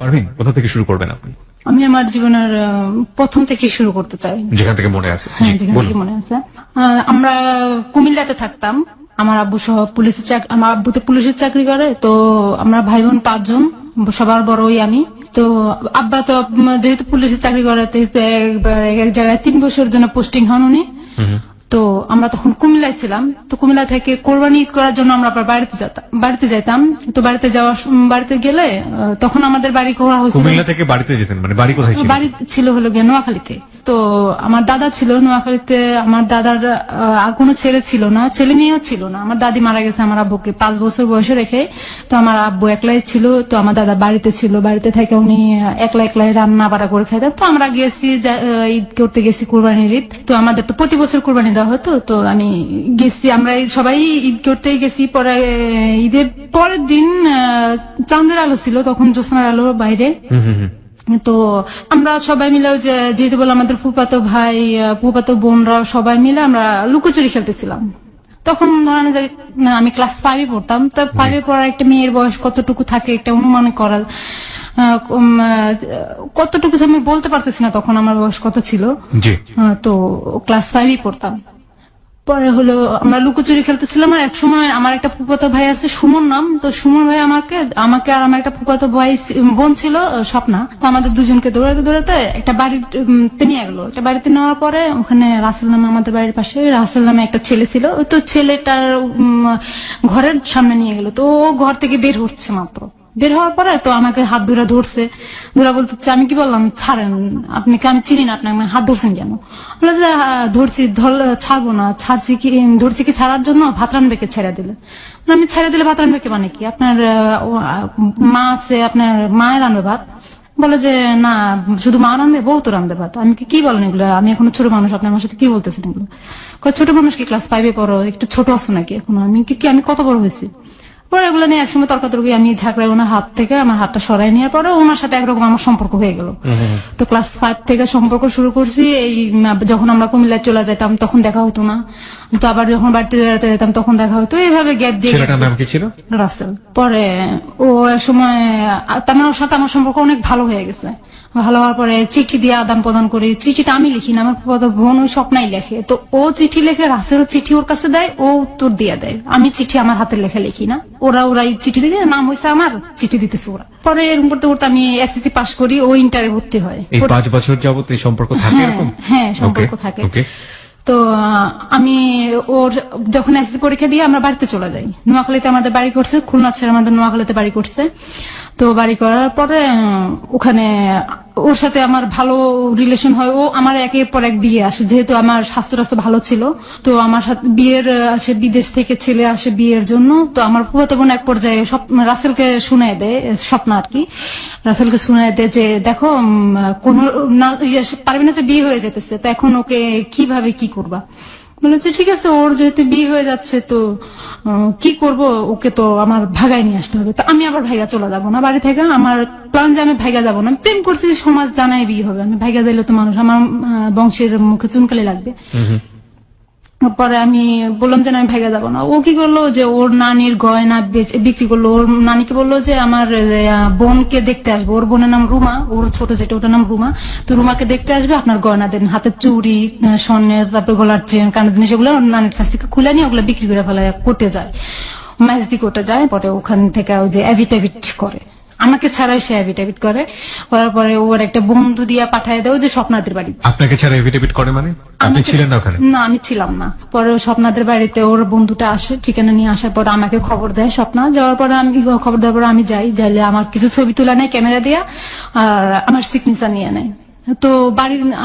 পারভিন, কোথা থেকে শুরু করবেন আপনি? আমি আমার জীবনের প্রথম থেকে শুরু করতে চাই, যেখান থেকে মনে আছে। হ্যাঁ, যেখান থেকে মনে আছে। আমরা কুমিল্লাতে থাকতাম, আমার আব্বু সহ আমার আব্বু তো পুলিশের চাকরি করে, তো আমরা ভাই বোন 5 জন, সবার বড়ই আমি। তো আব্বা তো যেহেতু পুলিশের চাকরি করে, এক জায়গায় 3 বছরের জন্য পোস্টিং হন উনি। তো আমরা তখন কুমিল্লায় ছিলাম, তো কুমিল্লা থেকে কোরবানি ঈদ করার জন্য আমরা বাড়িতে যেতাম। তো বাড়িতে গেলে তখন আমাদের বাড়ি করা হয়েছিল। কুমিল্লা থেকে বাড়িতে যেতেন, মানে বাড়ি কোথায় ছিল? বাড়ি ছিল হলো গিয়ে নোয়াখালীতে। তো আমার দাদা ছিল নোয়াখালীতে। আমার দাদার আর কোনো ছেলে ছিল না, ছেলে মেয়েও ছিল না। আমার দাদি মারা গেছে আমার আব্বুকে 5 বছর বয়সে রেখে। তো আমার আব্বু একলাই ছিল। তো আমার দাদা বাড়িতে ছিল, বাড়িতে থেকে উনি একলাই রান্না বাড়া করে খাইতেন। তো আমরা গেছি ঈদ করতে গেছি, কোরবানির ঈদ। তো আমাদের তো প্রতি বছর কোরবানি দেওয়া হতো। তো আমি গেছি, আমরা সবাই ঈদ করতেই গেছি। পরে ঈদের পরের দিন চাঁদের আলো ছিল, তখন জ্যোৎস্নার আলো বাইরে। তো আমরা সবাই মিলে যেহেতু বলে আমাদের ফুফাতো ভাই ফুফাতো বোনরা সবাই মিলে আমরা লুকোচুরি খেলতেছিলাম। তখন ধরেন যে আমি ক্লাস 5-এ পড়তাম। তো 5-এ পড়ার একটা মেয়ের বয়স কতটুকু থাকে একটা অনুমান করা, কতটুকু আমি বলতে পারতেছি না তখন আমার বয়স কত ছিল। তো ক্লাস 5-এ পড়তাম। পরে হলো আমরা লুকোচুরি খেলতেছিলাম। আর এক সময় আমার একটা ফুফাতো ভাই আছে, সুমন নাম। তো সুমন ভাই আমাকে আর আমার একটা ফুফাতো ভাই বোন ছিল স্বপ্না। তো আমাদের দুজনকে দৌড়াতে একটা বাড়িতে নিয়ে গেলো। একটা বাড়িতে নেওয়ার পরে ওখানে রাসেল নামে, আমাদের বাড়ির পাশে রাসেল নামে একটা ছেলে ছিল। তো ছেলেটার ঘরের সামনে নিয়ে গেল। তো ও ঘর থেকে বের হচ্ছে মাত্র, বের হওয়ার পরে তো আমাকে হাত ধরছে। বলতেছে, আমি কি বললাম ছাড়েন, আপনাকে আমি চিনি না, আপনাকে হাত ধরছেন কেন? বলে যে ধরছি, ছাড়বো না। ধরছি কি ছাড়ার জন্য? ভাত রানবেকে ছেড়ে দিলে। আমি ছেড়ে দিলে ভাত রানবেকে মানে কি? আপনার মা আছে, আপনার মায়ের রানবে ভাত? বলে যে না, শুধু মা রান্ধে, বউ তো রান্ধে ভাত। আমি কি বলেন এগুলো? আমি এখন ছোট মানুষ, আপনার আমার সাথে কি বলতেছেন এগুলো? ছোট মানুষ কি ক্লাস 5-এ পড়ো? একটু ছোট আছো নাকি এখন? আমি কত বড় হয়েছি? পরে এগুলো নিয়ে একসময় তর্কাতর্কি, আমি ঝাঁকড়াই ওনার হাত থেকে আমার হাতটা সরাই নেওয়ার পরে ওনার সাথে একরকম আমার সম্পর্ক হয়ে গেল। তো ক্লাস 5 থেকে সম্পর্ক শুরু করছি। এই যখন আমরা কুমিল্লায় চলে যেতাম তখন দেখা হতো না, তো আবার যখন বাড়িতে বেড়াতে যেতাম তখন দেখা হতো। এইভাবে গ্যাপ দিয়ে রাসেল। পরে ও এক সময় তার মানে ওর সাথে আমার সম্পর্ক অনেক ভালো হয়ে গেছে। ভালো হওয়ার পরে চিঠি দিয়ে আদান প্রদান করি। চিঠিটা আমি লিখি না, আমার বোন ওই স্বপ্নাই লেখে। তো ও চিঠি লেখে, রাসেল চিঠি ওর কাছে দেয়, ও উত্তর দিয়ে দেয়। আমি চিঠি আমার হাতে লেখা লিখি না, ওরাই চিঠি দিতে, নাম হয়েছে আমার, চিঠি দিতেছে ওরা। পরে এরকম করতে করতে আমি এসএসসি পাস করি, ও ইন্টারে ভর্তি হয়। 5 বছর যাবত এই সম্পর্ক থাকে? হ্যাঁ, সম্পর্ক থাকে। তো আমি ওর যখন এসএসসি পরীক্ষা দিয়ে আমরা বাড়িতে চলে যাই। নোয়াখালীতে আমাদের বাড়ি করছে, খুলনা ছেড়ে আমাদের নোয়াখালীতে বাড়ি করছে। তো বাড়ি করার পরে ওখানে ওর সাথে আমার ভালো রিলেশন হয়। ও আমার একের পর এক বিয়ে আসে, যেহেতু আমার স্বাস্থ্য ভালো ছিল। তো আমার সাথে বিয়ের আসে, বিদেশ থেকে ছেলে আসে বিয়ের জন্য। তো আমার ফুফাতো বোন এক পর্যায়ে রাসেলকে শুনাই দেয়, স্বপ্ন আর কি, রাসেলকে শুনাই দেয় যে দেখো কোন পারবিনাতে বিয়ে হয়ে যেতেছে, তো এখন ওকে কিভাবে কি করবা? বলেছে ঠিক আছে, ওর যেহেতু বিয়ে হয়ে যাচ্ছে তো কি করব, ওকে তো আমার ভাগায় নিয়ে আসতে হবে। তো আমি আবার ভাইগা চলে যাবো না বাড়ি থেকে। আমার প্ল্যান যে আমি ভাইগা যাবো না, প্রেম করছি, সমাজ জানাই বিয়ে হবে, আমি ভাইগা দিলে তো মানুষ আমার বংশের মুখে চুনকালি লাগবে। পরে আমি বললাম যে আমি ভাইগা যাবো না। ও কি করলো যে ওর নানির গয়না বিক্রি করলো। ওর নানিকে বললো যে আমার বোনকে দেখতে আসবো, ওর বোনের নাম রুমা, ওর ছোট যেটা ওটার নাম রুমা। তো রুমাকে দেখতে আসবে, আপনার গয়না দেন, হাতের চুড়ি, স্বর্ণের, তারপরে গলার চেন, কানের জিনিস, এগুলো নানির কাছ থেকে খুলে নিয়ে ওগুলো বিক্রি করে ফেলে, কোর্টে যায়, ম্যাজদি কোর্টে যায়। পরে ওখান থেকে ওই যে অ্যাভিডেভিট করে, আমাকে ছাড়াই সে অ্যাভিডেভিট করার পরে ওর একটা বন্ধু দিয়া পাঠায় দেয় যে স্বপ্নাদের বাড়ি। আপনাকে ছাড়া অ্যাভিডেভিট করে মানে? আপনি ছিলেন না ওখানে? না, আমি ছিলাম না। পরে স্বপ্নাদের বাড়িতে ওর বন্ধুটা আসে, ঠিকানা নিয়ে আসার পর আমাকে খবর দেয় স্বপ্না। যাওয়ার পরে আমি খবর দেওয়ার পরে আমি যাইলে আমার কিছু ছবি তোলা নেয় ক্যামেরা দিয়া, আর আমার সিগনেচার নিয়ে নেয়। তো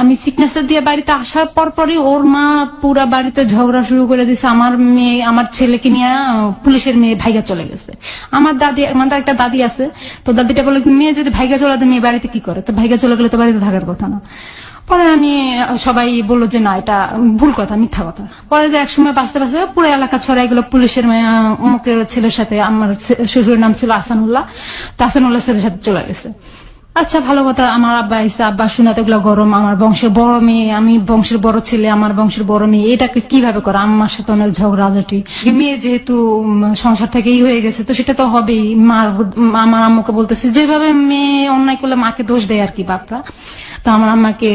আমি সিগনেচার দিয়ে বাড়িতে আসার পরই ওর মা পুরা বাড়িতে ঝগড়া শুরু করে দিছে। আমার ছেলেকে নিয়ে পুলিশের মেয়ে ভাইগা চলে গেছে। আমাদের একটা দাদি আছে, তো দাদিটা বলে মেয়ে যদি ভাইগা চলে দেয় মেয়ে বাড়িতে কি করে? তো ভাইগা চলে গেলে তো বাড়িতে থাকার কথা না। পরে সবাই বললো যে না, এটা ভুল কথা, মিথ্যা কথা। পরে যে একসময় বাঁচতে পুরো এলাকা ছড়াই গেলো পুলিশের মেয়ে অমুকের ছেলের সাথে, আমার শ্বশুরের নাম ছিল আসানুল্লাহ, তো আসানুল্লাহ ছেলের সাথে চলে গেছে। আচ্ছা ভালো কথা, আমার আব্বা এসে, আব্বা শোনাতে এগুলো গরম, আমার বংশের বড় মেয়ে, আমি বংশের বড় ছেলে, আমার বংশের বড় মেয়ে, এটাকে কিভাবে করে? আমার সাথে অনেক ঝগড়াঝাটি, মেয়ে যেহেতু সংসার থেকেই হয়ে গেছে তো সেটা তো হবেই। আমার আম্মুকে বলতেছে, যেভাবে মেয়ে অন্যায় করলে মাকে দোষ দেয় আর কি বাপরা। তো আমার আম্মাকে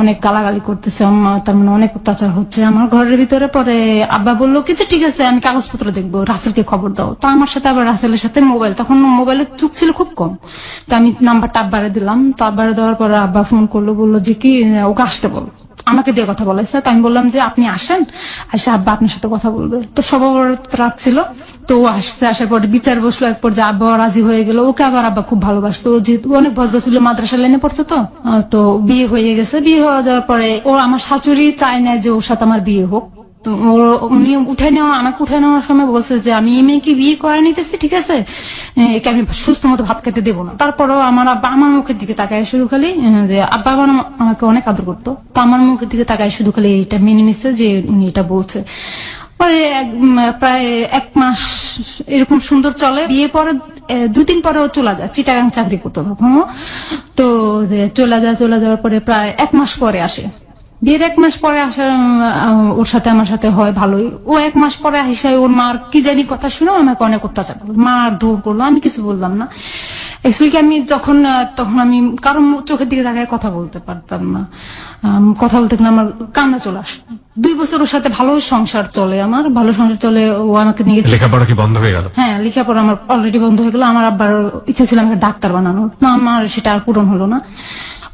অনেক গালাগালি করতেছে, আম্মা তার মানে অনেক অত্যাচার হচ্ছে আমার ঘরের ভিতরে। পরে আব্বা বললো কি যে ঠিক আছে আমি কাগজপত্র দেখবো, রাসেলকে খবর দাও। তো আমার সাথে আবার রাসেলের সাথে মোবাইল, তখন মোবাইলের চুক ছিল খুব কম, তো আমি নাম্বারটা আব্বারে দিলাম। তো আব্বারে দেওয়ার পরে আব্বা ফোন করলো, বললো যে কি ওকে আসতে বল, আমাকে দিয়ে কথা বলাইছে। তো আমি বললাম যে আপনি আসেন, আসে আব্বা আপনার সাথে কথা বলবে। তো সবার রাত ছিল, তো ও আসছে, আসার পরে বিচার বসলো, এক পর্যায়ে আব্বা রাজি হয়ে গেল। ওকে আবার আব্বা খুব ভালোবাসতো, ও যেহেতু অনেক ভদ্র ছিল, মাদ্রাসা লাইনে পড়ছে, তো বিয়ে হয়ে গেছে। বিয়ে হয়ে যাওয়ার পরে ও আমার শাশুড়ি চায় না যে ওর সাথে আমার বিয়ে হোক। তো উনি আমাকে উঠে নেওয়ার সময় বলছে যে আমি এই মেয়েকে বিয়ে করে নিতেছি, ঠিক আছে, একে আমি সুস্থ মতো ভাত খেতে দেবো না। তারপরেও আমার আব্বা আমার মুখের দিকে তাকায় শুধু খালি, যে আব্বা আবার আমাকে অনেক আদর করতো, তো আমার মুখের দিকে তাকায় শুধু খালি এটা মেনে নিচ্ছে যে উনি এটা বলছে। পরে প্রায় 1 মাস এরকম সুন্দর চলে। বিয়ে পরে 2-3 পরেও চলে যায়, চিটাগাং চাকরি করতো তখন। তো চলে যাওয়ার পরে প্রায় 1 মাস পরে আসে। বিয়ের 1 মাস পরে আসার ওর সাথে আমার সাথে হয় ভালোই। ও 1 মাস পরে আসে ওর মার কি জানি কথা শুনে আমাকে অনেক অত্যাচার করলো, মার দৌড় করলো, আমি কিছু বললাম না। অ্যাকচুয়ালি আমি তখন আমি কারণ চোখের দিকে তাকায় কথা বলতে পারতাম না, কথা বলতে গেলে আমার কান্না চলে আসতো। 2 বছর ওর সাথে ভালো সংসার চলে, আমার ভালো সংসার চলে। ও আমাকে নিয়ে লেখাপড়া কি বন্ধ হয়ে গেল? হ্যাঁ, লেখাপড়া আমার অলরেডি বন্ধ হয়ে গেল। আমার আব্বার ইচ্ছা ছিল আমাকে ডাক্তার বানানোর, না আমার সেটা আর পূরণ হলো না।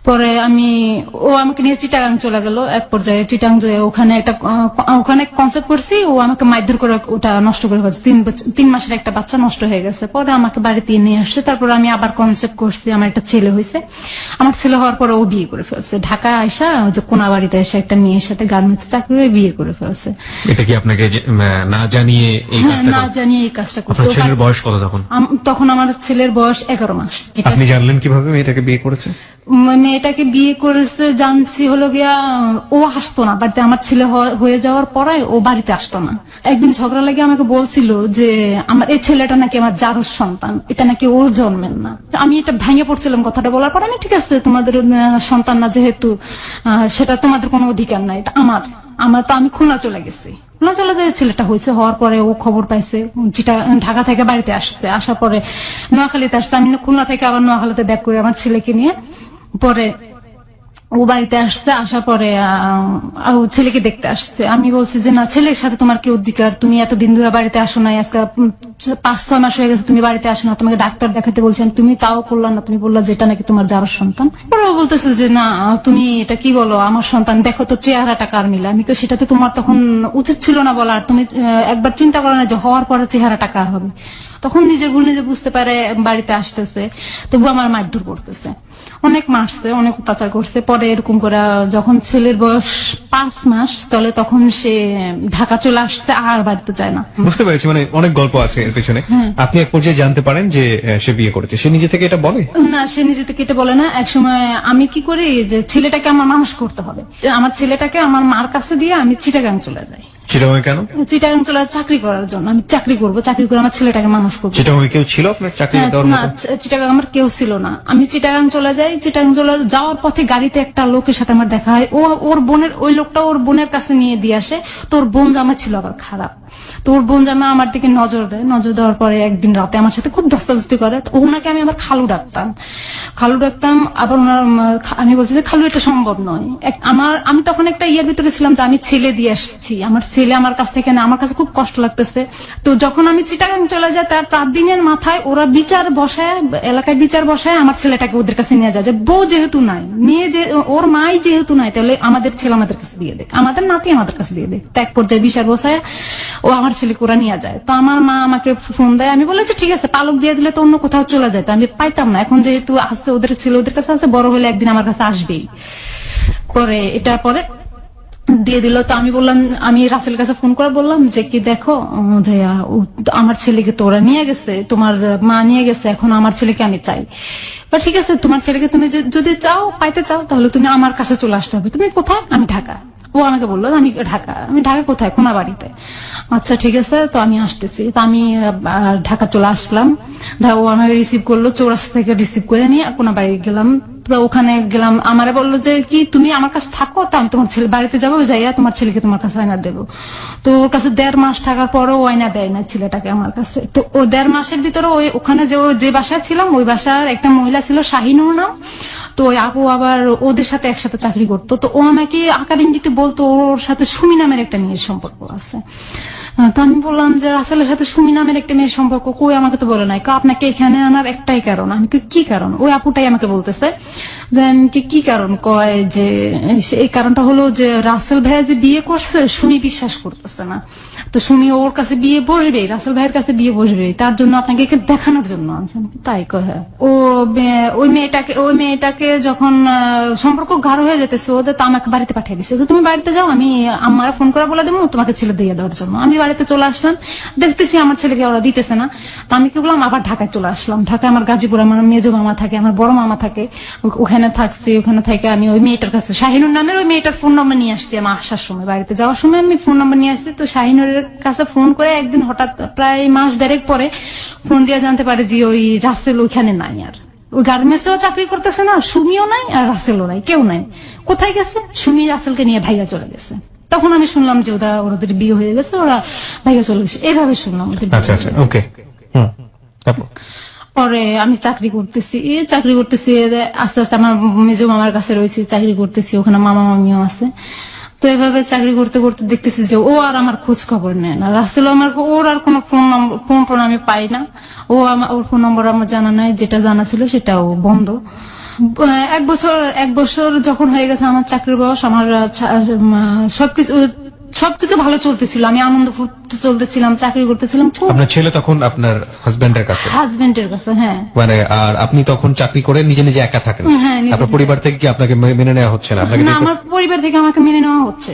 পরে ও আমাকে নিয়ে চিটাগাং চলে গেল। এক পর্যায়ে চিটাগাং ওখানে কনসেপ্ট করছি, ও আমাকে মারধর করে ওটা নষ্ট করে ফেলছে। 3 মাসের একটা বাচ্চা নষ্ট হয়ে গেছে। পরে আমাকে বাড়িতে নিয়ে আসছে। তারপর আমি আবার কনসেপ্ট করছি, আমার একটা ছেলে হয়েছে। আমার ছেলে হওয়ার পরে ও বিয়ে করে ফেলছে, ঢাকা আইসা যে কোনা বাড়িতে এসে একটা মেয়ের সাথে গার্মেন্টস চাকরি করে বিয়ে করে ফেলছে। এটা কি আপনাকে না জানিয়ে এই কাজটা? না জানিয়ে এই কাজটা করছে। আপনার ছেলের বয়স কত তখন? তখন আমার ছেলের বয়স 11 মাস। আপনি জানলেন কিভাবে মেয়েটাকে বিয়ে করেছে? মেয়েটাকে বিয়ে করেছে জানছি হলো গিয়া, ও আসতো না বাড়িতে। আমার ছেলে হয়ে যাওয়ার পরে ও বাড়িতে আসতো না। একদিন ঝগড়া লাগে আমাকে বলছিল যে আমার এই ছেলেটা নাকি আমার জারজ সন্তান, এটা নাকি ওর জন্মের না। আমি এটা ভেঙে পড়ছিলাম কথাটা বলার পর। আমি ঠিক আছে, তোমাদের সন্তান না যেহেতু, সেটা তোমাদের কোনো অধিকার নাই। আমার তো আমি খুলনা চলে গেছি। খুলনা চলে যায়, ছেলেটা হয়েছে। হওয়ার পরে ও খবর পাইছে, ঢাকা থেকে বাড়িতে আসছে। আসার পরে নোয়াখালীতে আসছে। আমি খুলনা থেকে আবার নোয়াখালীতে ব্যাক করে আমার ছেলেকে নিয়ে পরে ও বাড়িতে আসছে। আসার পরে ছেলেকে দেখতে আসছে। আমি বলছি যে না, ছেলের সাথে তোমার কি অধিকার? তুমি এতদিন ধরে বাড়িতে আসো না, আজকে 5-6 মাস হয়ে গেছে তুমি বাড়িতে আসো না। তোমাকে ডাক্তার দেখাতে বলছেন, তুমি তাও করলা না। তুমি বললা যেটা নাকি তোমার জারজ সন্তান। পরে ও বলতেছে যে না, তুমি এটা কি বলো, আমার সন্তান, দেখো তো চেহারাটা কার মিলে। আমি তো সেটা তো তোমার তখন উচিত ছিল না বলার। তুমি একবার চিন্তা করো না যে হওয়ার পরে চেহারাটা কার হবে। তখন নিজের ভুল নিজে বুঝতে পারে, বাড়িতে আসতেছে, তবু আমার মারধর করতেছে, অনেক মারছে, অনেক অত্যাচার করছে। পরে এরকম করে যখন ছেলের বয়স 5 মাস চলে, তখন সে ঢাকা চলে আসছে, আর বাড়িতে যায় না। বুঝতে পেরেছি, মানে অনেক গল্প আছে এর পেছনে। আপনি এক পর্যায়ে জানতে পারেন যে সে বিয়ে করেছে। সে নিজে থেকে এটা বলে না, সে নিজে থেকে এটা বলে না। একসময় আমি কি করি যে ছেলেটাকে আমার মানুষ করতে হবে, আমার ছেলেটাকে আমার মার কাছে দিয়ে আমি চিটাগাং চলে যাই। চিটাগাং কেন? চিটাগাং চলে চাকরি করার জন্য। আমি চাকরি করে আমার ছেলেটাকে মানুষ করবো। চিটাগাং কেউ ছিল আপনার চাকরি দেওয়ার না, মতো? চিটাগাং আমার কেউ ছিল না। আমি চিটাগাং চলে যাই। চিটাগাং চলে যাওয়ার পথে গাড়িতে একটা লোকের সাথে আমার দেখা হয়। ওই লোকটা ওর বোনের কাছে নিয়ে দিয়ে আসে। তোর বোন জামা ছিল আবার খারাপ। তোর বোন জামা আমার দিকে নজর দেয়। নজর দেওয়ার পরে একদিন রাতে আমার সাথে খুব ধস্তাধস্তি করে। ওনাকে আমি আবার খালু ডাকতাম। আবার ওনার আমি বলছি যে খালু, এটা সম্ভব নয়। আমি তখন একটা ইয়ের ভিতরে ছিলাম যে আমি ছেলে দিয়ে আসছি, আমার ছেলে আমার কাছ থেকে না, আমার কাছে খুব কষ্ট লাগতেছে। তো যখন আমি চিটাগাং চলে যাই, তার 4 দিনের মাথায় ওরা এলাকায় বিচার বসায় আমার ছেলেটাকে ওদের কাছে নিয়ে যায়। যে বউ যেহেতু নাই, ওর মাই যেহেতু নাই, তাহলে আমাদের ছেলে আমাদের কাছে দিয়ে দেখ, আমাদের নাতি আমাদের কাছে দিয়ে দেখ। এক পর্যায়ে বিচার বসায় ও আমার ছেলেকে ওরা নিয়ে যায়। তো আমার মা আমাকে ফোন দেয়। আমি বলেছি ঠিক আছে, পালক দিয়ে দিলে তো অন্য কোথাও চলে যায়, তো আমি পাইতাম না। এখন যেহেতু আসছে, ওদের ছেলে ওদের কাছে আছে, বড় হলে একদিন আমার কাছে আসবেই। পরে এটার পরে দিয়ে দিল। তো আমি রাসেল কাছে ফোন করে বললাম যে কি দেখো, যে আমার ছেলেকে তো ওরা নিয়ে গেছে, তোমার মা নিয়ে গেছে, এখন আমার ছেলেকে আমি চাই। বা ঠিক আছে, তোমার ছেলেকে তুমি যদি পাইতে চাও, তাহলে তুমি আমার কাছে চলে আসতে হবে। তুমি কোথায়? আমি ঢাকা। ও আমাকে বললো আমি ঢাকা কোথায়, কোনাবাড়িতে। আচ্ছা ঠিক আছে, তো আমি আসতেছি। তো আমি ঢাকা চলে আসলাম। ও আমাকে রিসিভ করলো, চৌরাস্তা থেকে রিসিভ করে নিয়ে কোনাবাড়ি গেলাম। তো ওখানে গেলাম, আমারে বললো যে কি তুমি আমার কাছে থাকো, তো আমি তোমার ছেলে বাড়িতে যাবো, যাইয়া তোমার ছেলেকে তোমার কাছে আয়না দেবো। তো ওর কাছে 1.5 মাস থাকার পরও আয়না দেয় না ছেলেটাকে আমার কাছে। তো ও 1.5 মাসের ভিতরে ওখানে যে বাসায় ছিলাম, ওই বাসার একটা মহিলা ছিল শাহিনুর নাম। তো ওই আপু আবার ওদের সাথে একসাথে চাকরি করতো। তো ও আমাকে আকার ইঙ্গিতে বলতো ওর সাথে সুমি নামের একটা মেয়ের সম্পর্ক আছে। তো আমি বললাম যে রাসেলের সাথে সুমি নামের একটা মেয়ের সম্পর্ক কই, আমাকে তো বলে নাই। আপনাকে এখানে আনার একটাই কারণ। আমি কি কারণ? ওই আপুটাই আমাকে বলতেছে যে আমি কি কারণ, কয় যে এই কারণটা হলো যে রাসেল ভাইয়া যে বিয়ে করছে সুমি বিশ্বাস করতেছে না। তো সুমি ওর কাছে বিয়ে বসবে, রাসেল ভাইয়ের কাছে বিয়ে বসবে, তার জন্য আপনাকে এখানে দেখানোর জন্য আনছেন। তাই কয় হ্যাঁ। ওই মেয়েটাকে যখন সম্পর্ক গাঢ় হয়ে যেতেছে ওদের, তো আমাকে বাড়িতে পাঠিয়ে দিচ্ছে। তো তুমি বাড়িতে যাও, আমি আমার ফোন করে বলে দেবো তোমাকে ছেলে দিয়ে দেওয়ার জন্য। আমি বাড়িতে চলে আসলাম, দেখতেছি আমার ছেলেকে ওরা দিতেছে না। তো আমি কি বললাম, আবার ঢাকায় চলে আসলাম। ঢাকায় আমার গাজীপুর আমার মেজো মামা থাকে, আমার বড় মামা থাকে, ওখানে থাকছি। ওখানে থেকে আমি ওই মেয়েটার কাছে, শাহিনুর নামের ওই মেয়েটার ফোন নম্বর নিয়ে আসছি। আমার আসার সময়, বাড়িতে যাওয়ার সময় আমি ফোন নম্বর নিয়ে আসছি। তো শাহিনুরের কাছে ফোন করে একদিন হঠাৎ প্রায় মাস 1.5 পরে ফোন দিয়ে জানতে পারে যে ওই রাসেল ওইখানে নাই। আর ওই গার্মেন্টসেও চাকরি করতেছে না, সুমিও নাই আর রাসেলও নাই, কেউ নাই। কোথায় গেছে? সুমি রাসেলকে নিয়ে ভাইগা চলে গেছে। তখন আমি শুনলাম যে ওদের বিয়ে হয়ে গেছে, ওরা ভাইগা চলে গেছে, এইভাবে শুনলাম। আচ্ছা আচ্ছা, ওকে। পরে আমি চাকরি করতেছি আস্তে আস্তে আমার মেজো মামার কাছে রয়েছি, চাকরি করতেছি, ওখানে মামা মামিও আছে। তো এভাবে চাকরি করতে করতে দেখতেছি যে ও আর আমার খোঁজ খবর নেয় না। রাসেল ওর আর কোনো ফোন আমি পাই না। ওর ফোন নম্বর আমার জানা নাই, যেটা জানা ছিল সেটাও বন্ধ। 1 বছর যখন হয়ে গেছে আমার চাকরির বয়স, আমার সবকিছু ভালো চলতেছিল, আমি আনন্দ ফুর্তি চলতেছিলাম, চাকরি করতেছিলাম। আপনার ছেলে তখন আপনার হাজবেন্ডের কাছে? হ্যাঁ। মানে আর আপনি তখন চাকরি করে নিজে নিজে একা থাকেন? হ্যাঁ। আপনার পরিবার থেকে কি আপনাকে মেনে নেওয়া হচ্ছে না? না, আমার পরিবার থেকে আমাকে মেনে নেওয়া হচ্ছে।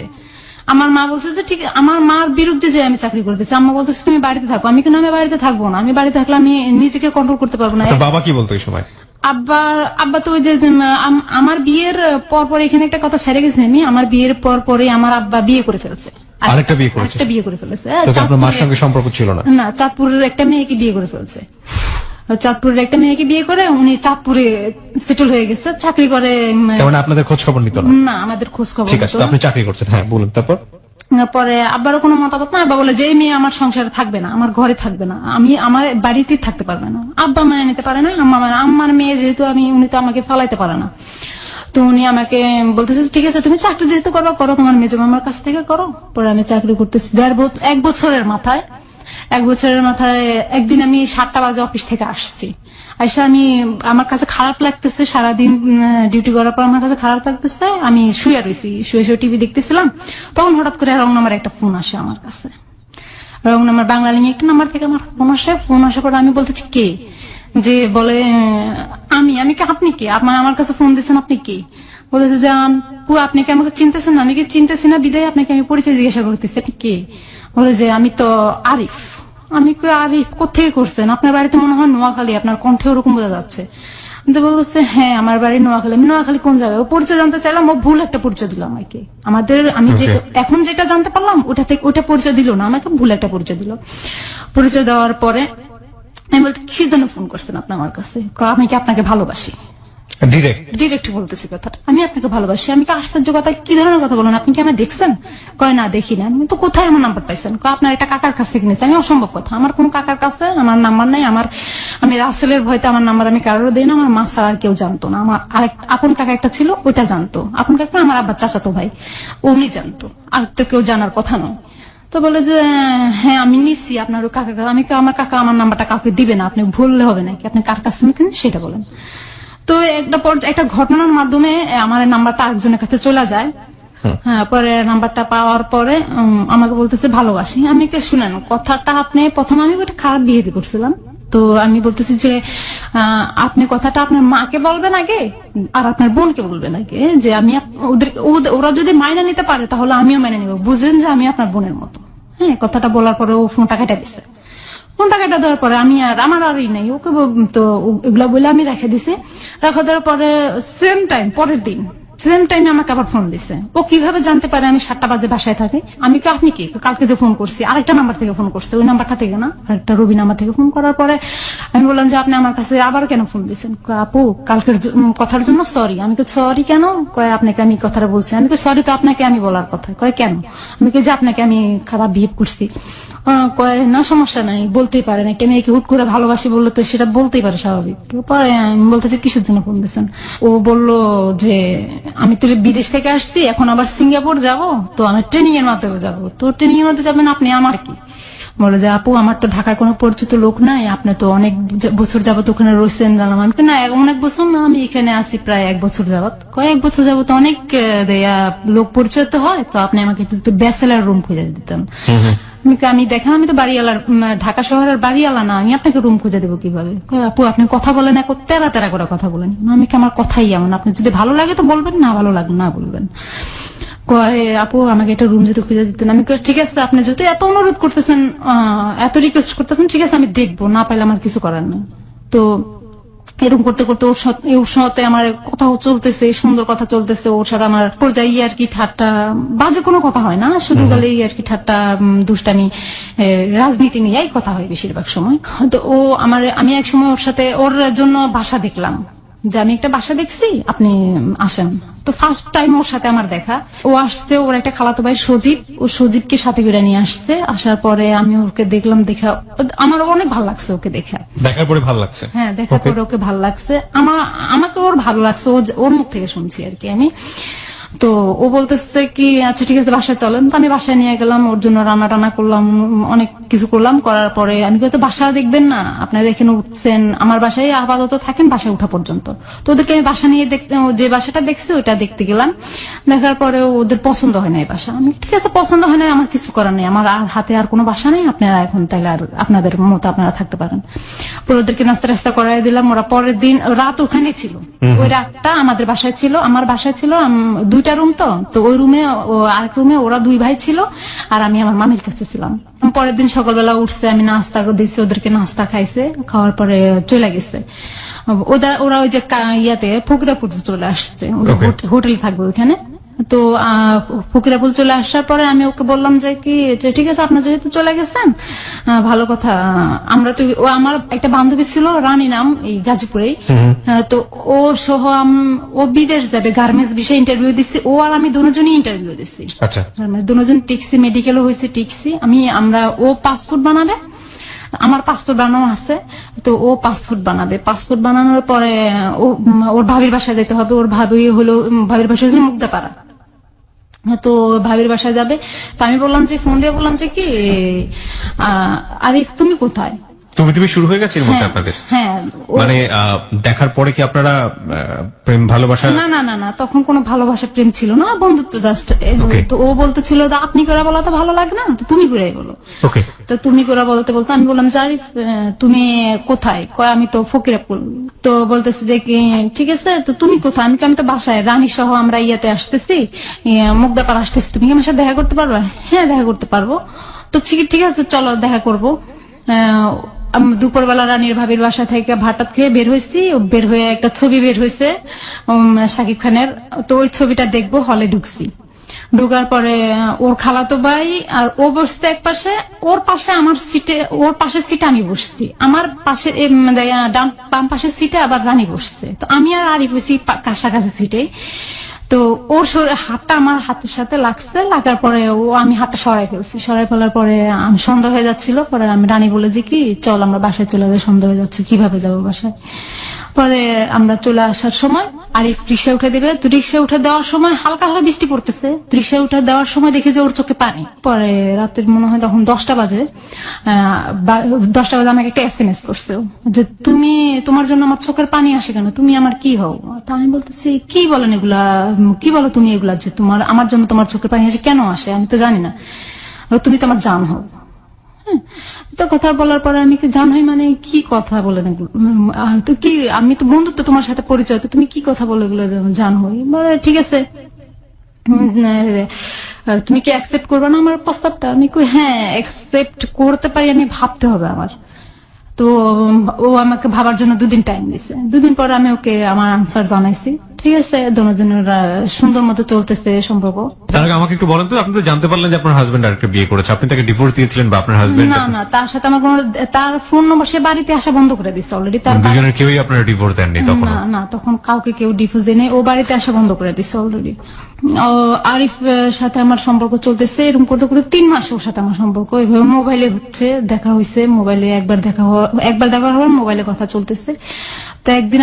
আমার মা বলছে যে ঠিক, আমার মার বিরুদ্ধে যে আমি চাকরি করতেছি। আম্মা বলতেছে তুমি বাড়িতে থাকো। আমি কিন্তু আমি বাড়িতে থাকবো না, আমি বাড়িতে থাকলে আমি নিজেকে কন্ট্রোল করতে পারবো না। বাবা কি বলতো এই সময়? আব্বা তো ওই যে আমার বিয়ের পর এখানে একটা কথা ছেড়ে গেছি আমি, আমার বিয়ের পরে আমার আব্বা বিয়ে করে ফেলছে, আরেকটা বিয়ে করে ফেলেছে। আপনার মার সঙ্গে সম্পর্ক ছিল না? না, চাঁদপুরের একটা মেয়েকে বিয়ে করে ফেলছে। চাঁদপুরের একটা মেয়েকে বিয়ে করে উনি চাঁদপুরে সেটেল হয়ে গেছে, চাকরি করে। মানে আপনাদের খোঁজ খবর নিত না? না, আমাদের খোঁজ খবর। ঠিক আছে, আপনি চাকরি করছেন। হ্যাঁ, বলুন। তারপর পরে আব্বারও কোনো মতামত না। আব্বা বলে যে মেয়ে আমার সংসারে থাকবে না, আমার ঘরে থাকবে না, আমি আমার বাড়িতে থাকতে পারবে না। আব্বা মেনে নিতে পারে না। আম্মার মেয়ে যেহেতু উনি তো আমাকে ফালাইতে পারে না। তো উনি আমাকে বলতেছে ঠিক আছে তুমি চাকরি যেহেতু করো, তোমার মেজো মামার কাছ থেকে করো। পরে আমি চাকরি করতেছি 1 বছরের মাথায়। 1 বছরের মাথায় একদিন আমি 7টা বাজে অফিস থেকে আসছি। আমার কাছে খারাপ লাগতেছে, সারাদিন ডিউটি করার পর আমার কাছে খারাপ লাগতেছে। আমি শুয়ে রয়েছি, শুয়ে টিভি দেখতেছিলাম। তখন হঠাৎ করে রং নাম্বার একটা ফোন আসে আমার কাছে। রং নাম্বার, বাংলা লিঙ্ক একটা নাম্বার থেকে আমার ফোন আসার পর আমি বলতেছি কে, যে বলে আমি কি, আপনি কে, আমার কাছে ফোন দিচ্ছেন, আপনি কে? বলেছে যে আপনি কি আমাকে চিনতেছেন না? আমি কি চিনতেছি না, বিদায় আপনাকে আমি পরিচয় জিজ্ঞাসা করতেছি, আপনি কে? বলে যে আমি তো আরিফ। আমি কি আরিফ, কোথেকে করছেন? আপনার বাড়িতে মনে হয় নোয়াখালী, আপনার কণ্ঠে ওরকম বোঝা যাচ্ছে। তো বলছে হ্যাঁ আমার বাড়ি নোয়াখালী। আমি নোয়াখালী কোন জায়গায়? ও পরিচয় জানতে চাইলাম, ও ভুল একটা পরিচয় দিল আমাকে। আমি এখন যেটা জানতে পারলাম ওটা পরিচয় দিল না, আমাকে ভুল একটা পরিচয় দিল। পরিচয় দেওয়ার পরে আমি বলতে কিসের জন্য ফোন করছেন আপনি আমার কাছে? আমি কি আপনাকে ভালোবাসি? ডিরেক্ট বলতেছি কথাটা, আমি আপনাকে ভালোবাসি। আমি কি আশ্চর্য কথা, কি ধরনের কথা বলেন? আপনি কি আমায় দেখছেন? কয় না দেখি না। আমি তো কোথায় আমার নাম্বার পাইছেন? আপনার একটা কাকার কাছ থেকে নিয়েছি। আমি অসম্ভব কথা, আমার কোন কাকার কাছে আমার নাম্বার নাই। আমি রাসেলের ভয়তে আমার নাম্বার আমি কারোর দিই না। আমার মা ছাড়া আর কেউ জানতো না। আমার আপন কাকা একটা ছিল, ওইটা জানতো। আপন কাকা আমার আব্বার চাচাতো ভাই, উনি জানতো, আর তো কেউ জানার কথা নয়। তো বলে যে হ্যাঁ আমি নিচ্ছি আপনার কাকার কাছে। আমি আমার কাকা আমার নাম্বারটা কাউকে দিবে না, আপনি ভুললে হবে নাকি, আপনি কার কাছে নিতেন সেটা বলেন। তো একটা ঘটনার মাধ্যমে আমার নাম্বারটা আরেকজনের কাছে চলে যায়। হ্যাঁ, পরে নাম্বারটা পাওয়ার পরে আমাকে বলতেছে ভালোবাসি। আমি কে শুনেন কথাটা, আপনি প্রথমে আমি একটা খারাপ বিহেভ করছিলাম। তো আমি বলতেছি যে আপনি কথাটা আপনার মাকে বলবেন আগে, আর আপনার বোনকে বলবেন আগে, যে আমি ওরা যদি মাইনা নিতে পারে তাহলে আমিও মেনে নিব, বুঝলেন যে আমি আপনার বোনের মতো। হ্যাঁ, কথাটা বলার পরে ও ফোনটা কেটে দিছে। ফোনটা কেটে দেওয়ার পরে আমার আরই নাই, ওকে তো এগুলা বলে আমি রেখে দিছি। রেখে দেওয়ার পরে সেম টাইম পরের দিন সেম টাইমে আমাকে আবার ফোন দিছে। ও কিভাবে জানতে পারে আমি 7টা বাজে বাসায় থাকি? আমি কি আপনি কি কালকে যে ফোন করছি আরেকটা নাম্বার থেকে ফোন করছে, ওই নাম্বারটা থেকে না, আরেকটা রবি নাম্বার থেকে ফোন করার পরে আমি বললাম যে আপনি আমার কাছে আবার কেন ফোন দিচ্ছেন? আপু কালকের কথার জন্য সরি। আমি সরি কেন? কয় আপনাকে আমি কথাটা বলছি। আমি সরি তো আপনাকে আমি বলার কথা। কয় কেন? আমি যে আপনাকে আমি খারাপ বিহেভ করছি। কয় না সমস্যা নাই, বলতেই পারেন, একটা মেয়েকে হুট করে ভালোবাসি বললো তো সেটা বলতেই পারে, স্বাভাবিক। পরে আমি বলতেছি কিসের জন্য ফোন দিচ্ছেন? ও বললো যে আমি তো বিদেশ থেকে আসছি, এখন আবার সিঙ্গাপুর যাব, তো আমি ট্রেনিং এর মাধ্যমে যাবো। তো ট্রেনিং এর মধ্যে যাবেন আপনি, আমার কি? বলে যে আপু আমার তো ঢাকায় কোনো পরিচিত লোক নাই, আপনি তো অনেক বছর যাবত ওখানে রয়েছেন জানলাম। আমি না অনেক বছর না, আমি এখানে আসি প্রায় 1 বছর যাবত। কয়েক বছর যাবত অনেক লোক পরিচয় তো হয়, তো আপনি আমাকে একটু ব্যাচেলার রুম খুঁজে দিতেন। আমি দেখেন আমি তো বাড়িওয়ালার, ঢাকা শহরের বাড়িওয়ালা না, আমি আপনাকে রুম খুঁজে দেবো কিভাবে? আপু আপনি কথা বলেন, এক তেরা তেরা করে কথা বলেন। আমি কি আমার কথাই এমন, আপনি যদি ভালো লাগে তো বলবেন, না ভালো লাগে না বলবেন। আপু আমাকে একটা রুম যদি খুঁজে দিতেন। আমি ঠিক আছে, আপনি যেহেতু এত অনুরোধ করতেছেন, এত রিকোয়েস্ট করতেছেন, ঠিক আছে আমি দেখবো, না পাইলে আমার কিছু করার নেই। তো এরকম করতে করতে ওর সাথে আমার কথা চলতেছে, সুন্দর কথা চলতেছে, ওর সাথে আমার পর্যায়ে আর কি ঠাট্টা, বাজে কোনো কথা হয় না, শুধু গেলে আর কি ঠাট্টা দুষ্টামি রাজনীতি নিয়েই কথা হয় বেশিরভাগ সময়। তো আমি এক সময় ওর সাথে ওর জন্য বাসা দেখলাম, যে আমি একটা বাসা দেখছি আপনি আসেন। তো ফার্স্ট টাইম ওর সাথে আমার দেখা, ও আসছে, ওর একটা খালাতো ভাই সজীব, ও সজীবকে সাথে করে নিয়ে আসছে। আসার পরে আমি ওকে দেখলাম, দেখা আমার অনেক ভালো লাগছে ওকে দেখা। দেখার পরে ভালো লাগছে? হ্যাঁ, দেখার পরে ওকে ভালো লাগছে, আমাকে ওর ভালো লাগছে, ওর মুখ থেকে শুনছি আর কি আমি। তো ও বলতেছে কি আচ্ছা ঠিক আছে বাসায় চলেন। তো আমি বাসায় নিয়ে গেলাম, ওর জন্য রান্না টান্না করলাম, অনেক কিছু করলাম। করার পরে আমি হয়তো বাসা দেখবেন না, আপনারা এখানে উঠছেন, আমার বাসায় আপাতত থাকেন বাসায় উঠা পর্যন্ত। তো ওদেরকে আমি বাসা নিয়ে যে বাসাটা দেখছি ওইটা দেখতে গেলাম। দেখার পরে ওদের পছন্দ হয় না এই বাসা। আমি ঠিক আছে পছন্দ হয় না, আমার কিছু করার নেই, আমার আর হাতে আর কোনো বাসা নেই, আপনারা এখন তাইলে আর আপনাদের মতো আপনারা থাকতে পারেন। পরে ওদেরকে নাস্তা টাস্তা করাই দিলাম। ওরা পরের দিন রাত ওখানে ছিল, ওই রাতটা আমাদের বাসায় ছিল, আমার বাসায় ছিল 2টা রুম। তো ওই রুমে, আরেক রুমে ওরা 2 ভাই ছিল, আর আমি আমার মামির কাছে ছিলাম। পরের দিন সকালবেলা উঠছে, আমি নাস্তা দিয়েছি, ওদেরকে নাস্তা খাইছে, খাওয়ার পরে চলে গেছে। ওরা ওই যে ইয়াতে ফকিরাপুর চলে আসছে, হোটেল থাকবে ওইখানে। তো ফকিরাপুর চলে আসার পরে আমি ওকে বললাম যে কি ঠিক আছে আপনার যেহেতু চলে গেছেন ভালো কথা, আমরা তো আমার একটা বান্ধবী ছিল রানী নাম, এই গাজীপুরে। তো ও সহ ও বিদেশ যাবে, গার্মেন্টস বিষয়ে ইন্টারভিউ দিচ্ছি, ও আর আমি দুজনই ইন্টারভিউ দিচ্ছি। আচ্ছা, দুজন টিকছি, মেডিকেলও হয়েছে টিকছি। ও পাসপোর্ট বানাবে, আমার পাসপোর্ট বানানো আছে। তো ও পাসপোর্ট বানাবে, পাসপোর্ট বানানোর পরে ওর ভাবির বাসায় যেতে হবে। ওর ভাবির বাসায় হচ্ছে মুগ্ধাপাড়া। তো ভাবির বাসায় যাবে। তো আমি বললাম যে ফোন দিয়ে বললাম যে কি আরিফ তুমি কোথায়? তুমি শুরু হয়ে গেছে এর মধ্যে আপনাদের? হ্যাঁ, মানে দেখার পরে কি আপনারা প্রেম ভালোবাসা? না না না না, তখন কোনো ভালোবাসা প্রেম ছিল না, বন্ধুত্ব জাস্ট। তো ও বলতেছিল আপনি করে বলা তো ভালো লাগে না, তো তুমি করে বলো। তো তুমি করে বলতে বলতে আমি বললাম যে আরিফ তুমি কোথায়? কয় আমি তো ফকিরাপুর। তো বলতেছে যে কি ঠিক আছে, তো তুমি কোথায়? আমি তো বাসায়, রানী সহ আমরা ইয়াতে আসতেছি, মুগ্ধাপাড়া আসতেছি, তুমি কি আমার সাথে দেখা করতে পারবে? হ্যাঁ দেখা করতে পারবো। তো ঠিক আছে চলো দেখা করবো। দুপুরবেলা রানীর ভাবির বাসা থেকে ভাত খেয়ে বের হয়েছি, বের হয়ে একটা ছবি বের হয়েছে শাকিব খানের, তো ওই ছবিটা দেখবো, হলে ঢুকছি। ঢুকার পরে ওর খালাতো ভাই আর ও বসছে এক পাশে, ওর পাশে আমার সিটে, ওর পাশের সিটে আমি বসছি, আমার পাশে বাম পাশের সিটে আবার রানী বসছে। তো আমি আর আরিফ বসছি কাছাকাছি সিটে। তো ওর হাতটা আমার হাতের সাথে লাগছে, লাগার পরে আমি হাতটা সরাই ফেলছি, সরাই ফেলার পরে আমি সন্দেহ হয়ে যাচ্ছিল। পরে আমি রানী বলে যে কি চল আমরা বাসায় চলে যাই, সন্দেহ হয়ে যাচ্ছে কিভাবে যাবো বাসায়। পরে আমরা চলে আসার সময় আরিফ রিক্সা উঠে দেবে, তো রিক্সা উঠে দেওয়ার সময় হালকা হালকা বৃষ্টি পড়তেছে, রিক্সা উঠে দেওয়ার সময় দেখি যে ওর চোখে পানি। পরে রাতের মনে হয় তখন 10টা বাজে, 10টা বাজে আমাকে একটা SMS করছে যে তোমার জন্য আমার চোখের পানি আসে কেন, তুমি আমার কি হও? তো আমি বলতেছি কি বলেন এগুলা, কি বলো তুমি এগুলা, যে আমার জন্য তোমার চোখের পানি আসে কেন আসে, আমি তো জানি না, তুমি তো আমার জান হও। তো কথা বলার পরে আমি কি জান হই মানে কি কথা বলেন এগুলো, তো কি আমি তো বন্ধুত্ব তোমার সাথে পরিচয়, তো তুমি কি কথা বলে এগুলো জান হই? বলে ঠিক আছে তুমি কি অ্যাকসেপ্ট করবে না আমার প্রস্তাবটা? আমি কই হ্যাঁ অ্যাকসেপ্ট করতে পারি, আমি ভাবতে হবে আমার। তো ও আমাকে ভাবার জন্য 2 দিন টাইম দিছে। 2 দিন পরে আমি ওকে আমার আনসার জানাইছি, ঠিক ঠিক আছে, দুজনের সুন্দর মতো চলতেছে সম্পর্ক। তার আগে আমাকে একটু বলেন তো, আপনি তো জানতে পারলেন যে আপনার হাজবেন্ড আরেকটা বিয়ে করেছে, আপনি তাকে ডিভোর্স দিয়েছিলেন বা আপনার হাজবেন্ড? না না, তার সাথে আমার কোনো, তার ফোন নম্বর, সে বাড়িতে আসা বন্ধ করে দিচ্ছে অলরেডি। তার দুজনের কেউই আপনারা ডিভোর্স দেননি তখন? না না, তখন কাউকে কেউ ডিভোর্স দেয় নাই, ও বাড়িতে আসা বন্ধ করে দিচ্ছে অলরেডি। আরিফ সাথে আমার সম্পর্ক চলতেছে, এরকম করতে করতে 3 মাস ওর সাথে আমার সম্পর্ক এভাবে মোবাইলে হচ্ছে, দেখা হয়েছে মোবাইলে, একবার দেখা হওয়ার মোবাইলে কথা চলতেছে। তো একদিন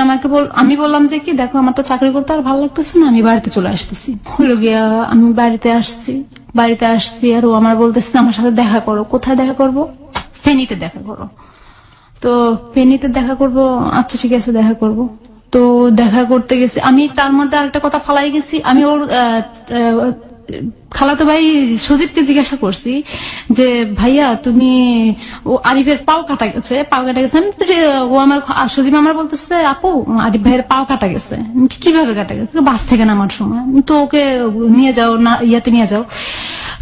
আমি বললাম যে কি দেখো, আমার তো চাকরি করতে আর ভালো লাগতেছে না, আমি বাড়িতে চলে আসতেছি। হলো গিয়া আমি বাড়িতে আসছি আর ও আমার বলতেছে আমার সাথে দেখা করো। কোথায় দেখা করব? ফেনীতে দেখা করো। তো ফেনীতে দেখা করব, আচ্ছা ঠিক আছে দেখা করব। তো দেখা করতে গেছি আমি, তার মধ্যে আরেকটা কথা ফালাই গেছি, আমি ওর খালাতো ভাই সজীবকে জিজ্ঞাসা করছি যে ভাইয়া তুমি, ও আরিফের পাও কাটা গেছে। ও আমার সজীব আমার বলতেছে আপু আরিফ ভাইয়ের পাও কাটা গেছে। কিভাবে কাটা গেছে? বাস থেকে নামার সময়। তো ওকে নিয়ে যাও না, ইয়াতে নিয়ে যাও,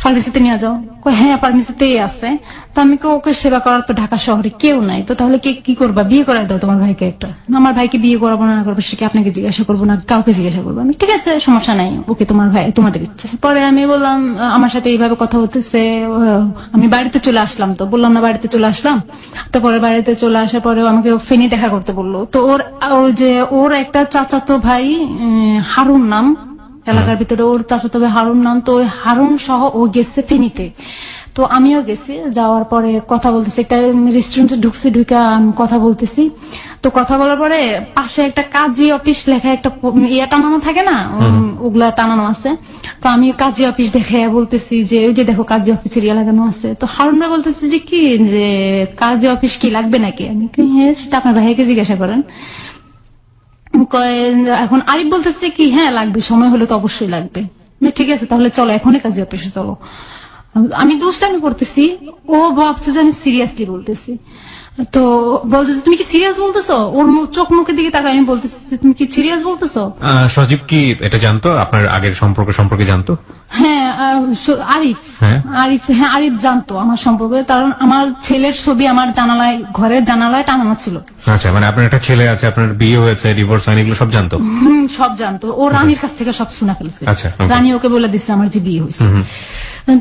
ফার্মেসিতে নিয়ে যাও। হ্যাঁ ফার্মেসিতেই আছে। তো আমি ওকে সেবা করার তো ঢাকা শহরে কেউ নাই, তো তাহলে কি করবা? বিয়ে করাই দাও তোমার ভাইকে একটা। আমার ভাইকে বিয়ে করাবো না করবো সেটা আপনাকে জিজ্ঞাসা করবো না, কাউকে জিজ্ঞাসা করবো। আমি ঠিক আছে সমস্যা নাই, ওকে তোমার ভাই তোমাদের ইচ্ছে। পরে আমি বললাম আমার সাথে এইভাবে কথা হতেছে, আমি বাড়িতে চলে আসলাম। তো বললাম না বাড়িতে চলে আসলাম। তারপরে বাড়িতে চলে আসার পরে আমাকে ফেনী দেখা করতে বললো। তো ওর একটা চাচাতো ভাই হারুন নাম, এলাকার ভিতরে ওর চাচাতো ভাই হারুন নাম। তো ওই হারুন সহ ও গেছে ফেনীতে। তো আমিও গেছি, যাওয়ার পরে কথা বলতেছি, একটা রেস্টুরেন্টে ঢুকে কথা বলতেছি। তো কথা বলার পরে পাশে একটা কাজী অফিস লেখা একটা ইয়া টানানো থাকে না, ওগুলা টানানো আছে। তো আমি কাজী অফিস দেখে বলতেছি যে ওই যে দেখো কাজী অফিসের ইয়া লাগানো আছে। তো হারুন ভাই বলতেছি যে কি, যে কাজী অফিস কি লাগবে নাকি? আমি হ্যাঁ সেটা আপনার ভাইকে জিজ্ঞাসা করেন। এখন আরিফ বলতেছে কি হ্যাঁ লাগবে, সময় হলে তো অবশ্যই লাগবে। ঠিক আছে তাহলে চলো এখনই কাজী অফিসে চলো। আমি দুষ্টামি করতেছি, ও ভাবছে যে আমি সিরিয়াসলি বলতেছি। তো বলতেছে তুমি কি সিরিয়াস বলতেছো? ওর চোখ মুখের দিকে তাকাই আমি বলতেছি তুমি কি সিরিয়াস বলতেছো? সজীব কি এটা জানতো, আপনার আগের সম্পর্কে জানতো? হ্যাঁ আরিফ জানতো আমার সম্পর্কে, কারণ আমার ছেলের ছবি আমার ঘরের জানালায় টানানো ছিল। আচ্ছা, মানে আপনার একটা ছেলে আছে, আপনার বিয়ে হয়েছে, ডিভোর্স হয়নি, এগুলো সব জানতো? সব জানতো। ও রানীর কাছ থেকে সব শুনে ফেলছে। আচ্ছা, রানী ওকে বলে দিচ্ছে আমার যে বিয়ে হয়েছে।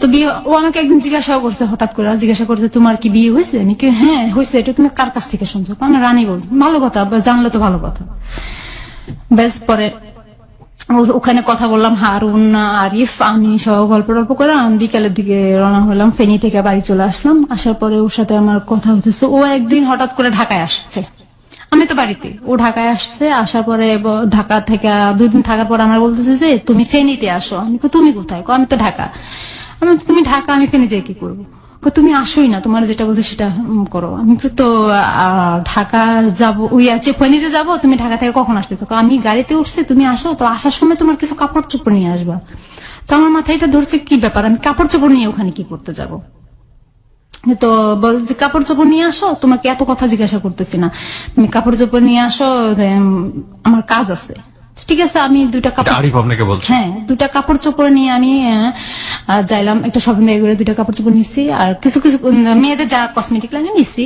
তো ও আমাকে একদিন জিজ্ঞাসাও করছে, হঠাৎ করে জিজ্ঞাসা করছে তোমার কি বিয়ে হয়েছে? আমি কি হ্যাঁ হয়েছে। এটা তুমি কার কাছ থেকে শুনছো? আমি রানী বলছি। ভালো কথা, জানলে তো ভালো কথা। বেশ পরে ওখানে কথা বললাম, হারুন আরিফ আমি সহ গল্প করে আমি বিকালের দিকে রওনা হলাম। ফেনী থেকে বাড়ি চলে আসলাম। আসার পরে ওর সাথে আমার কথা হতেছে। ও একদিন হঠাৎ করে ঢাকায় আসছে, আমি তো বাড়িতে, ও ঢাকায় আসছে। আসার পরে ঢাকা থেকে 2 দিন থাকার পর আমার বলতেছে যে তুমি ফেনীতে আসো। আমি তুমি কোথায়? আমি তো ঢাকা। তুমি ঢাকা, আমি ফেনী যাই কি করবো? তুমি আসোই না, তোমার যেটা বলতে সেটা করো। আমি তো ঢাকা যাবো, ফেনীতে যাবো, তুমি ঢাকা থেকে কখন আসতেছো? আমি গাড়িতে উঠছি, তুমি আসো। তো আসার সময় তোমার কিছু কাপড় চোপড় নিয়ে আসবা। তো আমার মাথায় এটা ধরছে কি ব্যাপার, আমি কাপড় চোপড় নিয়ে ওখানে কি করতে যাবো? তো বলছে কাপড় চোপড় নিয়ে আসো, তোমাকে এত কথা জিজ্ঞাসা করতেছি না, তুমি কাপড় চোপড় নিয়ে আসো, আমার কাজ আছে। ঠিক আছে আমি 2টা কাপড়, হ্যাঁ 2টা কাপড় চোপড় নিয়ে আমি যাইলাম একটা শপিং ব্যাগে, 2টা কাপড় চোপড় নিচ্ছি আর কিছু মেয়েদের যা কসমেটিক লাগে নিচ্ছি,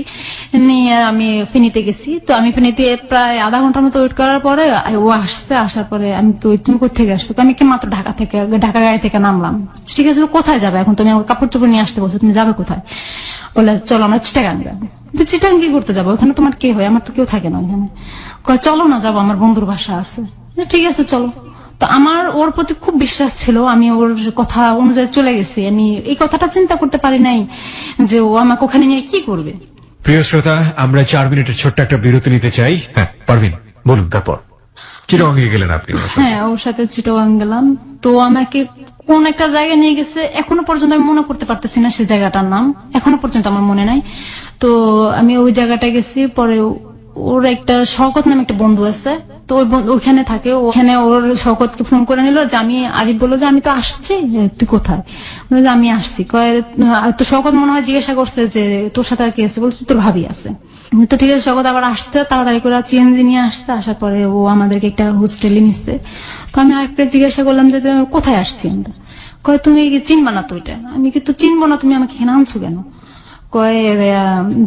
নিয়ে আমি ফেনীতে গেছি। তো আমি ফেনীতে প্রায় আধা ঘন্টার মতো ওয়েট করার পরে ও আসছে। আসার পরে আমি তো তুমি কোথেকে আসছো? তো আমি কি মাত্র ঢাকা গাড়ি থেকে নামলাম। ঠিক আছে কোথায় যাবে এখন? তুমি আমার কাপড় চোপড় নিয়ে আসতে বলছো, তুমি যাবে কোথায়? বলে চলো আমরা চিটাগাং যাবো। চিটাগাং কি করতে যাবো? ওখানে তোমার কে হয়? আমার তো কেউ থাকে না ওখানে। চলো না যাবো, আমার বন্ধুর বাসা আছে। ঠিক আছে চলো। তো আমার ওর প্রতি খুব বিশ্বাস ছিল, আমি ওর কথা অনুযায়ী চলে গেছি। আমি এই কথাটা চিন্তা করতে পারি নাই যে ও আমাকে ওখানে নিয়ে কি করবে। প্রিয় শ্রোতা, আমরা 4 মিনিটের ছোট্ট একটা বিরতি নিতে চাই। হ্যাঁ পারভিন বলুন, তারপর চিটাগাং গেলেন আপনি? হ্যাঁ ওর সাথে চিটাগাং গেলাম। তো আমাকে কোন একটা জায়গায় নিয়ে গেছে, এখনো পর্যন্ত আমি মনে করতে পারতেছি না সে জায়গাটার নাম, এখনো পর্যন্ত আমার মনে নাই। তো আমি ওই জায়গাটা গেছি। পরে ওর একটা শওকত নামে একটা বন্ধু আছে, তো ওইখানে থাকে। ওখানে ওর শওকতকে ফোন করে নিল যে আমি, আরিফ বললো যে আমি তো আসছি, তুই কোথায়? আমি আসছি। তো শওকত মনে হয় জিজ্ঞাসা করছে যে তোর সাথে আর কি আছে? বলছে তোর ভাবি আছে। তো ঠিক আছে শওকত আবার আসছে, তাড়াতাড়ি করে সিএনজি নিয়ে আসছে। আসার পরে ও আমাদেরকে একটা হোস্টেলে নিচ্ছে। তো আমি আরেকটা জিজ্ঞাসা করলাম যে কোথায় আসছি আমরা? তুমি চিনবা না তো এটা? আমি কিন্তু চিনবো না, তুমি আমাকে এখানে আনছো কেন?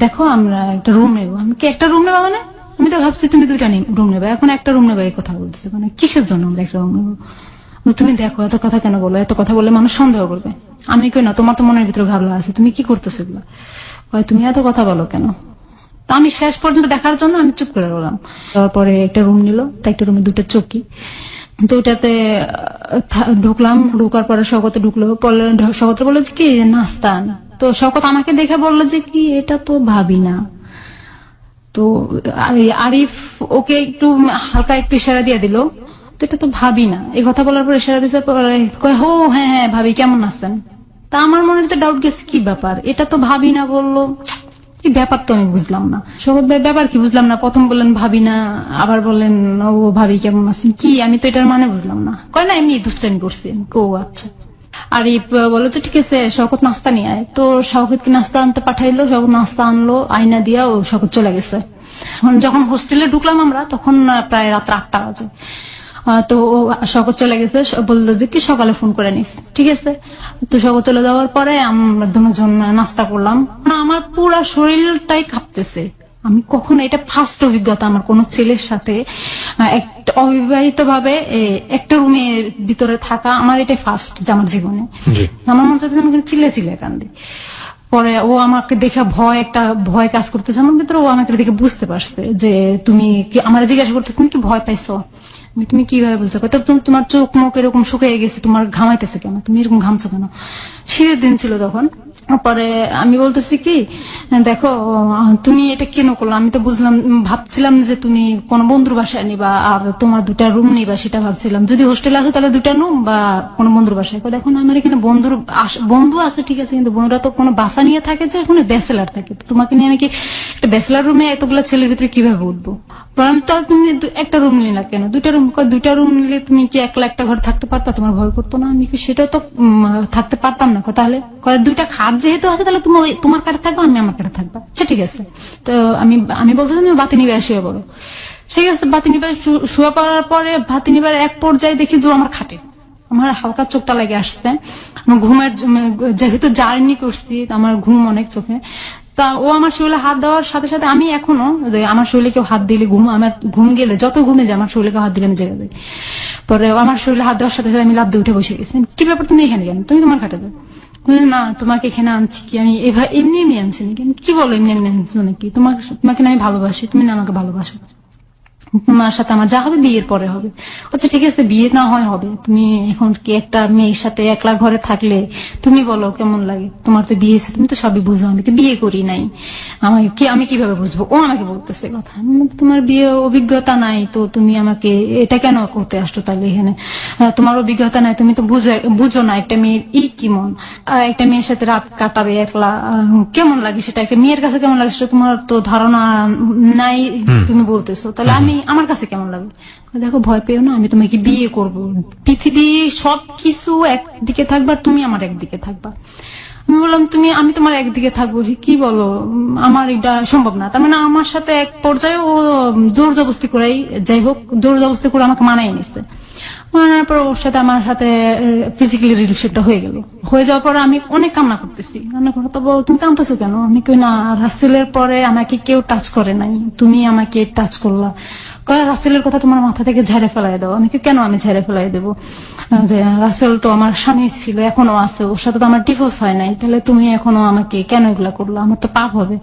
দেখো আমরা একটা রুম নেবো। আমি কি একটা রুম নেবো? মানে আমি তো ভাবছি তুমি 2টা রুম নেবে, এখন একটা রুম নেবে এই কথা বলতেছে, মানে কিসের জন্য আমরা একটা রুম নেবো? তুমি দেখো এত কথা কেন বলো, এত কথা বলে মানুষ সন্দেহ করবে। আমি কই না, তোমার তো মনের ভিতরে ভাবলা আছে, তুমি কি করতেছো এগুলো? তুমি এত কথা বলো কেন? তা আমি শেষ পর্যন্ত দেখার জন্য আমি চুপ করে রইলাম। তারপরে একটা রুম নিল, তাই একটা রুমে 2টা চৌকি, তো ওইটাতে ঢুকলাম। ঢুকার পরে শওকত ঢুকলো, শওকত বললো যে কি নাস্তা আন। তো শওকত আমাকে দেখে বললো যে কি এটা তো ভাবি না। তো আরিফ ওকে একটু হালকা একটু ইশারা দিয়ে দিল, তো এটা তো ভাবি না। এই কথা বলার পর ইশারা দিয়েছে, কয় হো হ্যাঁ হ্যাঁ ভাবি কেমন আছেন। তা আমার মনে তো ডাউট গেছে, কি ব্যাপার, এটা তো ভাবি না বললো, কি ব্যাপার তো আমি বুঝলাম না। শওকত ভাই ব্যাপার কি বুঝলাম না, প্রথম বললেন ভাবি না, আবার বললেন ও ভাবি কেমন আছেন, কি আমি তো এটার মানে বুঝলাম না। কয় না এমনি দুষ্টামি করছি। ও আচ্ছা। আরিফ বলো তো ঠিক আছে শওকত নাস্তা নিয়ে আয়। তো শওকতকে নাস্তা আনতে পাঠাইলো, শওকত নাস্তা আনলো, আয়না দিয়া ও শওকত চলে গেছে। যখন হোস্টেলে ঢুকলাম আমরা তখন প্রায় রাত 8টা বাজে। তো শওকত চলে গেছে, বললো যে কি সকালে ফোন করে নিস, ঠিক আছে। তো শওকত চলে যাওয়ার পরে আমরা দুজন নাস্তা করলাম। আমার পুরা শরীরটাই কাঁপতেছে। আমি কখনো, এটা ফার্স্ট অভিজ্ঞতা আমার কোন ছেলের সাথে একটা অবিবাহিত ভাবে একটা রুমের ভিতরে থাকা, আমার এটা ফার্স্ট আমার জীবনে। আমার মনে হচ্ছে আমি চিল্লে চিল্লে কান্দি। পরে ও আমাকে দেখে ভয় কাজ করতেছে আমার ভিতরে। ও আমাকে দেখে বুঝতে পারছে যে তুমি কি, আমার জিজ্ঞাসা করতে তুমি কি ভয় পাইছো, তুমি কিভাবে বুঝতে পারো, তোমার চোখ মুখ এরকম শুকিয়ে গেছে, তোমার ঘামাইতেছে কেন, তুমি এরকম ঘামছো কেন। শীতের দিন ছিল তখন। পরে আমি বলতেছি কি দেখো তুমি এটা কেন করলো, আমি তো বুঝলাম, ভাবছিলাম যে তুমি কোন বন্ধুর বাসায় নিবা আর তোমার 2টা রুম নিবা, সেটা ভাবছিলাম। যদি হোস্টেলে আসো তাহলে 2টা রুম বা কোনো বন্ধুর বাসায়। দেখো আমার এখানে বন্ধু আছে ঠিক আছে, কিন্তু বন্ধুরা তো কোনো বাসা নিয়ে থাকে, যে এখন ব্যাচেলার থাকে। তোমাকে নিয়ে আমি কি একটা ব্যাচেলার রুমে এতগুলো ছেলের ভিতরে কিভাবে উঠবো? তো তুমি একটা রুম নিলা কেন? 2টা রুম। 2টা রুম নিলে তুমি কি একলা একটা ঘর থাকতে পারতা? তোমার ভয় করতো না? আমি কি সেটাও তো থাকতে পারতাম না। তাহলে 2টা খাট যেহেতু আছে তাহলে তুমি তোমার কাটে থাকবো, আমি আমার কাটে থাকবো, আচ্ছা ঠিক আছে। তো আমি বলতে তুমি বাতি নিবে শুয়ে পড়ো, ঠিক আছে। বাতি নিবে শুয়ে পড়ার পরে বাতি নিবার এক পর্যায়ে দেখি যে আমার খাটে, আমার হালকা চোখটা লেগে আসছে। আমার ঘুমের যেহেতু জার্নি করছি আমার ঘুম অনেক চোখে। তা ও আমার শরীরে হাত দেওয়ার সাথে সাথে আমি এখনো আমার শরীরে কেউ হাত দিলে আমার ঘুম গেলে যত ঘুমে যায় আমার শরীরে কেউ হাত দিলে আমি জেগে যাই। পরে আমার শরীরে হাত দেওয়ার সাথে সাথে আমি লাফ দিয়ে উঠে বসে গেছি। কি ব্যাপার তুমি এখানে কেন? তুমি তোমার খাটে দাও। না তোমাকে এখানে আনছি কি আমি এমনি এমনি আনছি নাকি? কি বলো এমনি এমনি আনছো নাকি? তোমাকে না আমি ভালোবাসি, তুমি না আমাকে ভালোবাসো। তোমার সাথে আমার যা হবে বিয়ের পরে হবে। আচ্ছা ঠিক আছে বিয়ে না হয় হবে, তুমি এখন কি একটা মেয়ের সাথে একলা ঘরে থাকলে তুমি বলো কেমন লাগে? তোমার তো বিয়ে, তুমি তো সবই বুঝো, আমি তো বিয়ে করি নাই, আমি কিভাবে বুঝবো? ও আমাকে বলতেছে কথা, তোমার বিয়ে অভিজ্ঞতা নাই তো তুমি আমাকে এটা কেন করতে আসছো তাহলে এখানে? তোমার অভিজ্ঞতা নাই, তুমি তো বুঝো না একটা মেয়ের কি মন, একটা মেয়ের সাথে রাত কাটাবে একলা কেমন লাগে সেটা, একটা মেয়ের কাছে কেমন লাগে সেটা তোমার তো ধারণা নাই, তুমি বলতেছো তাহলে আমি আমার কাছে কেমন লাগে? দেখো ভয় পেও না, আমি তোমাকে বিয়ে করব, পৃথিবী সবকিছু একদিকে থাকবা, তুমি আমার একদিকে থাকবা। আমি বললাম আমি তোমার একদিকে থাকবো, কি বলো, আমার এটা সম্ভব না। তার মানে আমার সাথে এক পর্যায়ে ও জোর জবরদস্তি করেই, যাই হোক জোর জবরদস্তি করে আমাকে মানায় নিচ্ছে। মানার পর ওর সাথে আমার সাথে ফিজিক্যালি রিলেশনটা হয়ে গেল। হয়ে যাওয়ার পরে আমি অনেক কান্না করতেছি, কান্না করে তো তুমি কাঁদতেছো কেন? আমি কই না রাসেলের পরে আমাকে কেউ টাচ করে নাই, তুমি আমাকে টাচ করলা। রাসেলের কথা তোমার মাথা থেকে ঝেড়ে ফেলাই দাও। আমি কেন আমি ঝেড়ে ফেলাই দেবো? রাসেল তো আমার স্বামী ছিল, এখনো আছে, ওর সাথে তো আমার ডিভোর্স হয় নাই, তাহলে তুমি এখনো আমাকে কেন এগুলা করলো? আমার তো পাপ হবে।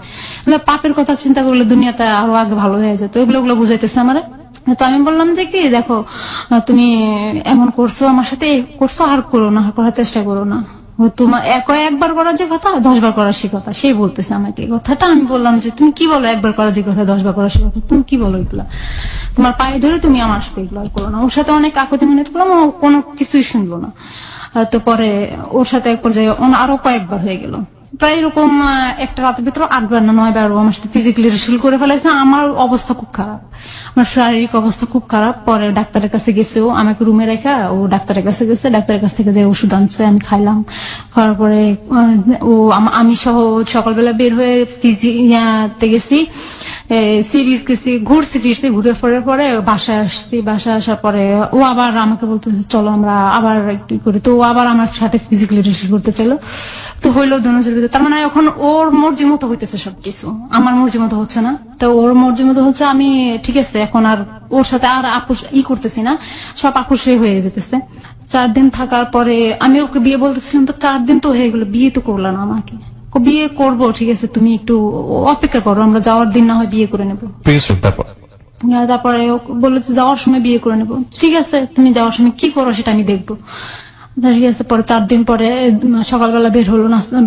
পাপের কথা চিন্তা করলে দুনিয়াটা আরো আগে ভালো হয়ে যেত। ওগুলো বুঝাইতেছে আমার। তো আমি বললাম যে কি দেখো তুমি এমন করছো আমার সাথে, করছো আর করো না, করার চেষ্টা করো না। তোমার একবার করার যে কথা 10 বার করার সে কথা, সেই বলতেছে আমাকে কথাটা। আমি বললাম যে তুমি কি বলো, একবার করার যে কথা 10 বার করার সে কথা, তুমি কি বলো এগুলা? তোমার পায়ে ধরে তুমি আমার সাথে এগুলো করো না। ওর সাথে অনেক কাকুতি মিনতি করলাম, ও কোনো কিছুই শুনলো না। তো পরে ওর সাথে এক পর্যায়ে আরো কয়েকবার হয়ে গেল, প্রায় এরকম একটা রাতের ভিতরে 8 বার না 9 বার ও আমার সাথে ফিজিক্যালি রিলেশন করে ফেলেছে। আমার অবস্থা খুব খারাপ, আমার শারীরিক অবস্থা খুব খারাপ। পরে ডাক্তারের কাছে গেছে, ও আমাকে রুমে রেখা ও ডাক্তারের কাছে গেছে, ডাক্তারের কাছ থেকে যে ওষুধ আনছে আমি খাইলাম। খাওয়ার পরে আমি সহ সকালবেলা বের হয়ে গেছি, সিরিজ গেছি, ঘুরছি ফিরছি, ঘুরে ফেরার পরে বাসায় আসছি। বাসায় আসার পরে ও আবার আমাকে বলতেছে চলো আমরা আবার একটু করি। তো ও আবার আমার সাথে ফিজিক্যালি রিলেশন করতে চাইলো। তো হইলো দুজনের ভিতরে। তার মানে এখন ওর মর্জি মতো হইতেছে সবকিছু, আমার মর্জি মতো হচ্ছে না। তো ওর মর্জি মতো হচ্ছে, আমি ঠিক আছে এখন আর ওর সাথে আর আপুস করতেছি না, সব আপুসে হয়ে যেতেছে। 4 দিন থাকার পরে আমি ওকে বিয়ে বলতেছিলাম, তো 4 দিন তো হয়ে গেলো, বিয়ে তো করলো না আমাকে। বিয়ে করবো ঠিক আছে, তুমি একটু অপেক্ষা করো, আমরা যাওয়ার দিন না হয় বিয়ে করে নেবো। তারপরে ও বললো যে যাওয়ার সময় বিয়ে করে নেবো। ঠিক আছে, তুমি যাওয়ার সময় কি করো সেটা আমি দেখবো। ঠিক আছে, পরে 4 দিন পরে সকালবেলা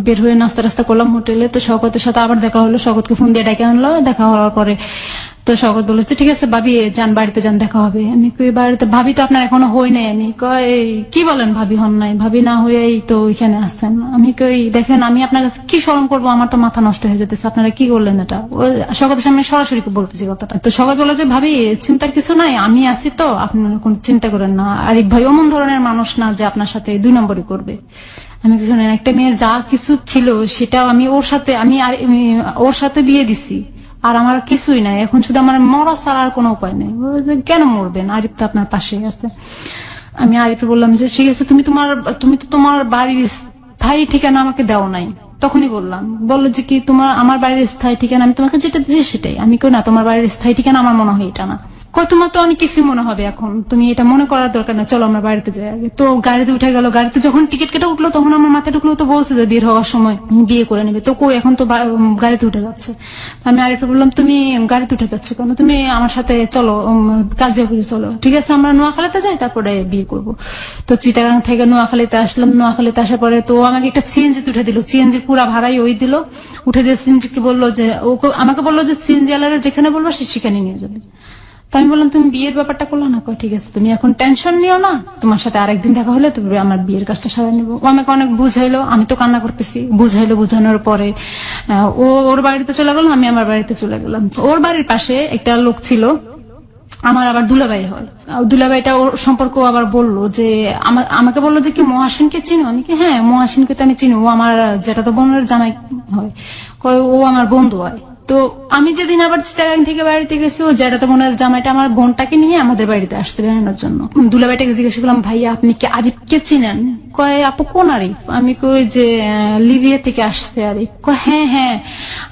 বের হয়ে নাস্তা টাস্তা করলাম হোটেলে। তো শওকতের সাথে আবার দেখা হলো, শওকতকে ফোন দিয়ে ডেকে আনলো। দেখা হওয়ার পরে তো শওকত বলেছে ঠিক আছে ভাবি যান, বাড়িতে যান, দেখা হবে। আমি কই বাড়িতে ভাবি তো আপনার এখনো হই নাই। আমি কই কি বলেন ভাবি হন নাই? ভাবি না হয়েই তো ওইখানে আসছেন। আমি কই দেখেন আমি আপনার কাছে কি স্মরণ করবো, আমার তো মাথা নষ্ট হয়ে যেতেছে, আপনারা কি করলেন এটা। শওকতের সামনে সরাসরি বলতেছি কথাটা। তো শওকত বলে যে ভাবি চিন্তার কিছু নাই, আমি আছি তো, আপনারা কোনো চিন্তা করেন না। আরিফ ভাই অমন ধরনের মানুষ না যে আপনার সাথে 2 নম্বরই করবে। আমি শোনেন, একটা মেয়ের যা কিছু ছিল সেটাও আমি ওর সাথে দিয়ে দিছি, আর আমার কিছুই নাই এখন, শুধু আমার মরা ছাড়া আর কোনো উপায় নেই। কেন মরবেন, আরিফ তো আপনার পাশেই আছে। আমি আরিফে বললাম যে ঠিক আছে তুমি তো তোমার বাড়ির স্থায়ী ঠিকানা আমাকে দাও নাই। তখনই বললো যে কি আমার বাড়ির স্থায়ী ঠিকানা আমি তোমাকে যেটা দিয়েছি সেটাই। আমি কই না, তোমার বাড়ির স্থায়ী ঠিকানা আমার মনে হয় এটা না। কয় তোমার তো অনেক কিছুই মনে হবে এখন, তুমি এটা মনে করার দরকার না, চলো আমরা বাড়িতে যাই আগে। তো গাড়িতে উঠে গেল। গাড়িতে যখন টিকিট কেটে উঠলো তখন আমার মাথায় ঢুকলো, তো বলছে যে বের হওয়ার সময় বিয়ে করে নেবে। তো কই এখন তো গাড়িতে উঠে যাচ্ছে। আমি আরেকটা বললাম তুমি গাড়িতে উঠে যাচ্ছ কেন, তুমি আমার সাথে চলো কাজিয়াপুরে চলো। ঠিক আছে আমরা নোয়াখালীতে যাই, তারপরে বিয়ে করবো। তো চিটাগাং থেকে নোয়াখালীতে আসলাম। নোয়াখালীতে আসার পরে তো আমাকে একটা সিএনজিতে উঠে দিল, সিএনজির পুরা ভাড়াই ওই দিল। উঠে দিয়ে সিএনজি কে বললো যে আমাকে বললো যে সিএনজি আলারে যেখানে বলবো সেখানে নিয়ে যাবে। তো আমি বললাম তুমি বিয়ের ব্যাপারটা করলো না? ঠিক আছে তুমি এখন টেনশন নিও না, তোমার সাথে আরেকদিন দেখা হলে তুমি আমার বিয়ের কাজটা সারা নেবো। ও আমাকে অনেক বুঝাইলো, আমি তো কান্না করতেছি। বুঝানোর পরে ওর বাড়িতে চলে গেল, আমি আমার বাড়িতে চলে গেলাম। ওর বাড়ির পাশে একটা লোক ছিল, আমার আবার দুলাভাই হয়। দুলাভাইটা ওর সম্পর্ক আবার বললো যে আমাকে বললো যে কি মহাসিনকে চিনো? আমি কি হ্যাঁ মহাসিনকে তো আমি চিনি, ও আমার যেটা তো বোনের জামাই হয়। ও আমার বন্ধু হয়। তো আমি যেদিন আবার চিটাগাং থেকে বাড়িতে গেছি, ও যেটা তো বোনের জামাইটা আমার বোনটাকে নিয়ে আমাদের বাড়িতে আসতে বেড়ানোর জন্য। দুলাভাইটাকে জিজ্ঞেস করলাম ভাইয়া আপনি কি আরিফকে চিনেন? কয় আপু কোন আরিফ? আমি কই যে লিবিয়া থেকে আসছে আরিফ। কয় হ্যাঁ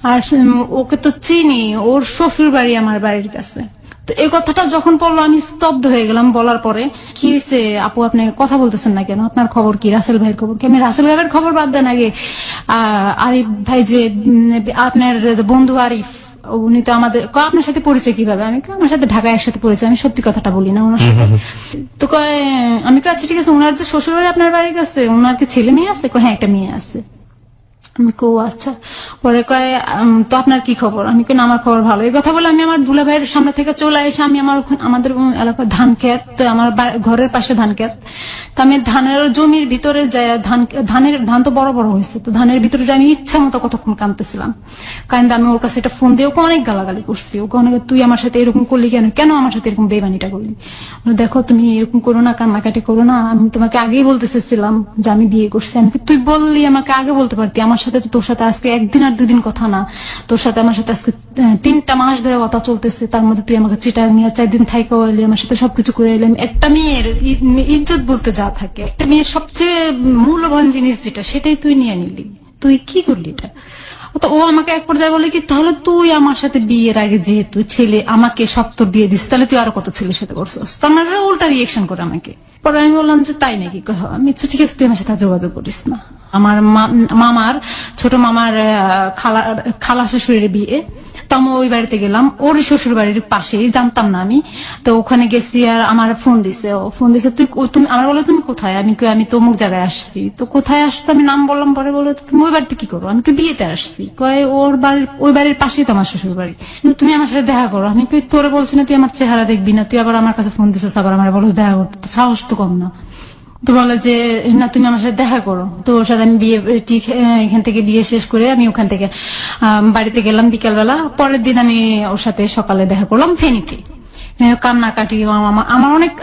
আর ওকে তো চিনি, ওর শ্বশুর বাড়ি আমার বাড়ির কাছে। তো এই কথাটা যখন বললো আমি স্তব্ধ হয়ে গেলাম। বলার পরে কি হয়েছে আপু আপনি কথা বলতেছেন না কেন, আপনার খবর কি, রাসেল ভাইয়ের খবর কি? আমি রাসেল ভাইয়ের খবর বাদ দেন, আগে আরিফ ভাই যে আপনার বন্ধু আরিফ উনি তো আপনার সাথে পরিচয় কিভাবে? আমি আমার সাথে ঢাকায় একসাথে পরিচয়, আমি সত্যি কথাটা বলি না ওনার সাথে। তো কয় আমি আচ্ছা ঠিক আছে, ওনার যে শ্বশুর বাড়ি আপনার বাড়ির কাছে, ওনার কি ছেলে মেয়ে আছে? হ্যাঁ একটা মেয়ে আছে। আমি কো আচ্ছা। পরে কয় তো আপনার কি খবর? আমি কই না আমার খবর ভালো। এই কথা বলে আমি আমার দুলা ভাইয়ের সামনে থেকে চলে এসে আমি আমাদের এলাকায় ধান ক্ষেত, আমার ঘরের পাশে ধান ক্ষেত, তো আমি ধানের জমির ভিতরে যাই, ধান তো বড় বড় হয়েছে, তো ধানের ভিতরে যাই আমি ইচ্ছা মতো কতক্ষণ কাঁদতেছিলাম। কারণ আমি ওর কাছে একটা ফোন দিয়ে ওকে অনেক গালাগালি করছি। ওকে অনেক তুই আমার সাথে এরকম করলি কেন আমার সাথে এরকম বেমানিটা করলি? দেখো তুমি এরকম করো না, কান্নাকাটি করো না, আমি তোমাকে আগেই বলতে চেয়েছিলাম যে আমি বিয়ে করছি। আমি তুই বললি আমাকে আগে বলতে পারতি, আমার সাথে তো তোর সাথে আজকে 1 দিন আর 2 দিন কথা না, তোর সাথে আমার সাথে আজকে 3টা মাস ধরে কথা চলতেছে। তার মধ্যে তুই আমাকে চিটাগাং নিয়ে 4 দিন থাইকা এলি, আমার সাথে সবকিছু করে এলাম। একটা মেয়ের ইজ্জত বলতে যা থাকে, একটা মেয়ের সবচেয়ে মূল্যবান জিনিস যেটা, সেটাই তুই নিয়ে নিলি। তুই কি করলি এটা? তো ও আমাকে এক পর্যায়ে বলে কি তাহলে তুই আমার সাথে বিয়ের আগে যেহেতু ছেলে আমাকে সত্তর দিয়ে দিস, তাহলে তুই আরো কত ছেলের সাথে করছিস? তার মানে উল্টা রিয়েকশন করে আমাকে। পরে আমি বললাম যে তাই নাকি? আমি ঠিক আছে তুই আমার সাথে যোগাযোগ করিস না। আমার মামার ছোট মামার খালা শ্বশুরের বিয়ে, তো আমি ওই বাড়িতে গেলাম, ওর শ্বশুর বাড়ির পাশেই, জানতাম না আমি। তো ওখানে গেছি আর আমার ফোন দিছে তুমি আমার বলো তুমি কোথায়? আমি তো অমুক জায়গায় আসছি। তো কোথায় আসছো? আমি নাম বললাম। পরে বলো তুমি ওই বাড়িতে কি করো? আমি বিয়েতে আসছি। কয় ওই বাড়ির পাশেই তো আমার শ্বশুর বাড়ি, তুমি আমার সাথে দেখা করো। আমি তোরে বলছি না তুই আমার চেহারা দেখবি না, তুই আবার আমার কাছে ফোন দিছিস, আবার আমার বলো দেখা করতে, সাহস তো কম না। তো বলে যে না তুমি আমার সাথে দেখা করো। তো ওর সাথে আমি এখান থেকে বিয়ে শেষ করে আমি ওখান থেকে বাড়িতে গেলাম বিকালবেলা। পরের দিন আমি ওর সাথে সকালে দেখা করলাম ফেনীতে। কান্নাকাটি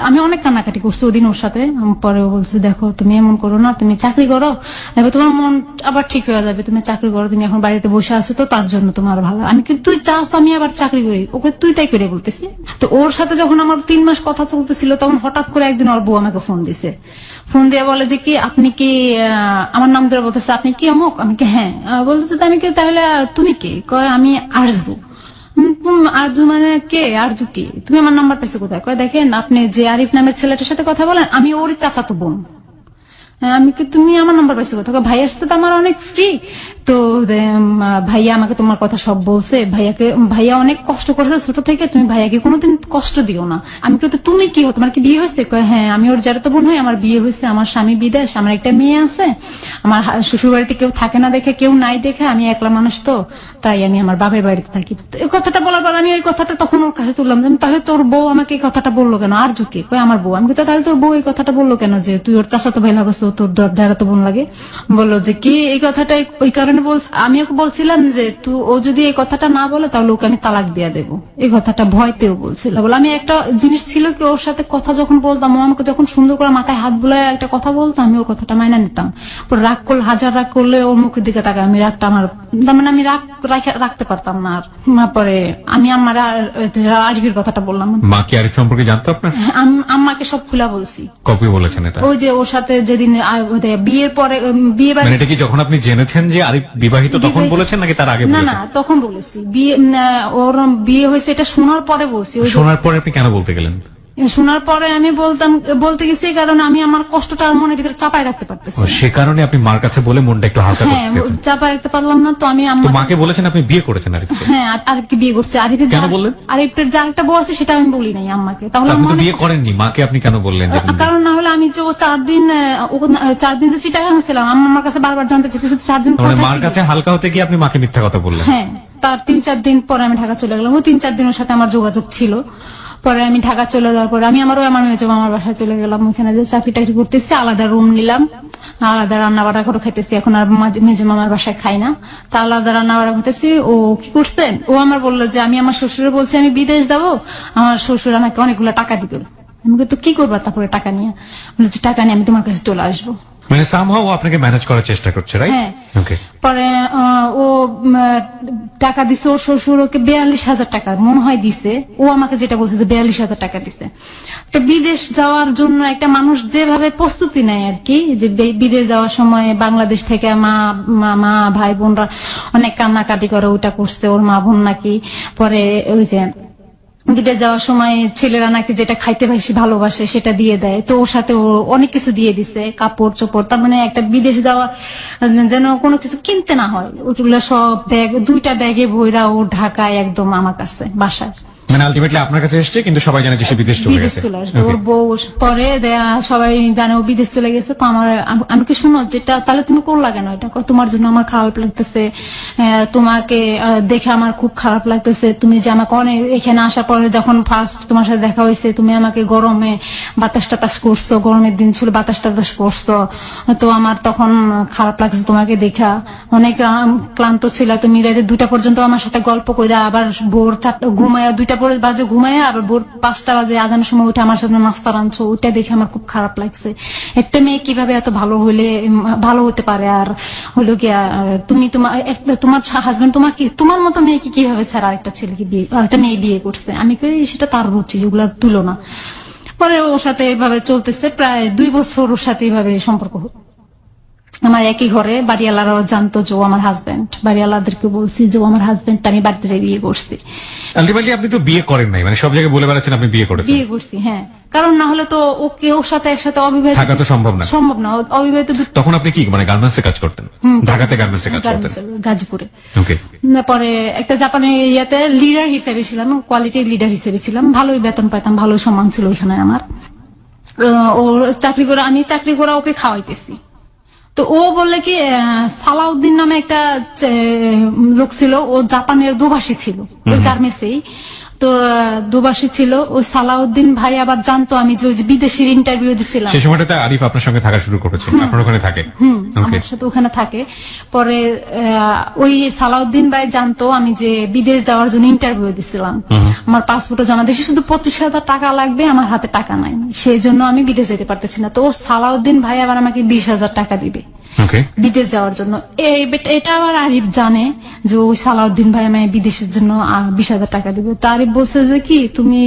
আমি অনেক কান্নাকাটি করছি ওদিন ওর সাথে। পরে ও বলছে দেখো তুমি এমন করো না, তুমি চাকরি করো, দেখো তোমার মন আবার ঠিক হয়ে যাবে, তুমি চাকরি করো, তুমি এখন বাড়িতে বসে আছো তো তার জন্য তোমার ভালো। আমি কিন্তু তুই চাস আমি আবার চাকরি করি, ওকে তুই তাই করে বলতেছি। তো ওর সাথে যখন আমার 3 মাস কথা চলতেছিল তখন হঠাৎ করে একদিন ওর বউ আমাকে ফোন দিছে। ফোন দিয়ে বলে যে কি আপনি কি আমার নাম ধরে বলতেছে আপনি কি অমুক, আমি কি হ্যাঁ, বলতেছে আমি কি তাহলে তুমি কি, কয় আমি আরজু। আরজু মানে কে, আরজু কি, তুমি আমার নাম্বার পেয়েছো কোথায়, কয় দেখেন আপনি যে আরিফ নামের ছেলেটার সাথে কথা বলেন আমি ওরই চাচাতো বোন। আমি কি তুমি আমার নাম্বার পাইছো কোথায়, ভাইয়ার সাথে তো আমার অনেক ফ্রি, তো ভাইয়া আমাকে তোমার কথা সব বলছে, ভাইয়া অনেক কষ্ট করেছে ছোট থেকে, তুমি ভাইয়াকে কোনোদিন কষ্ট দিও না। আমি কিন্তু তুমি কি হো, তোমার কি বিয়ে হয়েছে, কয় হ্যাঁ আমি ওর যারা তো বোন হয়, আমার বিয়ে হয়েছে, আমার স্বামী বিদেশ, আমার একটা মেয়ে আছে, আমার শ্বশুর বাড়িতে কেউ থাকে না দেখে, কেউ নাই দেখে, আমি একলা মানুষ তো তাই আমি আমার বাবার বাড়িতে থাকি। তো এই কথাটা বলার পর আমি ওই কথাটা তখন ওর কাছে তুললাম যে তাহলে তোর বউ আমাকে এই কথাটা বললো কেন, আর ঝুঁকে কয় আমার বউ। আমি তাহলে তোর বউ এই কথাটা বললো কেন যে তুই ওর চাচাতো ভাই লাগছ, তোর যারা তো বোন লাগে, বললো যে কি এই কথাটা ওই কারণে বলছে। আমি ওকে বলছিলাম যে তুই ও যদি এই কথাটা না বলে তাহলে ওকে আমি তালাক দিয়ে দেবো, এই কথাটা ভয়তেও বলছিল। বলে আমি একটা জিনিস ছিল কি ওর সাথে কথা যখন বলতাম, ও আমাকে যখন সুন্দর করে মাথায় হাত বুলায় একটা কথা বলতো আমি ওর কথাটা মাইনা নিতাম। রাগ করলে হাজার রাগ করলে ওর মুখের দিকে তাকায়, আমি রাগটা আমার মানে আমি রাখতে পারতাম না। আর পরে আমি আমার আরিফের কথাটা বললাম। মা কি আরিফ সম্পর্কে জানতো আপনার? আম্মাকে সব খুলা বলছি। কবে বলেছেন এটা? ওই যে ওর সাথে যেদিন বিয়ের পরে বিয়ে মানে এটা কি যখন আপনি জেনেছেন যে আরিফ বিবাহিত তখন বলেছেন নাকি তার আগে? না না তখন বলেছি, বিয়ে ওর বিয়ে হয়েছে এটা শোনার পরে বলছি। শোনার পরে আপনি কেন বলতে গেলেন? শোনার পরে আমি বলতে গেছি কারণ আমি আমার কষ্টটা আর মনের ভিতরে চাপায় রাখতে পারতেছি। সে কারণে আপনি মার কাছে বলে মনটা একটু হালকা করতে চেয়েছেন। চাপায় রাখতে পারলাম না, তো আমি মাকে বলেছেন আপনি বিয়ে করেছেন আরিফকে? হ্যাঁ আরিফকে বিয়ে করছি। আরিফের কেন বললেন? আরিফের যে আরেকটা বউ আছে সেটা আমি বলি নাই আম্মাকে। তাহলে আপনি তো বিয়ে করেননি, মাকে আপনি কেন বললেন? কারণ না হলে আমি যে 4 দিন যে চিটাগাং ছিলাম, আমার কাছে বারবার জানতে চাইতেছি 4 দিন মার কাছে হালকা হতে গিয়ে আপনি মাকে মিথ্যা কথা বললেন। হ্যাঁ, তার 3-4 দিন পরে আমি ঢাকা চলে গেলাম। ওই 3-4 দিনের সাথে আমার যোগাযোগ ছিল। পরে আমি ঢাকা চলে যাওয়ার পরে আমি আমার মেজো মামার বাসায় চলে গেলাম। ওখানে যে চাকরি টাকরি করতেছি, আলাদা রুম নিলাম, আলাদা রান্না বাড়া করে খাইতেছি। এখন আর মেজো মামার বাসায় খাই না, তা আলাদা রান্না বাড়া খাইতেছি। ও কি করছে, ও আমার বললো যে আমি আমার শ্বশুরে বলছি আমি বিদেশ যাবো, আমার শ্বশুর আমাকে অনেকগুলো টাকা দিবে। আমি তো কি করবো তারপরে টাকা নিয়ে, বলছি টাকা নিয়ে আমি তোমার কাছে চলে আসবো। মানে সামহাও আপনাকে ম্যানেজ করার চেষ্টা করছে, রাইট? হ্যাঁ। ওকে। পরে ও টাকা দিছে, ওর শ্বশুর ওকে 42,000 টাকা মনে হয় দিছে। ও আমাকে যেটা বলছে যে 42,000 টাকা দিছে। তো বিদেশ যাওয়ার জন্য একটা মানুষ যেভাবে প্রস্তুতি নেয় আর কি, যে বিদেশ যাওয়ার সময় বাংলাদেশ থেকে মা ভাই বোনরা অনেক কান্নাকাটি করে, ওটা করছে ওর মা বোন নাকি। পরে ওই যে বিদেশ যাওয়ার সময় ছেলেরা নাকি যেটা খাইতে বেশি ভালোবাসে সেটা দিয়ে দেয়, তো ওর সাথে ও অনেক কিছু দিয়ে দিছে, কাপড় চোপড়। তার মানে একটা বিদেশ যাওয়া যেন কোনো কিছু কিনতে না হয়, ওগুলো সব ব্যাগ 2টা ব্যাগে ভইরা ও ঢাকায় একদম আমার কাছে বাসায়। মানে আলটিমেটলি আপনার কাছে এসেছে, কিন্তু সবাই জানে যে সে বিদেশ চলে গেছে। ওর বউ পরে সবাই জানে ও বিদেশ চলে গেছে। তো আমি কি শুনো যেটা তাহলে তুমি করলা কেন এটা, তোমার জন্য আমার খারাপ লাগতেছে, তোমাকে দেখে আমার খুব খারাপ লাগতেছে। তুমি যে আমাকে অনেক এখানে আসার পরে যখন ফার্স্ট তোমার সাথে দেখা হয়েছে, তুমি আমাকে গরমে বাতাস টাতাস করছো, গরমের দিন ছিল বাতাস টাতাস করছো, তো আমার তখন খারাপ লাগছে তোমাকে দেখা, অনেক ক্লান্ত ছিল। তুমি রাতে 2টা পর্যন্ত আমার সাথে গল্প করে, আবার ভোর 4টা ঘুমায়া 2টা বাজে ঘুমাইয়া আবার ভোর 5টা বাজে আজানের সময় উঠে আমার সাথে নাস্তা রাঁধছো, ওইটা দেখে আমার খুব খারাপ লাগছে। একটা মেয়ে কিভাবে এত ভালো হতে পারে, আর হলো গিয়া তুমি তোমার হাজবেন্ড তোমার মতো মেয়েকে কিভাবে ছাড়া আরেকটা ছেলেকে আরেকটা মেয়ে বিয়ে করছে। আমি কই সেটা তার রুচি, ওগুলার তুলনা। পরে ওর সাথে এভাবে চলতেছে প্রায় 2 বছর, ওর সাথে এভাবে সম্পর্ক। আমার একই ঘরে বাড়িওয়ালারাও জানতো যে ও আমার হাজবেন্ড, বাড়িওয়ালাদেরকে বলছি যে ও আমার হাজবেন্ড, আমি বাড়িতে যাই বিয়ে করছি। আলটিমেটলি আপনি তো বিয়ে করেন নাই, মানে সব জায়গায় বলে বেড়াচ্ছেন আপনি বিয়ে করেছেন। বিয়ে করছি, হ্যাঁ, কারণ না হলে তো ওকে ওর সাথে একসাথে অবিবাহিত থাকা তো সম্ভব না। অবিবাহিত। তখন আপনি কি মানে গার্মেন্টসে কাজ করতেন? ঢাকাতে গার্মেন্টসে কাজ করতেন? গাজীপুরে। ওকে। পরে একটা জাপানি ইয়াতে লিডার হিসেবে ছিলাম, কোয়ালিটি লিডার হিসেবে ছিলাম, ভালোই বেতন পাইতাম, ভালোই সম্মান ছিল ওইখানে আমার। ও আমি চাকরি করে ওকে খাওয়াইতেছি। তো ও বললে কি সালাউদ্দিন নামে একটা লোক ছিল, ও জাপানের দোভাষী ছিল ওই গার্মেন্টসেই। তো দুবাসী ছিল। ওই সালাউদ্দিন ভাই আবার জানতো আমি যে ওই যে বিদেশের ইন্টারভিউ দিছিলাম, সেই সময়টাতে আরিফ আপনার সঙ্গে থাকা শুরু করেছে, আপনার ওখানে থাকে। ওকে, আমার সাথে ওখানে থাকে। পরে ওই সালাউদ্দিন ভাই জানতো আমি যে বিদেশ যাওয়ার জন্য ইন্টারভিউ দিছিলাম, আমার পাসপোর্টও জমা দিয়েছি, শুধু 25,000 টাকা লাগবে, আমার হাতে টাকা নাই, সেই জন্য আমি বিদেশ যেতে পারতেছি না। তো ও সালাউদ্দিন ভাই আবার আমাকে 20,000 টাকা দিবে ওকে, বিদেশ যাওয়ার জন্য। এটা আবার আরিফ জানে যে ওই সালাউদ্দিন ভাই আমায় বিদেশের জন্য 20,000 টাকা দিবে। তো আরিফ বলছে যে কি, তুমি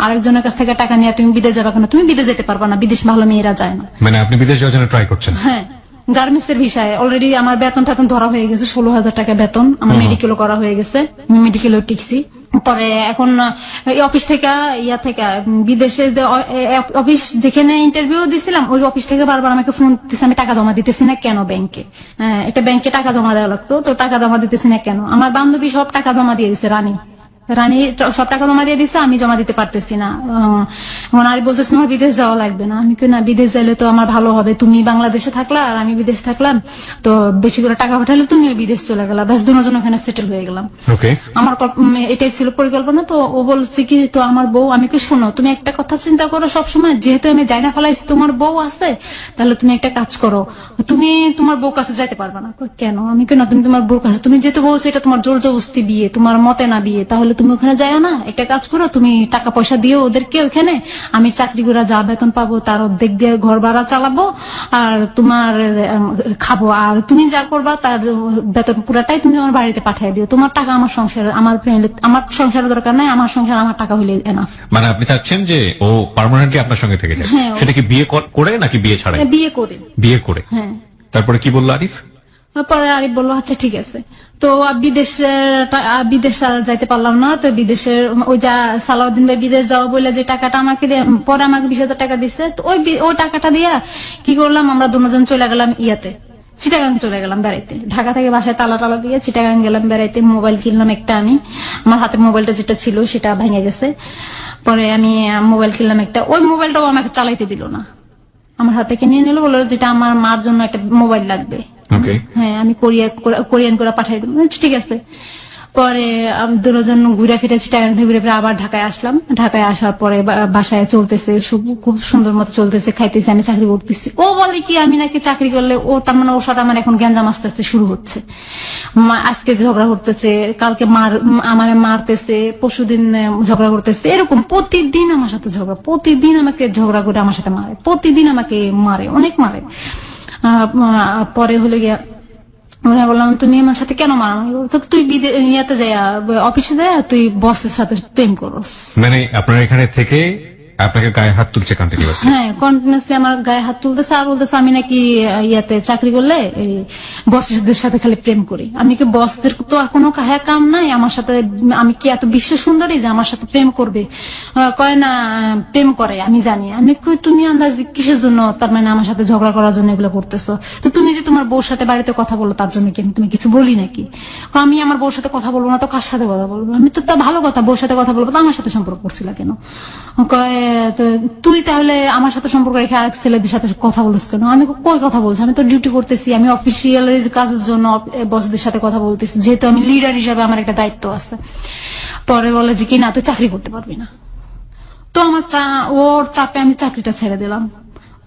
আরেকজনের কাছ থেকে টাকা নিয়ে তুমি বিদেশ যাবে কেন, তুমি বিদেশ যেতে পারবা না, বিদেশ ভালো মেয়েরা যায় না। মানে আপনি বিদেশ যাওয়ার জন্য ট্রাই করছেন? হ্যাঁ, গার্মেন্টস এর বিষয়ে অলরেডি আমার বেতন টেতন ধরা হয়ে গেছে, 16,000 টাকা বেতন, আমার মেডিকেলও করা হয়ে গেছে, মেডিকেলও টিকছি। পরে এখন অফিস থেকে বিদেশে যে অফিস যেখানে ইন্টারভিউ দিছিলাম ওই অফিস থেকে বারবার আমাকে ফোন দিতেছে, আমি টাকা জমা দিতেছি না কেন ব্যাংকে। এটা ব্যাংকে টাকা জমা দেওয়া লাগতো, তো টাকা জমা দিতেছি না কেন। আমার বান্ধবী সব টাকা জমা দিয়ে দিছে, রানী সব টাকা জমা দিয়ে দিচ্ছে, আমি জমা দিতে পারতেছি না। এখন আর বলতেছে আমার বিদেশ যাওয়া লাগবে না। আমি না, বিদেশ যাইলে তো আমার ভালো হবে, তুমি বাংলাদেশে থাকলা আর আমি বিদেশ থাকলাম, তো বেশি করে টাকা পাঠালে তুমিও বিদেশ চলে গেলা, ব্যাস দুজন ওখানে সেটেল হয়ে গেলাম। আমার এটাই ছিল পরিকল্পনা। তো ও বলছে কি, তো আমার বউ, আমি কি শোনো, তুমি একটা কথা চিন্তা করো সবসময়, যেহেতু আমি যাই না ফেলাইছি, তোমার বউ আছে, তাহলে তুমি একটা কাজ করো, তুমি তোমার বউ কাছে যাইতে পারবে না। কেন? আমি কেন, তুমি তোমার বউর কাছে, তুমি যেহেতু বলছো এটা তোমার জোর জবরদস্তি বিয়ে, তোমার মতে না বিয়ে, তাহলে তুমি ওখানে যাও না, একটা কাজ করো, তুমি টাকা পয়সা দিও ওদেরকে ওখানে, আমি চাকরি করে যা বেতন পাবো তার অর্ধেক দিয়ে ঘর ভাড়া চালাবো আর তোমার খাবো, আর তুমি যা করবা তার বেতন পুরাটাই তুমি আমার বাড়িতে পাঠিয়ে দিও, তোমার টাকা আমার সংসার, আমার ফ্যামিলি, আমার সংসারের দরকার নাই, আমার সংসার আমার টাকা হইলে এনাফ। মানে আপনি চাচ্ছেন যে ও পার্মানেন্টলি আপনার সঙ্গে থেকে যায়? হ্যাঁ। সেটা কি বিয়ে করে নাকি বিয়ে ছাড়াই? বিয়ে করে। বিয়ে করে। হ্যাঁ। তারপরে কি বললো আরিফ? পরে আরিফ বললো আচ্ছা ঠিক আছে। তো বিদেশ আর যাইতে পারলাম না। তো বিদেশের ওই যা সালাউদ্দিন ভাই বিদেশ যাওয়া বলে যে টাকাটা আমাকে পরে আমাকে 20,000 টাকা দিচ্ছে, তো ওই টাকাটা দিয়া কি করলাম, আমরা দুজন চলে গেলাম চিটাগাং চলে গেলাম বেড়াইতে। ঢাকা থেকে বাসায় তালা দিয়ে চিটাগাং গেলাম বেড়াইতে। মোবাইল কিনলাম একটা, আমি আমার হাতে মোবাইলটা যেটা ছিল সেটা ভেঙে গেছে। পরে আমি মোবাইল কিনলাম একটা, ওই মোবাইলটাও আমাকে চালাইতে দিল না, আমার হাত থেকে নিয়ে নিল, বললো যেটা আমার মার জন্য একটা মোবাইল লাগবে। হ্যাঁ, আমি কোরিয়ান করে পাঠাই দেবো, ঠিক আছে। পরে দুজন ঘুরে ফিরে চিটাগাং থেকে ঘুরে ফিরে আবার ঢাকায় আসলাম। ঢাকায় আসার পরে বাসায় চলতেছে, খুব সুন্দর মতো চলতেছে, খাইতেছি, আমি চাকরি করতেছি। ও বলে কি আমি নাকি চাকরি করলে, ও তার মানে ওর সাথে আমার এখন গ্যাঞ্জাম আস্তে আস্তে শুরু হচ্ছে। আজকে ঝগড়া করতেছে, কালকে আমারে মারতেছে, পরশুদিন ঝগড়া করতেছে, এরকম প্রতিদিন আমার সাথে ঝগড়া, প্রতিদিন আমাকে ঝগড়া করে আমার সাথে মারে, প্রতিদিন আমাকে মারে, অনেক মারে। পরে হলো গিয়া বললাম তুমি আমার সাথে কেন মারামারি করো, তুই ইয়াতে যায় অফিসে যায় তুই বসের সাথে প্রেম করস। মানে আপনার এখানে থেকে আপনাকে গায়ে হাত তুলছে কন্টিনিউয়াসলি? হ্যাঁ, কন্টিনিউয়াসলি আমার গায়ে হাত তুলতেছে আর বলতেছে আমি নাকি ইয়াতে চাকরি করলে বসদের সাথে খালি প্রেম করি। আমি কি বসদের তো কোনো কাম নাই আমার সাথে, আমি কি এত বিশ্ব সুন্দরী যে আমার সাথে প্রেম করবে? কয় না প্রেম করে, আমি জানি। আমি কই তুমি আন্দাজি কিসের জন্য, তার মানে আমার সাথে ঝগড়া করার জন্য এগুলো করতেছো? তো তুমি যে তোমার বউর সাথে বাড়িতে কথা বলো তার জন্য কি তুমি কিছু বলি নাকি? আমি আমার বউর সাথে কথা বলবো না তো কার সাথে কথা বলবো? আমি তো তা ভালো কথা, বউর সাথে কথা বলবো, তো আমার সাথে সম্পর্ক করছিল কেন? কয় তুই তাহলে আমার সাথে সম্পর্ক রেখে আরেক ছেলেদের সাথে কথা বলছিস কেন? আমি কই কথা বলছি, আমি তো ডিউটি করতেছি, আমি অফিসিয়াল কাজের জন্য বসদের সাথে কথা বলতেছি, যেহেতু আমি লিডার হিসাবে আমার একটা দায়িত্ব আছে। পরে বলে যে কি না তুই চাকরি করতে পারবি না। তো আমার ওর চাপে আমি চাকরিটা ছেড়ে দিলাম।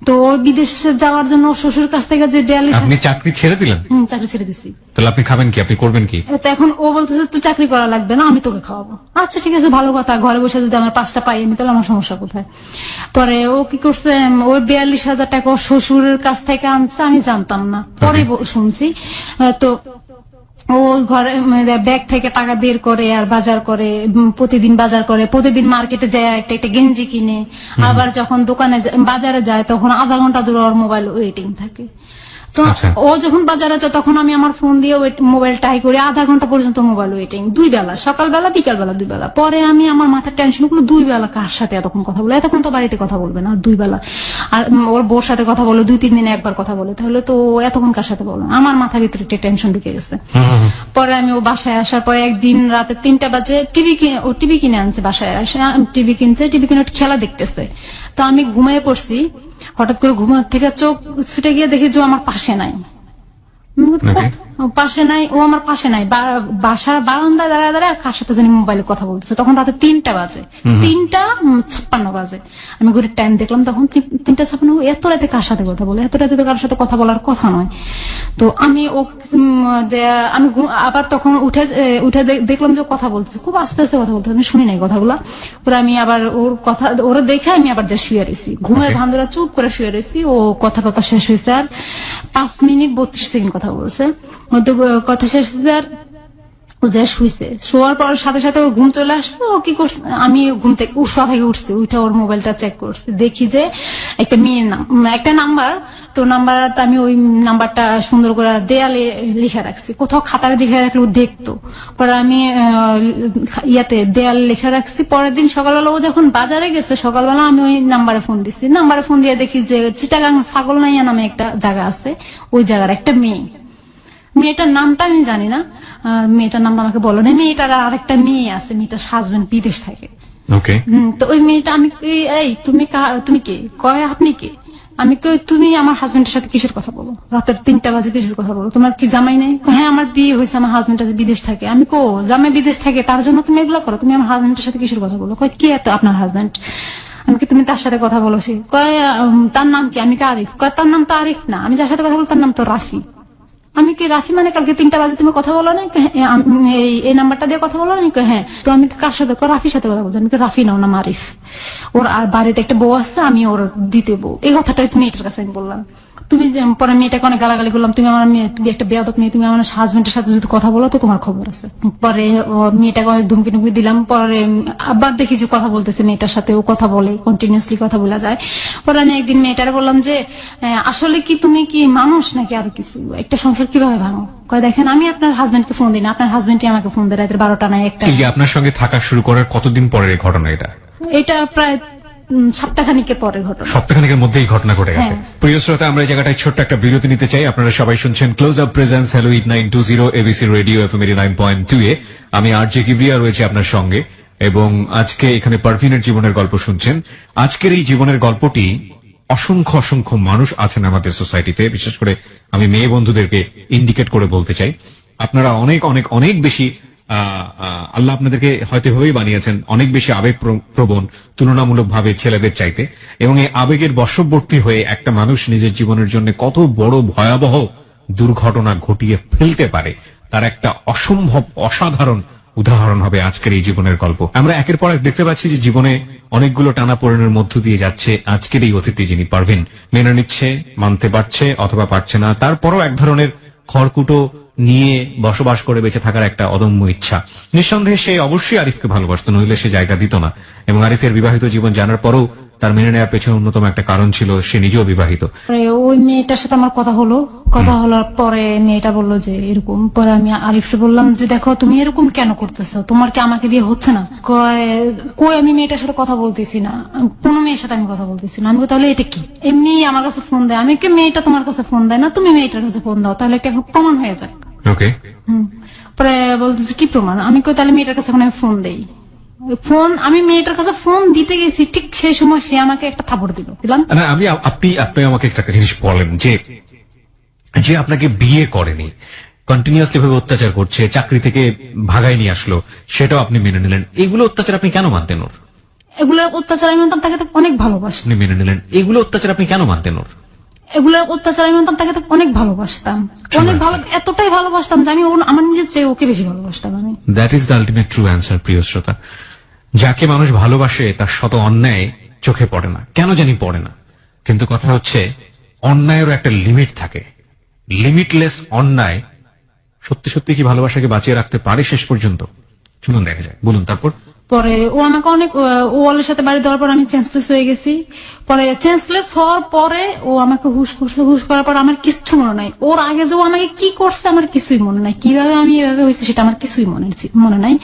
তো ওই বিদেশে যাওয়ার জন্য শ্বশুর কাছ থেকে যে 42। আপনি চাকরি ছেড়ে দিলেন? চাকরি ছেড়ে দিছি। তাহলে আপনি খাবেন কি, আপনি করবেন কি? তো এখন ও বলতেছে তুই চাকরি করা লাগবে না, আমি তোকে খাওয়াবো। আচ্ছা ঠিক আছে, ভালো কথা, ঘরে বসে যদি আমার 5টা পাই আমি, তাহলে আমার সমস্যা কোথায়? পরে ও কি করছে, ওই 42,000 টাকা ওর শ্বশুরের কাছ থেকে আনছে, আমি জানতাম না, পরে শুনছি। তো ও ঘরে ব্যাগ থেকে টাকা বের করে আর বাজার করে, প্রতিদিন বাজার করে, প্রতিদিন মার্কেটে যায় একটা গেঞ্জি কিনে, আবার যখন দোকানে বাজারে যায় তখন আধা ঘন্টা ধরে ওর মোবাইল ওয়েটিং থাকে। তো ও যখন বাজারে যায় তখন আমি আমার ফোন দিয়ে মোবাইল টাই করি, আধা ঘন্টা পর্যন্ত মোবাইল ওয়েটিং, 2 বেলা, সকালবেলা বিকালবেলা 2 বেলা। পরে আমি আমার মাথার টেনশন গুলো 2 বেলা কার সাথে এতক্ষণ কথা বলে, এতক্ষণ তো বাড়িতে কথা বলবে না, 2 বেলা। আর ওর বউর সাথে কথা বলে 2-3 দিনে একবার কথা বলে, তাহলে তো এতক্ষণ কার সাথে বলে? আমার মাথার ভিতরে একটা টেনশন ঢুকে গেছে। পরে আমি ও বাসায় আসার পরে একদিন রাতে 3টা বাজে টিভি কিনে আনছে, বাসায় আসে টিভি কিনে খেলা দেখতেছে। তো আমি ঘুমিয়ে পড়ছি, হঠাৎ করে ঘুমার থেকে চোখ ছুটে গিয়ে দেখি যে আমার পাশে নাই। ও পাশে নাই, ও আমার পাশে নাই, বাসার বারান্দায় দাঁড়ায় দাঁড়ায় কার সাথে জানি মোবাইলে কথা বলতেছে। তখন রাতে 3টা বাজে, 3:56 বাজে। আমি ঘড়ির টাইম দেখলাম, তখন 3:56। এত রাতে কার সাথে কথা বলে? এত রাতে তো কারোর সাথে কথা বলার কথা নয়। তো আমি আমি আবার তখন উঠে দেখলাম যে কথা বলতেছে, খুব আস্তে আস্তে কথা বলতেছে, আমি শুনি নাই কথাগুলা। পরে আমি আবার ওরা দেখে আমি আবার যা শুয়ে রয়েছি, ঘুমের ভান্দুরা চুপ করে শুয়ে রয়েছি। ও কথা শেষ হয়েছে আর 5 মিনিট 32 সেকেন্ড কথা বলছে। কথা শেষ হয়েছে আর ও যা শুয়েছে, শোয়ার পর সাথে সাথে ওর ঘুম চলে আসছে। ও কি করছে, আমি ঘুম থেকে শোয়া থেকে উঠছি, উঠে ওর মোবাইলটা চেক করছি, দেখি যে একটা মেয়ের একটা নাম্বার। তো নাম্বারটা আমি ওই নাম্বারটা সুন্দর করে দেয়ালে লিখে রাখছি, কোথাও খাতায় লিখে রাখলে ও দেখতো। পরে আমি দেয়ালে লিখে রাখছি। পরের দিন সকালবেলা ও যখন বাজারে গেছে, সকালবেলা আমি ওই নাম্বারে ফোন দিচ্ছি। নাম্বারে ফোন দিয়ে দেখি যে চিটাগাং ছাগলনাইয়া নামে একটা জায়গা আছে, ওই জায়গার একটা মেয়েটার নামটা আমি জানি না, মেয়েটার নামটা আমাকে বলো না। মেয়েটার আরেকটা মেয়ে আছে, মেয়েটার হাজবেন্ড বিদেশ থাকে। তো ওই মেয়েটা, আমি এই তুমি কে? কয় আপনি কে? আমি কই তুমি আমার হাজবেন্ডের সাথে কিসের কথা বলো? রাতের 3টা বাজে কিসের কথা বলো? তোমার কি জামাই নেই? হ্যাঁ আমার বিয়ে হয়েছে, আমার হাজবেন্ড আছে বিদেশ থাকে। আমি কো জামাই বিদেশ থাকে তার জন্য তুমি এগুলো করো? তুমি আমার হাজবেন্ডের সাথে কিসের কথা বলো? কয় কি এত আপনার হাজবেন্ড? আমি কি তুমি তার সাথে কথা বলছি? কয় তার নাম কি? আমি কি আরিফ? কয় তার নাম তো আরিফ না, আমি যার সাথে কথা বল তার নাম তো রাফি। আমি কি রাফি মানে কালকে 3টা বাজে তুমি কথা বলো না? এই নাম্বারটা দিয়ে কথা বলো না? হ্যাঁ। তো আমি কার সাথে? রাফির সাথে কথা বলছি। আমি রাফি নাও না আরিফ। ওর আর বাড়িতে একটা বউ আছে, আমি ওর দ্বিতীয় বউ। এই কথাটাই মেয়েটার কাছে আমি বললাম। তুমি পরে মেয়েটাকে অনেক গালাগালি করলাম, তুমি আমার মেয়ে, তুমি একটা বেয়াদব মেয়ে, তুমি আমার হাজবেন্ডের সাথে যদি কথা বলো তো তোমার খবর আছে। পরে মেয়েটাকে অনেক ধুমকি টুমকি দিলাম। পরে আবার দেখি যে কথা বলতেছে মেয়েটার সাথে, ও কথা বলে, কন্টিনিউসলি কথা বলা যায়। পরে আমি একদিন মেয়েটারে বললাম যে আসলে কি তুমি কি মানুষ নাকি আরো কিছু? একটা সংসার কিভাবে ভাঙো? কয় দেখেন আমি আপনার হাজবেন্ডকে ফোন দিই না, আপনার হাজবেন্ডই আমাকে ফোন দেয় রাতের 12টা না 1টা। এই যে আপনার সঙ্গে থাকা শুরু করার কতদিন পরের এই ঘটনা এটা? এটা প্রায় সপ্তাহখানিকের পরের ঘটনা। সপ্তাহখানিকের মধ্যেই ঘটনা ঘটে গেছে। প্রিয় শ্রোতা, আমরা এই জায়গাটায় ছোট্ট একটা বিরতি নিতে চাই। আপনারা সবাই শুনছেন close up presence hello 8920 ABC radio FM 89.2 এ। আমি আরজে কিবরিয়া রয়েছে আপনার সঙ্গে, এবং আজকে এখানে পারভিনের জীবনের গল্প শুনছেন। আজকের এই জীবনের গল্পটি অসংখ্য অসংখ্য মানুষ আছেন আমাদের সোসাইটিতে, বিশেষ করে আমি মেয়ে বন্ধুদেরকে ইন্ডিকেট করে বলতে চাই, আপনারা অনেক অনেক অনেক বেশি আল্লাহ আপনাদেরকে হয়তো এভাবেই বানিয়েছেন, অনেক বেশি আবেগ প্রবণ তুলনামূলকভাবে ছেলেদের চাইতে। এবং এই আবেগের বশবর্তী হয়ে একটা মানুষ নিজের জীবনের জন্য কত বড় ভয়াবহ দুর্ঘটনা ঘটিয়ে ফেলতে পারে, তার একটা অসম্ভব অসাধারণ উদাহরণ হবে আজকের এই জীবনের গল্প। আমরা একের পর এক দেখতে পাচ্ছি যে জীবনে অনেকগুলো টানাপোড়েনের মধ্য দিয়ে যাচ্ছে আজকের এই অতিথি, যিনি পারভিন। মেনে নিচ্ছে, মানতে পারছে অথবা পারছে না, তারপরও এক ধরনের খড়কুটো নিয়ে বসবাস করে বেঁচে থাকার একটা অদম্য ইচ্ছা। নিঃসন্দেহে সে অবশ্যই আরিফকে ভালোবাসত, নইলে সে জায়গা দিত না। এবং আরিফের বিবাহিত জীবন জানার পরেও তার মেনে নেওয়ার পেছনে অন্যতম একটা কারণ ছিল সে নিজেও বিবাহিত। ওই মেয়েটার সাথে আমার কথা হলোর পরে মেয়েটা বললো যে এরকম। পরে আমি আরিফকে বললাম যে দেখো তুমি এরকম কেন করতেছো, তোমার কি আমাকে দিয়ে হচ্ছে না? কই আমি মেয়েটার সাথে কথা বলতেছি না, কোনো মেয়ের সাথে আমি কথা বলতেছি না। আমি তাহলে এটা কি? এমনি আমার কাছে ফোন দেয়। আমি কি মেয়েটা তোমার কাছে ফোন দেয় না, তুমি মেয়েটার কাছে ফোন দাও, তাহলে এটা প্রমাণ হয়ে যাক। ওকে। পরে বলতেছে কি প্রমাণ? আমি কই তাহলে মেয়েটার কাছে আমি ফোন দেই। আমি মেয়েটার কাছে ফোন দিতে গেছি, ঠিক সেই সময় সে আমাকে একটা থাপড় দিলাম। আপনি আমাকে একটা জিনিস বলেন, যে আপনাকে বিয়ে করেনি, কন্টিনিউয়াসলি ভাবে অত্যাচার করছে, চাকরি থেকে ভাগাই নিয়ে আসলো, সেটাও আপনি মেনে নিলেন। এগুলো অত্যাচার আপনি কেন মানতেন ওর? এগুলো অত্যাচার আমি মানতাম, তাকে অনেক ভালোবাসি। আপনি মেনে নিলেন। এগুলো অত্যাচার আপনি কেন মানতেন ওর? এগুলো অত্যাচার আমি মানতাম, তাকে অনেক ভালোবাসতাম, অনেক এতটাই ভালোবাসতাম যে আমি আমার নিজের চেয়ে ওকে বেশি ভালোবাসতাম। আমি that is the ultimate true answer. প্রিয় শ্রোতা, যাকে মানুষ ভালোবাসে তার শত অন্যায় চোখে পড়ে না, কেন জানি পড়ে না। কিন্তু কথা হচ্ছে অন্যায়েরও একটা লিমিট থাকে। লিমিটলেস অন্যায় সত্যি সত্যি কি ভালোবাসাকে বাঁচিয়ে রাখতে পারে শেষ পর্যন্ত? শুনুন, দেখা যায়। বলুন তারপর। পরে ও আমাকে অনেক ওয়ালের সাথে বাড়ি দেওয়ার পর আমি চেঞ্জলেস হয়ে গেছি। পরে চেঞ্জলেস হওয়ার পরে ও আমাকে হুশ করছে, হুশ করার পর আমার কিচ্ছু মনে নাই। ওর আগে যে ও আমাকে কি করছে আমার কিছুই মনে নাই, কিভাবে আমি এভাবে হয়েছে সেটা আমার কিছুই মনে নাই।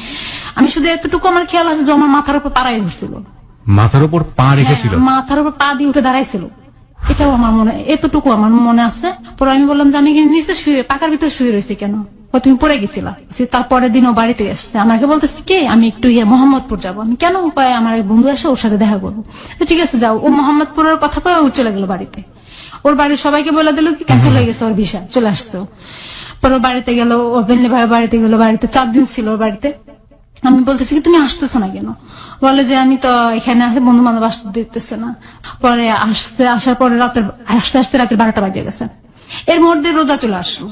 আমি শুধু এতটুকু আমার খেয়াল আছে যে আমার মাথার উপর পাড়াই ধরছিল, মাথার উপর পা রেখেছিল, মাথার উপর পা দিয়ে উঠে দাঁড়াইছিল, এটাও আমার মনে, এতটুকু আমার মনে আছে। পরে আমি বললাম যে আমি নিচে শুয়ে, পাকার ভিতরে শুয়ে রয়েছি কেন? তুমি পড়ে গেছিলা। তারপরের দিনও বাড়িতে এসছে, আমাকে বলতেছি কে, আমি একটু মোহাম্মদপুর যাবো। আমি কেন? কয় আমার বন্ধু আসে, ওর সাথে দেখা করবো। ঠিক আছে যাও। ও মোহাম্মদপুরের কথা কয়ে ও চলে গেল বাড়িতে। ওর বাড়ির সবাইকে বলে দিল কি ক্যান্সেল হয়ে গেছে ওর ভিসা, চলে আসছে। পরে ও বাড়িতে গেল, ওপেনলি ভাই বাড়িতে গেল, বাড়িতে 4 দিন ছিল ওর বাড়িতে। আমি বলতেছি কি তুমি আসতেছো না কেন? বলে যে আমি তো এখানে আসে বন্ধু বান্ধব আসতে দিতেছে না। পরে আসার পরে আস্তে আস্তে রাতের 12টা বাজে গেছে। এর মধ্যে রোজা চলে আসলো,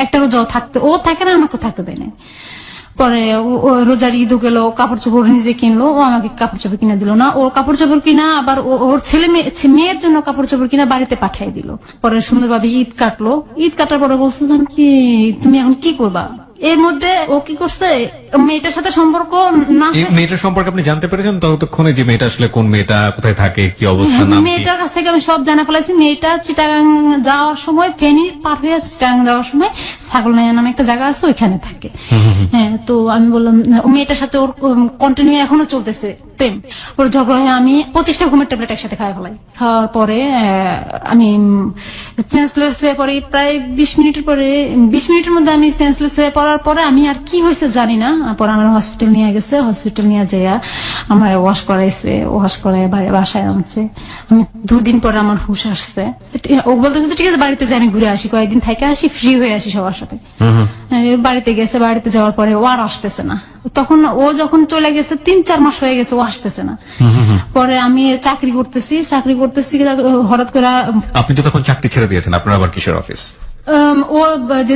একটা রোজাও ও থাকে না, আমাকে থাকতে দেয় না। পরে ও রোজার ঈদ গেল, কাপড় চোপড় নিজে কিনলো, ও আমাকে কাপড় চোপড় কিনে দিল না। ওর কাপড় চোপড় কিনা আবার ওর মেয়ের জন্য কাপড় চোপড় কিনা বাড়িতে পাঠিয়ে দিল। পরে সুন্দরভাবে ঈদ কাটলো। ঈদ কাটার পরে বলছিলাম কি তুমি এখন কি করবা? এর মধ্যে ও কি করছে, মেয়েটার সাথে সম্পর্ক না, মেয়েটার সম্পর্কে আপনি জানতে পেরেছেন ততক্ষণে যে মেয়েটা আসলে কোন মেয়েটা, কোথায় থাকে, কি অবস্থা, নাম কি? মেয়েটার কাছ থেকে আমি সব জানা ফেলাইছি। মেয়েটা চিটাগাং যাওয়ার সময়, ফেনী পার হয়ে চিটাগাং যাওয়ার সময় ছাগলনাইয়া নামে একটা জায়গা আছে, ওইখানে থাকে। হ্যাঁ, তো আমি বললাম মেয়েটার সাথে ওর কন্টিনিউ এখনো চলতেছে প্রেম। ওর ঝগড়া হয়ে আমি 25টা ঘুমের ট্যাবলেট একসাথে খাওয়া ফেলাই। খাওয়ার পরে আমি সেন্সলেস হয়ে পড়ি। প্রায় 20 মিনিটের মধ্যে আমি সেন্সলেস হয়ে পড়ার পরে আমি আর কি হয়েছে জানি না। পরে আমার হসপিটাল নিয়ে গেছে, হসপিটাল নিয়ে যাইয়া আমার ওয়াশ করাইছে, ওয়াশ করাই বাসায় আনছে। আমি 2 দিন পরে আমার হুশ আসছে। ও বলতেছে ঠিক আছে বাড়িতে যাই, আমি ঘুরে আসি, কয়েকদিন থেকে আসি, ফ্রি হয়ে আসি সবার সাথে। বাড়িতে গেছে, বাড়িতে যাওয়ার পরে ও আর আসতেছে না। তখন ও যখন চলে গেছে 3-4 মাস হয়ে গেছে, ও আসতেছে না। পরে আমি চাকরি করতেছি হঠাৎ করে। আপনি তো তখন চাকরি ছেড়ে দিয়েছেন, আপনার আবার কিসের অফিস? ও যে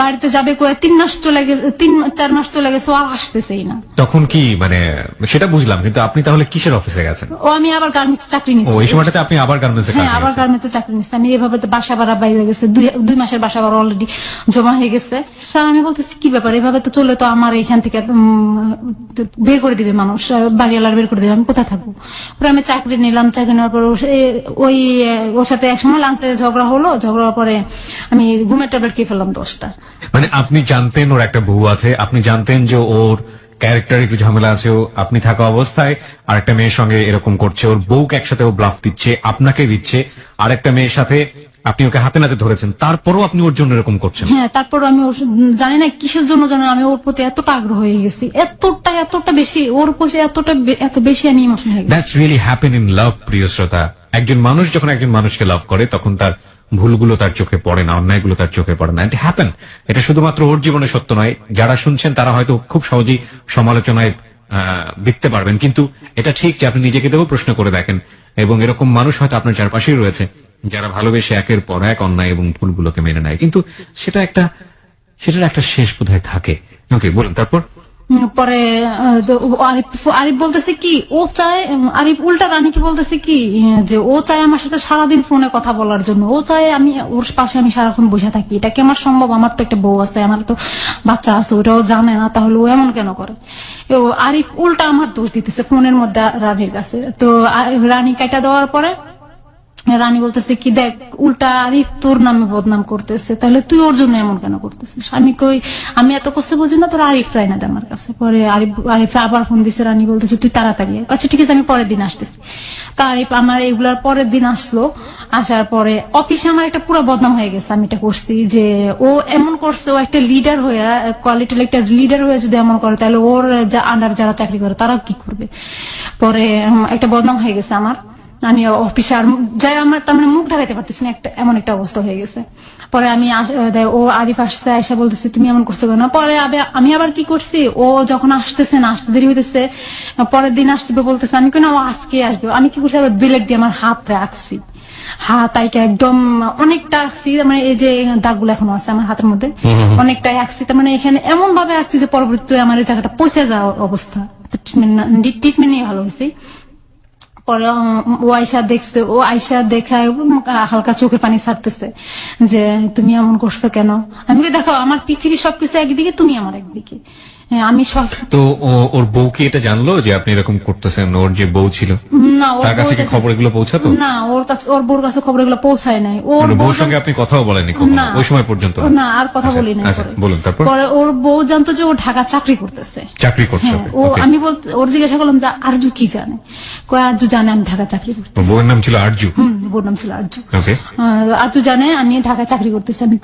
বাড়িতে যাবে 3 মাস চলে গেছে, 3-4 মাস চলে গেছে, ও আর আসতেছেই না। তখন কি মানে সেটা বুঝলাম, কিন্তু আপনি তাহলে কিসের অফিসে গেছেন? ও আমি আবার গার্মেন্টস চাকরি নিচ্ছি। ওই সময়টাতে আপনি আবার গার্মেন্টসে কাজ হ্যাঁ, আবার গার্মেন্টসে চাকরি নিচ্ছি। আমি এভাবে তো বাসা ভাড়া বাইরে গেছে, 2 মাসের বাসা ভাড়া অলরেডি জমা হয়ে গেছে। কারণ আমি বলতেছি কি ব্যাপার, এভাবে তো চলে তো আমার এখান থেকে বের করে দিবে মানুষ, বাড়িওয়ালার বের করে দিবে, আমি কোথায় থাকবো? পরে আমি চাকরি নিলাম। চাকরি নেওয়ার পর ওর সাথে একসময় লাঞ্চে ঝগড়া হলো। ঝগড়ার পরে আমি ঘুমের ট্যাবলেট খেয়ে ফেললাম 10টা। মানে আপনি জানতেন ওর একটা বউ আছে, আপনি জানতেন যে ওর ক্যারেক্টার একটু ঝামেলা আছে, আপনি থাকা অবস্থায় আর একটা মেয়ের সঙ্গে এরকম করছে, ওর বউকে একসাথে ও ব্লাফ দিচ্ছে, আপনাকে দিচ্ছে, আর একটা মেয়ের সাথে আপনি ওকে হাতে নাতে ধরেছেন, তারপরও আপনি ওর জন্য এরকম করছেন। হ্যাঁ, তারপর আমি জানি না কিসের জন্য জানি আমি ওর প্রতি এতটা আগ্রহ হয়ে গেছি, এতটা বেশি ওর প্রতি এত বেশি আমি ইমোশনাল হয়ে গেছি। That's really happen in love, প্রিয় শ্রোতা। একজন মানুষ যখন একজন মানুষকে লাভ করে তখন তার ভুলগুলো তার চোখে পড়ে না, অন্যায়গুলো তার চোখে পড়ে না। এটা হ্যাপেন। এটা শুধুমাত্র ওর জীবনে সত্য নয়, যারা শুনছেন তারা হয়তো খুব সহজেই সমালোচনায় দিতে পারবেন, কিন্তু এটা ঠিক যে আপনি নিজেকে দেখেও প্রশ্ন করে দেখেন, এবং এরকম মানুষ হয়তো আপনার চারপাশেই রয়েছে যারা ভালোবেসে একের পর এক অন্যায় এবং ভুলগুলোকে মেনে নেয়, কিন্তু সেটার একটা শেষ বোধহয় থাকে। ওকে, বলুন তারপর। পরে আরিফ বলতেছে কি ও চায়, আরিফ উল্টা রানীকে বলতেছে কি যে ও চায় আমার সাথে সারাদিন ফোনে কথা বলার জন্য, ও চায় আমি ওর পাশে আমি সারাক্ষণ বসে থাকি। এটা কি আমার সম্ভব? আমার তো একটা বউ আছে, আমার তো বাচ্চা আছে, ওটাও জানে না, তাহলে ও এমন কেন করে? আরিফ উল্টা আমার দোষ দিতেছে ফোনের মধ্যে রানীর কাছে। তো রানী কাটা দেওয়ার পরে রানী বলতেছে কি দেখ উল্টা আরিফ তোর নামে বদনাম করতেছে, তাহলে তুই ওর জন্য এমন কেন করতেছিস? আমি এত কষ্ট বুঝি না, তোর আরিফ রায় না আমার কাছে। পরে আরিফ আবার ফোন দিছে, রানী বলতেছে তুই তাড়াতাড়ি। আচ্ছা ঠিক আছে, আমি পরের দিন আসতেছি। তা আরিফ আমার এগুলার পরের দিন আসলো। আসার পরে অফিসে আমার একটা পুরো বদনাম হয়ে গেছে। আমি এটা করছি যে ও এমন করছে, ও একটা লিডার হয়ে, কোয়ালিটির একটা লিডার হয়ে যদি এমন করে, তাহলে ওর আন্ডার যারা চাকরি করে তারা কি করবে? পরে একটা বদনাম হয়ে গেছে আমার। আমি অফিসে আর যাই আমার তার মানে মুখ দেখাইতে পারতেছি না, এমন একটা অবস্থা হয়ে গেছে। পরে আমি ও আরিফ আসছে, আয়সা বলতেছে তুমি এমন করতে পারো না। পরে আমি আবার কি করছি, ও যখন আসতেছে না, আসতে দেরি হইতেছে, পরের দিন আসতে বলতেছে, আমি কেন আজকে আসবে, আমি কি করছি আবার ব্লেড দিয়ে আমার হাত রাখছি, হাত আইকে একদম অনেকটা আঁকছি, মানে এই যে দাগগুলো এখনো আছে আমার হাতের মধ্যে, অনেকটাই আঁকছি। তার মানে এখানে এমন ভাবে আঁকছি যে পরবর্তীতে আমার এই জায়গাটা পচে যাওয়ার অবস্থা। ট্রিটমেন্ট নিয়ে ভালো হয়েছে। পরে ও আয়সা দেখছে, ও আয়সা দেখায় হালকা চোখে পানি ছাড়তেছে যে তুমি এমন করছো কেন? আমি দেখো আমার পৃথিবী সবকিছু একদিকে, তুমি আমার একদিকে। আমি সব তো ওর বউ কি এটা জানলো যে আপনি এরকম করতেছেন? ওর যে বউ ছিল না, তার কাছে কি খবর এগুলো পৌঁছাতো? না, ওর বউর কাছে খবর এগুলো পৌঁছায় নাই। ওর বউর সঙ্গে আপনি কথাও বলেননি ওই সময় পর্যন্ত? না, আর কথা বলি নাই। বলুন তারপর। পরে ওর বউ জানতো যে ও ঢাকা চাকরি করতেছে। চাকরি করছে? আমি ওর জিজ্ঞাসা করলাম যে আরজু কি জানে? কয় আরজু জানে আমি ঢাকা চাকরি করতেছি। বউয়ের নাম ছিল আরজু? বউর নাম ছিল আরজু। আরজু জানে আমি ঢাকা চাকরি করতেছি। আমি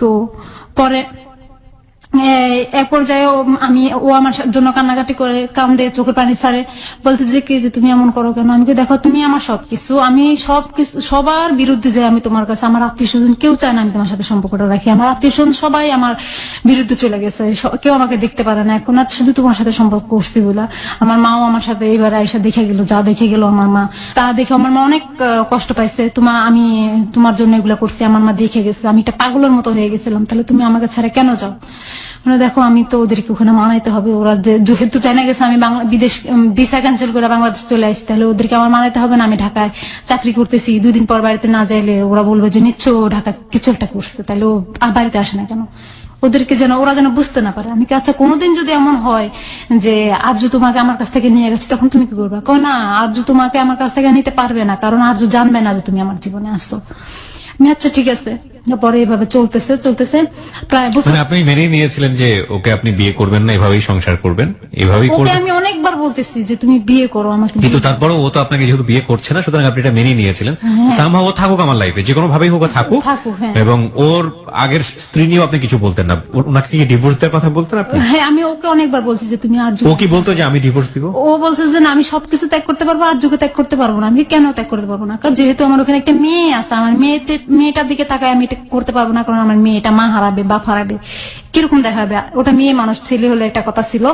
পরে এক পর্যায়ে ও আমার জন্য কান্নাকাটি করে, কান্দে, চোখের পানি ছাড়ে, বলতে যে কি যে তুমি এমন করো কেন? আমি দেখো তুমি আমার সবকিছু, আমি সবকিছু সবার বিরুদ্ধে যাই আমি তোমার কাছে, আমার আত্মীয় স্বজন কেউ চায় না আমি তোমার সাথে সম্পর্কটা রাখি, আমার আত্মীয় স্বজন সবাই আমার বিরুদ্ধে চলে গেছে, কেউ আমাকে দেখতে পারে না, এখন আর শুধু তোমার সাথে সম্পর্ক করছি বলে। আমার মাও আমার সাথে এইবার আইসা দেখে গেল, যা দেখে গেল আমার মা, তা দেখে আমার মা অনেক কষ্ট পাইছে। আমি তোমার জন্য এগুলা করছি, আমার মা দেখে গেছে আমি একটা পাগলের মতো হয়ে গেছিলাম, তাহলে তুমি আমাকে ছাড়া কেন যাও? মানে দেখো আমি তো ওদেরকে ওখানে মানাইতে হবে, ওরা যেহেতু জানা গেছে আমি বিদেশ ভিসা ক্যান্সেল করে বাংলাদেশ চলে আসছি, তাহলে ওদেরকে আমার মানাইতে হবে না আমি ঢাকায় চাকরি করতেছি, 2 দিন পর বাড়িতে না যাইলে ওরা বলবে যে নিশ্চয় ও ঢাকা কিছু একটা করছে, তাহলে ও আর বাড়িতে আসে না কেন? ওদেরকে যেন ওরা যেন বুঝতে না পারে। আমি কি আচ্ছা কোনোদিন যদি এমন হয় যে আরজু তোমাকে আমার কাছ থেকে নিয়ে গেছে, তখন তুমি কি করবে? কয় না, আরজু তোমাকে আমার কাছ থেকে নিতে পারবে না, কারণ আরজু জানবে না যে তুমি আমার জীবনে আসছো। আমি আচ্ছা ঠিক আছে। পরে এভাবে চলতেছে প্রায় বছর। মানে আপনি মেনে নিয়েছিলেন যে ওকে আপনি বিয়ে করবেন না, এভাবেই সংসার করবেন, এভাবেই ওকে করবেন। আমি অনেকবার বলতেছি যে তুমি বিয়ে করো আমাকে, কিন্তু তারপরে ও তো আপনাকে যেহেতু বিয়ে করছে না, সুতরাং আপনি এটা মেনে নিয়েছিলেন। সামহাও ও থাকুক আমার লাইফে, যে কোনো ভাবেই হোক ও থাকুক। হ্যাঁ। এবং ওর আগের স্ত্রী নিয়েও আপনি কিছু বলতেন না, ওনাকে কি ডিভোর্স দেওয়ার কথা বলতেন আপনি? হ্যাঁ, আমি ওকে অনেকবার বলছি যে তুমি আর ও কি বলতো যে আমি ডিভোর্স দিব? ও বলছে যে না আমি সবকিছু ত্যাগ করতে পারবো, আর যুগে ত্যাগ করতে পারবো না। আমি কেন ত্যাগ করতে পারবো না? কারণ যেহেতু আমার ওখানে একটা মেয়ে আছে, আমার মেয়েটার দিকে তাকায় আমি এটা করতে পারবো না, কারণ আমার মেয়েটা মা হারাবে, বাপ হারাবে, কিরকম দেখাবে? ওটা মেয়ে মানুষ, ছেলে হলে একটা কথা ছিল।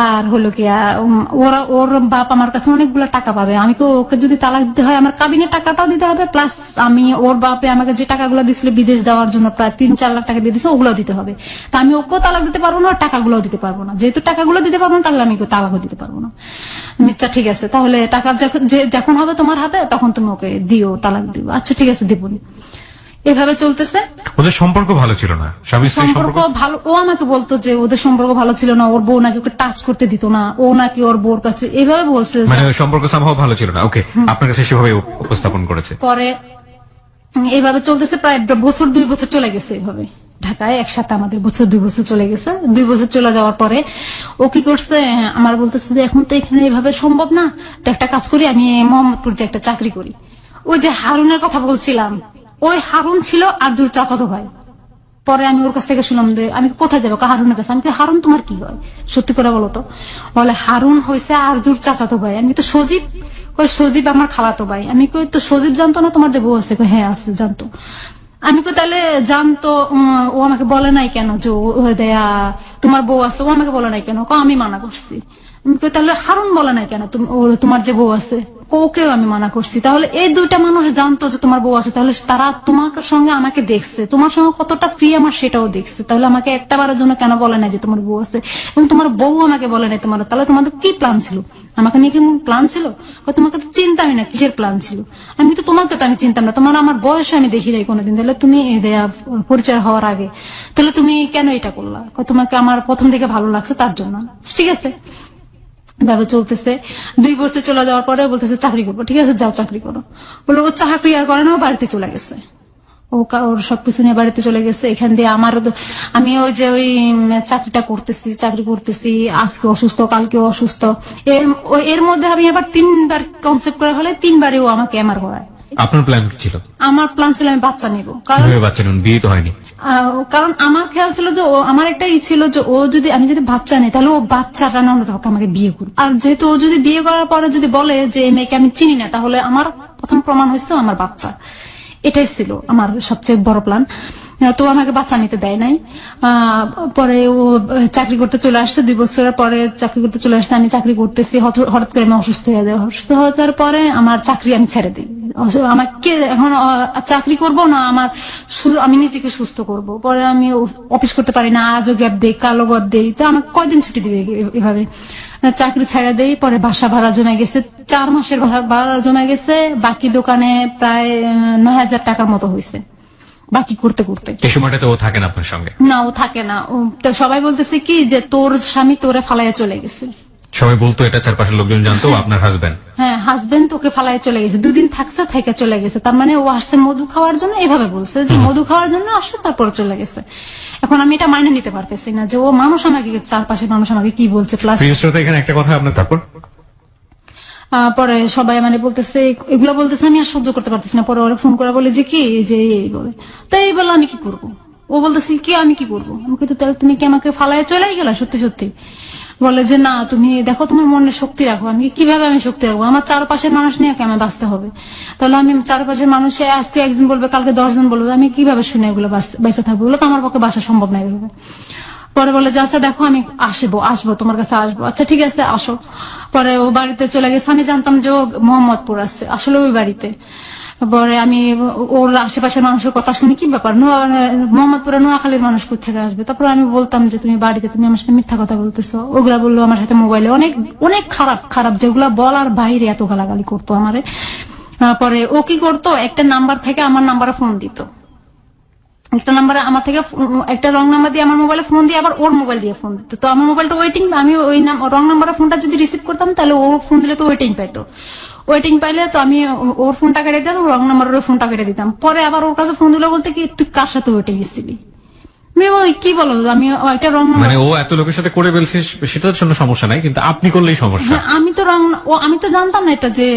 আর হলো কি ওর বাপ আমার কাছে অনেকগুলো টাকা পাবে, আমি তো ওকে যদি তালাক দিতে হয় আমার কাবিনের টাকাটাও দিতে হবে, প্লাস আমি ওর বাপে আমাকে যে টাকাগুলো দিছিল বিদেশ যাওয়ার জন্য প্রায় 3-4 লাখ টাকা দিয়ে দিছে, ওগুলো দিতে হবে। তা আমি ওকেও তালাক দিতে পারবো না, টাকাগুলো দিতে পারবো না। যেহেতু টাকাগুলো দিতে পারবো না, তাহলে আমি ওকে তালাকও দিতে পারবো না। আচ্ছা ঠিক আছে, তাহলে টাকা যখন হবে তোমার হাতে তখন তুমি ওকে দিও, তালাক দিও। আচ্ছা ঠিক আছে, দেবনি। এভাবে চলতেছে। ওদের সম্পর্ক ভালো ছিল না, স্বামী স্ত্রীর সম্পর্ক ভালো। ও আমাকে বলতো যে ওদের সম্পর্ক ভালো ছিল না, ওর বউ নাকি ওকে টাচ করতে দিত না, ও নাকি ওর বউর কাছে এভাবে বলছে, মানে সম্পর্ক সামহাও ভালো ছিল না। ওকে, আপনার কাছে সেভাবে উপস্থাপন করেছে। পরে এইভাবে চলতেছে প্রায় 2 বছর চলে গেছে এভাবে ঢাকায় একসাথে, আমাদের 2 বছর চলে গেছে। 2 বছর চলে যাওয়ার পরে ও কি করছে, আমার বলতেছে যে এখন তো এখানে এভাবে সম্ভব না, তো একটা কাজ করি, আমি মোহাম্মদপুর যে একটা চাকরি করি। ওই যে হারুনের কথা বলছিলাম, ওই হারুন ছিল আরজুর চাচাতো ভাই। পরে আমি ওর কাছ থেকে শুনলাম যে আমি কোথায় যাবো, হারুনের কাছে। আমি হারুন তোমার কি হয়, সত্যি করে বলো তো? বলে হারুন হয়েছে আরজুর চাচাতো ভাই। আমি তো সজীব, সজীব আমার খালাতো ভাই। আমি কই তো সজীব জানতো না তোমার যে বউ আছে? হ্যাঁ আছে, জানতো। আমি কই তাহলে জানতো, ও আমাকে বলে নাই কেন যে তোমার বউ আছে? ও আমাকে বলে নাই কেন? আমি মানা করছি। আমি কই তাহলে হারুন বলে নাই কেন তোমার যে বউ আছে? ওকেও আমি মানা করছি। তাহলে এই 2টা মানুষ জানতো যে তোমার বউ আছে, তাহলে তারা তোমার সঙ্গে আমাকে দেখছে, তোমার সঙ্গে কতটা প্রি আমার সেটাও দেখছে, তাহলে আমাকে একটা বারের জন্য কেন বলে নাই যে তোমার বউ আছে? এবং তোমার বউ আমাকে বলে নাই তোমার, তাহলে তোমাদের কি প্ল্যান ছিল? আমাকে নিয়ে কি প্ল্যান ছিল? তোমাকে তো চিন্তামই না, কিসের প্ল্যান ছিল? আমি তো তোমাকে তো আমি চিন্তাম না, তোমার আমার বয়সে আমি দেখি নাই কোনোদিন। তাহলে তুমি পরিচয় হওয়ার আগে তাহলে তুমি কেন এটা করলা? তোমাকে আমার প্রথম থেকে ভালো লাগছে তার জন্য। ঠিক আছে, ভাবে চলতেছে। 2 বছর চলে যাওয়ার পরে বলতেছে চাকরি করবো। ঠিক আছে, যাও চাকরি করো। বলে ও চাকরি আর করে না, ও বাড়িতে চলে গেছে। ওর সবকিছু নিয়ে বাড়িতে চলে গেছে। এখান দিয়ে আমি ওই যে ওই চাকরি করতেছি, আজকে অসুস্থ, কালকে অসুস্থ। এর মধ্যে আমি আবার 3বার কনসেপ্ট করে ফেলে, 3বারই ও আমাকে এমআর করায়। আপনার প্ল্যান কি ছিল? আমার প্ল্যান ছিল আমি বাচ্চা নিব। কারণ বাচ্চা নেন, বিয়ে তো হয়নি। কারণ আমার খেয়াল ছিল যে আমার একটা ছিল যে আমি যদি বাচ্চা নেই তাহলে ও বাচ্চাটা না আমাকে বিয়ে করবে। আর যেহেতু ও যদি বিয়ে করার পরে যদি বলে যে এই মেয়েকে আমি চিনি না, তাহলে আমার প্রথম প্রমাণ হয়েছে আমার বাচ্চা। এটাই ছিল আমার সবচেয়ে বড় প্ল্যান। তো আমাকে বাচ্চা নিতে দেয় নাই। পরে ও চাকরি করতে চলে আসছে, 2 বছরের পরে চাকরি করতে চলে আসছে। আমি চাকরি করতেছি, হঠাৎ করে আমি অসুস্থ হয়ে যাই। অসুস্থ হয়ে যাওয়ার পরে আমার চাকরি আমি ছেড়ে দিই। আমাকে এখন চাকরি করব না, আমি নিজেকে সুস্থ করব। পরে আমি অফিস করতে পারি না, আজও গ্যাপ দেই, কালো গ্যাপ দেই। তো আমাকে কয়দিন ছুটি দিবে এভাবে? চাকরি ছেড়ে দেই। পরে বাসা ভাড়া জমে গেছে, 4 মাসের ভাড়া জমে গেছে। বাকি দোকানে প্রায় 9,000 টাকার মতো হয়েছে বাকি করতে করতে। এই সময়টাতে ও থাকে না আপনার সঙ্গে? না, ও থাকে না। তো সবাই বলতেছে কি যে তোর স্বামী তোরে ফালাইয়া চলে গেছে। সবাই বলতো, এটা চারপাশের লোকজন জানতো আপনার হাজবেন্ড? হ্যাঁ, হাজবেন্ড তোকে ফালাইয়া চলে গেছে, 2 দিন থাকছে, থেকে চলে গেছে। তার মানে ও আসছে মধু খাওয়ার জন্য, এভাবে বলছে যে মধু খাওয়ার জন্য আসছে, তারপরে চলে গেছে। এখন আমি এটা মাইনে নিতে পারতেছি না যে ও মানুষ আমাকে, চারপাশের মানুষ আমাকে কি বলছে। প্লাস এখানে একটা কথা আপনার, তারপর পরে সবাই মানে বলতেছে, এগুলো বলতেছে, আমি আর সহ্য করতে পারতেছি না। পরে ওরা ফোন করে বলে যে কি যে এই বলে, তো এই বলে আমি কি করবো? ও ও বলতেছি কি আমি কি করবো, আমি কিন্তু তাহলে তুমি কি আমাকে ফালায় চলেই গেলা সত্যি সত্যি? বলে যে না তুমি দেখো তোমার মনে শক্তি রাখো। আমি কিভাবে আমি শক্তি রাখবো, আমার চারপাশের মানুষ নিয়ে আমার বাঁচতে হবে। তাহলে আমি চারপাশের মানুষে আজকে একজন বলবে কালকে 10 জন বলবে, আমি কিভাবে শুনে এগুলো বেঁচে থাকবো, এগুলো তো আমার পক্ষে বাসা সম্ভব না এভাবে। পরে বলে যে আচ্ছা দেখো আমি আসবো তোমার কাছে আসবো, আচ্ছা ঠিক আছে আসো। পরে ও বাড়িতে চলে গেছে, আমি জানতাম যে ও মোহাম্মদপুর আছে আসলে ওই বাড়িতে। পরে আমি ওর আশেপাশের মানুষের কথা শুনি কি ব্যাপার মোহাম্মদপুরে নোয়াখালীর মানুষ কোথেকে আসবে। তারপর আমি বলতাম যে তুমি বাড়িতে তুমি আমার সাথে মিথ্যা কথা বলতেছো। ওগুলা বললো আমার সাথে মোবাইলে অনেক অনেক খারাপ খারাপ যেগুলা বলার বাইরে এত গালাগালি করতো আমারে। পরে ও কি করতো, একটা নাম্বার থেকে আমার নাম্বারে ফোন দিত, একটা নাম্বারে আমার থেকে একটা রং নাম্বার দিয়ে আমার মোবাইলে ফোন দিয়ে আবার ওর মোবাইল দিয়ে ফোন দিত। তো আমার মোবাইলটা ওয়েটিং, আমি ওই রং নাম্বারে ফোনটা যদি রিসিভ করতাম তাহলে ও ফোন দিলে তো ওয়েটিং পাইতো, ওয়েটিং পাইলে তো আমি ওর ফোনটা কেটে দিতাম, রং নাম্বারের ফোনটা কেটে দিতাম। পরে আবার ওর কাছে ফোন দিল বলতে কি তুই কার সাথে ওয়েটিং গেছিলি, আমি বলি কি বলো আমি একটা রং নাম্বার। মানে ও এত লোকের সাথে করে ফেলছে সেটার জন্য সমস্যা নাই, কিন্তু আপনি করলেই সমস্যা। হ্যাঁ, আমি তো জানতাম না এটা যে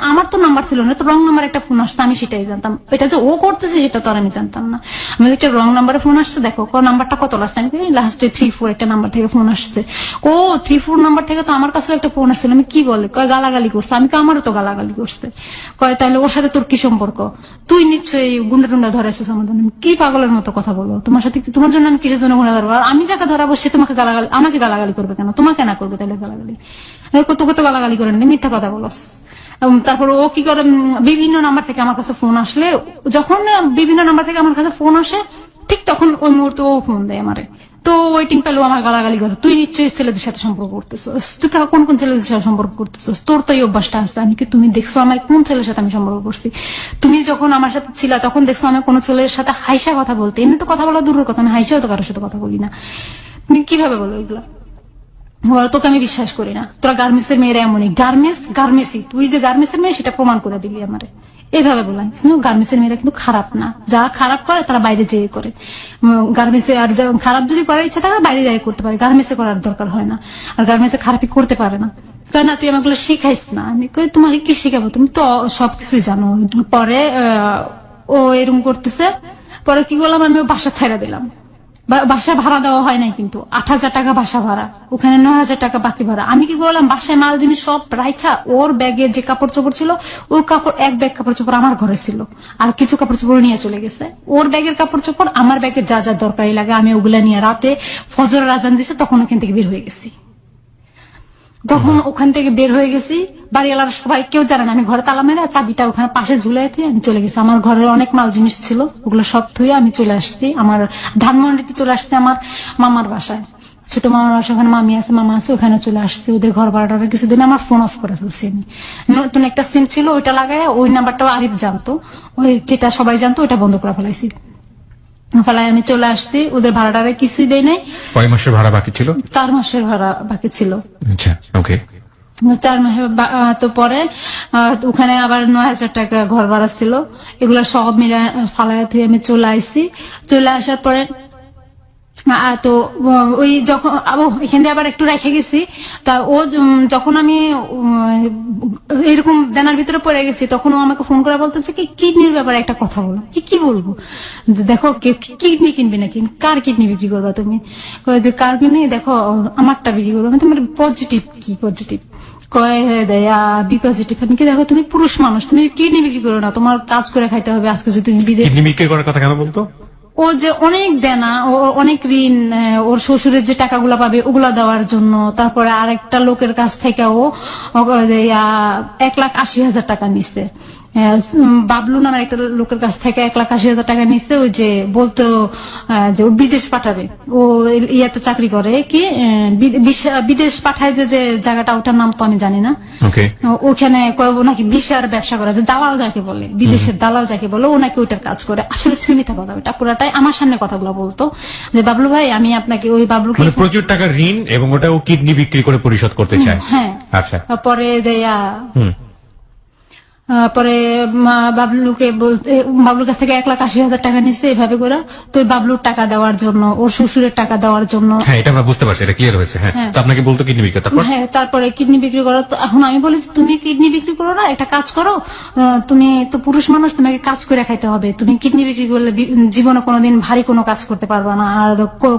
আমার তো নাম্বার ছিল না, তো রং নাম্বার একটা ফোন আসছে আমি সেটাই জানতাম। এটা যে ও করতেছে সেটা তো আর আমি জানতাম না। আমি একটা রং নাম্বারে ফোন আসছে, দেখো নাম্বারটা কত লাস্ট, আমি লাস্টে 3-4 একটা নাম্বার থেকে ফোন আসছে। ও 3-4 নাম্বার থেকে তো আমার কাছেও একটা ফোন আসছিল। আমি কি বলে কয় গালাগালি করছে, আমি তো আমারও তো গালাগালি করছে। কয় তাহলে ওর সাথে তোর কি সম্পর্ক, তুই নিশ্চয়ই গুন্ডা টুন্ডা ধরেছিস আমাদের। কি পাগলের মতো কথা বলো, তোমার সাথে তোমার জন্য আমি কিসের জন্য গুন্ডা ধরবো, আর আমি যাকে ধরাবো সে তোমাকে আমাকে গালাগালি করবে কেন, তোমাকে না করবে তাহলে গালাগালি, কত কত গালাগালি করে মিথ্যা কথা বলস। তারপর ও কি করে বিভিন্ন নাম্বার থেকে আমার কাছে ফোন আসলে, যখন বিভিন্ন নাম্বার থেকে আমার কাছে ফোন আসে ঠিক তখন ওই মুহূর্তে ও ফোন দেয় আমারে। তো ওয়েটিং পেলো আমার গালাগালি করে, তুই নিশ্চয়ই ছেলেদের সাথে সম্পর্ক করতেছিস, তুই কোন কোন ছেলেদের সাথে সম্পর্ক করতেছিস, তোর তো এই অভ্যাসটা আছে। আমি কি তুমি দেখছো আমার কোন ছেলের সাথে আমি সম্পর্ক করছি, তুমি যখন আমার সাথে ছিলা তখন দেখছো আমি কোন ছেলের সাথে হাইসা কথা বলতে, এমনি তো কথা বলা দূরের কথা আমি হাইসাও তো কারোর সাথে কথা বলি না। তুমি কিভাবে বলো এগুলা, তোকে আমি বিশ্বাস করি না, তোরা গার্মেন্টস এর মেয়েরা এমনই, গার্মেন্টসই, তুই যে গার্মেন্টস এর মেয়ে সেটা প্রমাণ করে দিলি আমারে, এইভাবে বললাম। গার্মেন্টস এর মেয়েরা কিন্তু খারাপ না, যারা খারাপ করে তারা বাইরে যেয়ে করে। গার্মেন্টস এ আর খারাপ যদি করার ইচ্ছা থাকে বাইরে যাই করতে পারে, গার্মেন্টস এ করার দরকার হয় না। আর গার্মেন্টস এ খারাপই করতে পারে না, কারণ তুই আমাকে শিখাইস না। আমি কই তোমাকে কি শিখাবো, তুমি তো সবকিছুই জানো। পরে ও এরকম করতেছে, পরে কি করলাম আমি বাসা ছাইড়া দিলাম। বাসা ভাড়া দেওয়া হয় নাই, কিন্তু 8,000 টাকা বাসা ভাড়া, ওখানে 9,000 টাকা বাকি ভাড়া। আমি কি করলাম বাসায় মাল জিনিস সব রাইখা, ওর ব্যাগে যে কাপড় চোপড় ছিল ওর কাপড় এক ব্যাগ কাপড় চোপড় আমার ঘরে ছিল, আর কিছু কাপড় চোপড় নিয়ে চলে গেছে। ওর ব্যাগের কাপড় চোপড় আমার ব্যাগে যা যা দরকারি লাগে আমি ওগুলা নিয়ে রাতে ফজরের আজান দিছে তখন ওখান থেকে বের হয়ে গেছি। তখন ওখান থেকে বের হয়ে গেছি, বাড়িওয়ালার সবাই কেউ জানে না, আমি ঘরে তালা মেরে চাবিটা ওখানে পাশে ঝুলাই থুয়ে আমি চলে গেছি। আমার ঘরের অনেক মাল জিনিস ছিল, ওগুলো সব থুয়ে আমি চলে আসছি আমার ধানমন্ডিতে চলে আসছি আমার মামার বাসায়, ছোট মামার বাসায়, ওখানে মামি আছে মামা আছে, ওখানে চলে আসছি। ওদের ঘর ভাড়াটা কিছুদিন আমার ফোন অফ করে ফেলছি আমি, নতুন একটা সিম ছিল ওইটা লাগাই, ওই নাম্বারটাও আরিফ জানতো, ওই যেটা সবাই জানতো ওইটা বন্ধ করে ফেলাইছি। ফেলায় আমি চলে আসছি, ওদের ভাড়াটা কিছুই দেয় নাই। কয় মাসের ভাড়া বাকি ছিল? 4 মাসের ভাড়া বাকি ছিল। আচ্ছা, ওকে। 4 মাসের তো পরে ওখানে আবার 9,000 টাকা ঘর ভাড়া ছিল, এগুলো সব মিলে ফালায় থেকে আমি চলে আসছি। চলে আসার পরে তো ওই যখন এখান দিয়ে আবার একটু রেখে গেছি, তা ও যখন আমি এরকম দেনার ভিতরে পড়ে গেছি তখন ও আমাকে ফোন করে বলতেছে কি কিডনির ব্যাপারে একটা কথা বলো। কি বলবো, দেখো কিডনি কিনবি নাকি, কার কিডনি বিক্রি করবা তুমি, যে কার কিডনি, দেখো আমারটা বিক্রি করবো। আমি তোমার পজিটিভ কি পজিটিভ, কয় বি পজিটিভ। আমি কি দেখো তুমি পুরুষ মানুষ, তুমি কিডনি বিক্রি করো না, তোমার কাজ করে খাইতে হবে, আজকে যদি তুমি বিদেশ। কিডনি বিক্রি করার কথা কেন বলতো? ও যে অনেক দেনা, অনেক ঋণ, ওর শ্বশুরের যে টাকাগুলা পাবে ওগুলা দেওয়ার জন্য। তারপরে আরেকটা লোকের কাছ থেকে ও 1,80,000 টাকা নিচ্ছে, বাবলু নামের একটা লোকের কাছ থেকে 1,80,000 টাকা নিচ্ছে, ওই যে বলতো যে ও বিদেশ পাঠাবে, ও ইয়াতে চাকরি করে, কি বিদেশ পাঠায় যে জায়গাটা, ওটার নাম তো আমি জানি না। ওখানে নাকি ভিসার ব্যবসা করে, যে দালাল যাকে বলে, বিদেশের দালাল যাকে বলে, ও নাকি ওইটার কাজ করে। আসলে মিথ্যা কথা, ওটা পুরাটাই আমার সামনে কথাগুলো বলতো যে বাবলু ভাই আমি আপনাকে ওই বাবলুকে প্রচুর টাকা ঋণ এবং ওটা ও কিডনি বিক্রি করে পরিশোধ করতে চায়। হ্যাঁ, আচ্ছা। পরে দেয়া পরে বাবলুকে বলতে, বাবলুর কাছ থেকে 1,80,000 টাকা নিচ্ছে এভাবে করে। তো ওই বাবলুর টাকা দেওয়ার জন্য, ওর শ্বশুরের টাকা দেওয়ার জন্য। হ্যাঁ, এটা আমরা বুঝতে পারছি, এটা ক্লিয়ার হয়েছে। হ্যাঁ, তো আপনাকে বলতো কিডনি বিক্রি, তারপর? হ্যাঁ, তারপরে কিডনি বিক্রি করো। তো এখন আমি বলি যে তুমি কিডনি বিক্রি করো না, একটা কাজ করো, তুমি তো পুরুষ মানুষ, তোমাকে কাজ করে খাইতে হবে। তুমি কিডনি বিক্রি করলে জীবনে কোনোদিন ভারী কোনো কাজ করতে পারবে না, আর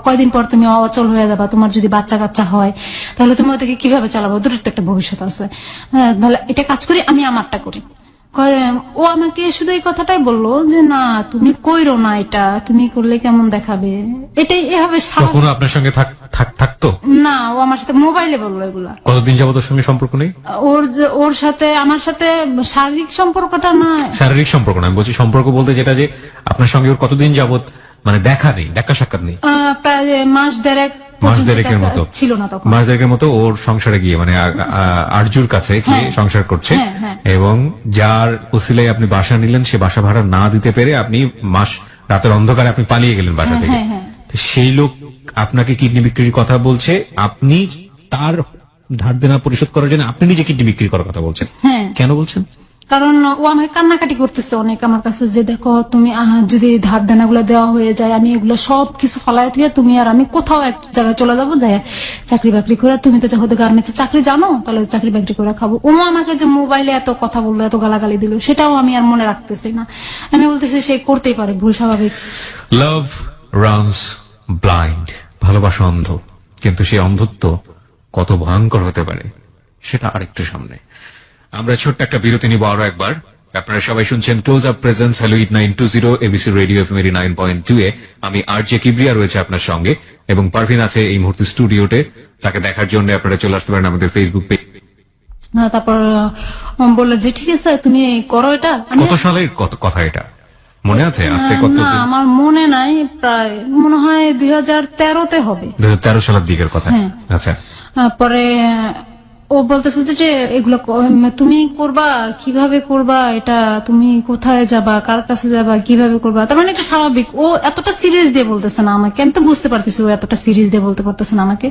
কয়দিন পর তুমি অচল হয়ে যাবা। তোমার যদি বাচ্চা কাচ্চা হয় তাহলে তুমি ওদেরকে কিভাবে চালাবো? ওদের তো একটা ভবিষ্যৎ আছে। তাহলে এটা কাজ করি, আমি আমারটা করি। ও আমাকে শুধু এই কথাটাই বললো যে না, তুমি কইরো না, এটা তুমি করলে কেমন দেখাবে। এটাই এভাবে কখনো আপনার সঙ্গে থাকতো না, ও আমার সাথে মোবাইলে বললো এগুলা। কতদিন যাবত ওর সঙ্গে সম্পর্ক নেই? ওর সাথে আমার সাথে শারীরিক সম্পর্কটা না, শারীরিক সম্পর্ক না, আমি বলছি সম্পর্ক বলতে যেটা, যে আপনার সঙ্গে ওর কতদিন যাবত মানে দেখা নেই, দেখা সাক্ষাৎ নেই? প্রায় মাস দেড়েকের মতো ছিল না তখন। মাস দেড়েকের মতো ওর সংসারে গিয়ে, মানে আরজুর কাছে গিয়ে সংসার করছে, এবং যার ওসিলায় আপনি বাসা নিলেন, সে বাসা ভাড়া না দিতে পেরে আপনি রাতের অন্ধকারে আপনি পালিয়ে গেলেন বাসা থেকে। তো সেই লোক আপনাকে কিডনি বিক্রির কথা বলছে, আপনি তার ধার দেনা পরিশোধ করার জন্য আপনি নিজে কিডনি বিক্রি করার কথা বলছেন। কেন বলছেন? কারণ ও আমাকে কান্নাকাটি করতেছে অনেক আমার কাছে, যে দেখো তুমি যদি ধার দেনা গুলো দেওয়া হয়ে যায়, আমি এগুলো সব কিছু ফলায় তুই, তুমি আর আমি কোথাও এক জায়গায় চলে যাবো, যাই চাকরি বাকরি করে, তুমি তো যেহেতু গার্মেন্টসে চাকরি জানো, তাহলে চাকরি বাকরি করে খাবো। ও আমাকে যে মোবাইলে এত কথা বললো, এত গালাগালি দিল, সেটাও আমি আর মনে রাখতেছি না। আমি বলতেছি সে করতেই পারে, ভুল, স্বাভাবিক। লাভ রানস ব্লাইন্ড, ভালোবাসা অন্ধ, কিন্তু সেই অন্ধত্ব কত ভয়ঙ্কর হতে পারে সেটা আরেকটু সামনে। আমরা ছোট্ট একটা বিরতি নিব আরো একবার। আপনারা সবাই শুনছেন close up presence hello 8920 ABC radio FM 89.2 এ। আমি আরজে কিবরিয়া রয়েছে আপনার সঙ্গে, এবং পারভিন আছে এই মুহূর্তে স্টুডিওতে। তাকে দেখার জন্য আপনারা চলে আসতে পারেন আমাদের ফেসবুক পেজ। তারপর বললো যে ঠিক আছে তুমি করো এটা। কত সালের কথা এটা মনে আছে? আজকে কত? না, আমার মনে নাই, প্রায় মনে হয় 2013-তে হবে। 2013 সালের দিকের কথা। আচ্ছা। পরে ও বলতেছে যে এগুলো তুমি করবা, কিভাবে করবা, এটা তুমি কোথায় যাবা, কার কাছে যাবা, কিভাবে করবা। তার মানে এটা স্বাভাবিক। ও এতটা সিরিয়াস দিয়ে বলতেছে না আমাকে, আমি তো বুঝতে পারতেছি ও এতটা সিরিয়াস দিয়ে বলতে পারতেছে না আমাকে।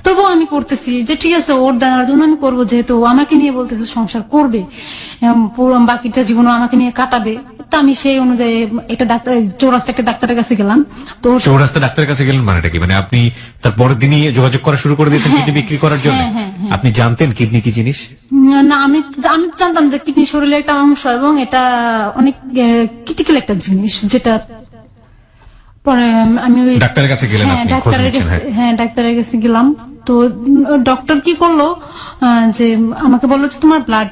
তবুও আমি করতেছি যে ঠিক আছে, ওর দেওয়ার জন্য আমি করবো, যেহেতু ও আমাকে নিয়ে বলতেছে সংসার করবে, পুরো বাকিটা জীবন আমাকে নিয়ে কাটাবে। তো আমি সেই অনুযায়ী একটা চৌরাস্তা একটা ডাক্তারের কাছে গেলাম। তো চৌরাস্তা ডাক্তারের কাছে গেলেন মানেটা কি? মানে আপনি তার পরের দিনই যোগাযোগ করা শুরু করে দিয়েছেন কিডনি বিক্রি করার জন্য? আপনি জানতেন কিডনি কি জিনিস? না, আমি জানতাম যে কিডনি শরীরের একটা অংশ, এবং এটা অনেক ক্রিটিক্যাল একটা জিনিস, যেটা পরে আমি ওই ডাক্তারের কাছে গেলেন। হ্যাঁ, ডাক্তারের কাছে গেলাম। তো ডক্টর কি করলো যে আমাকে বললো যে তোমার ব্লাড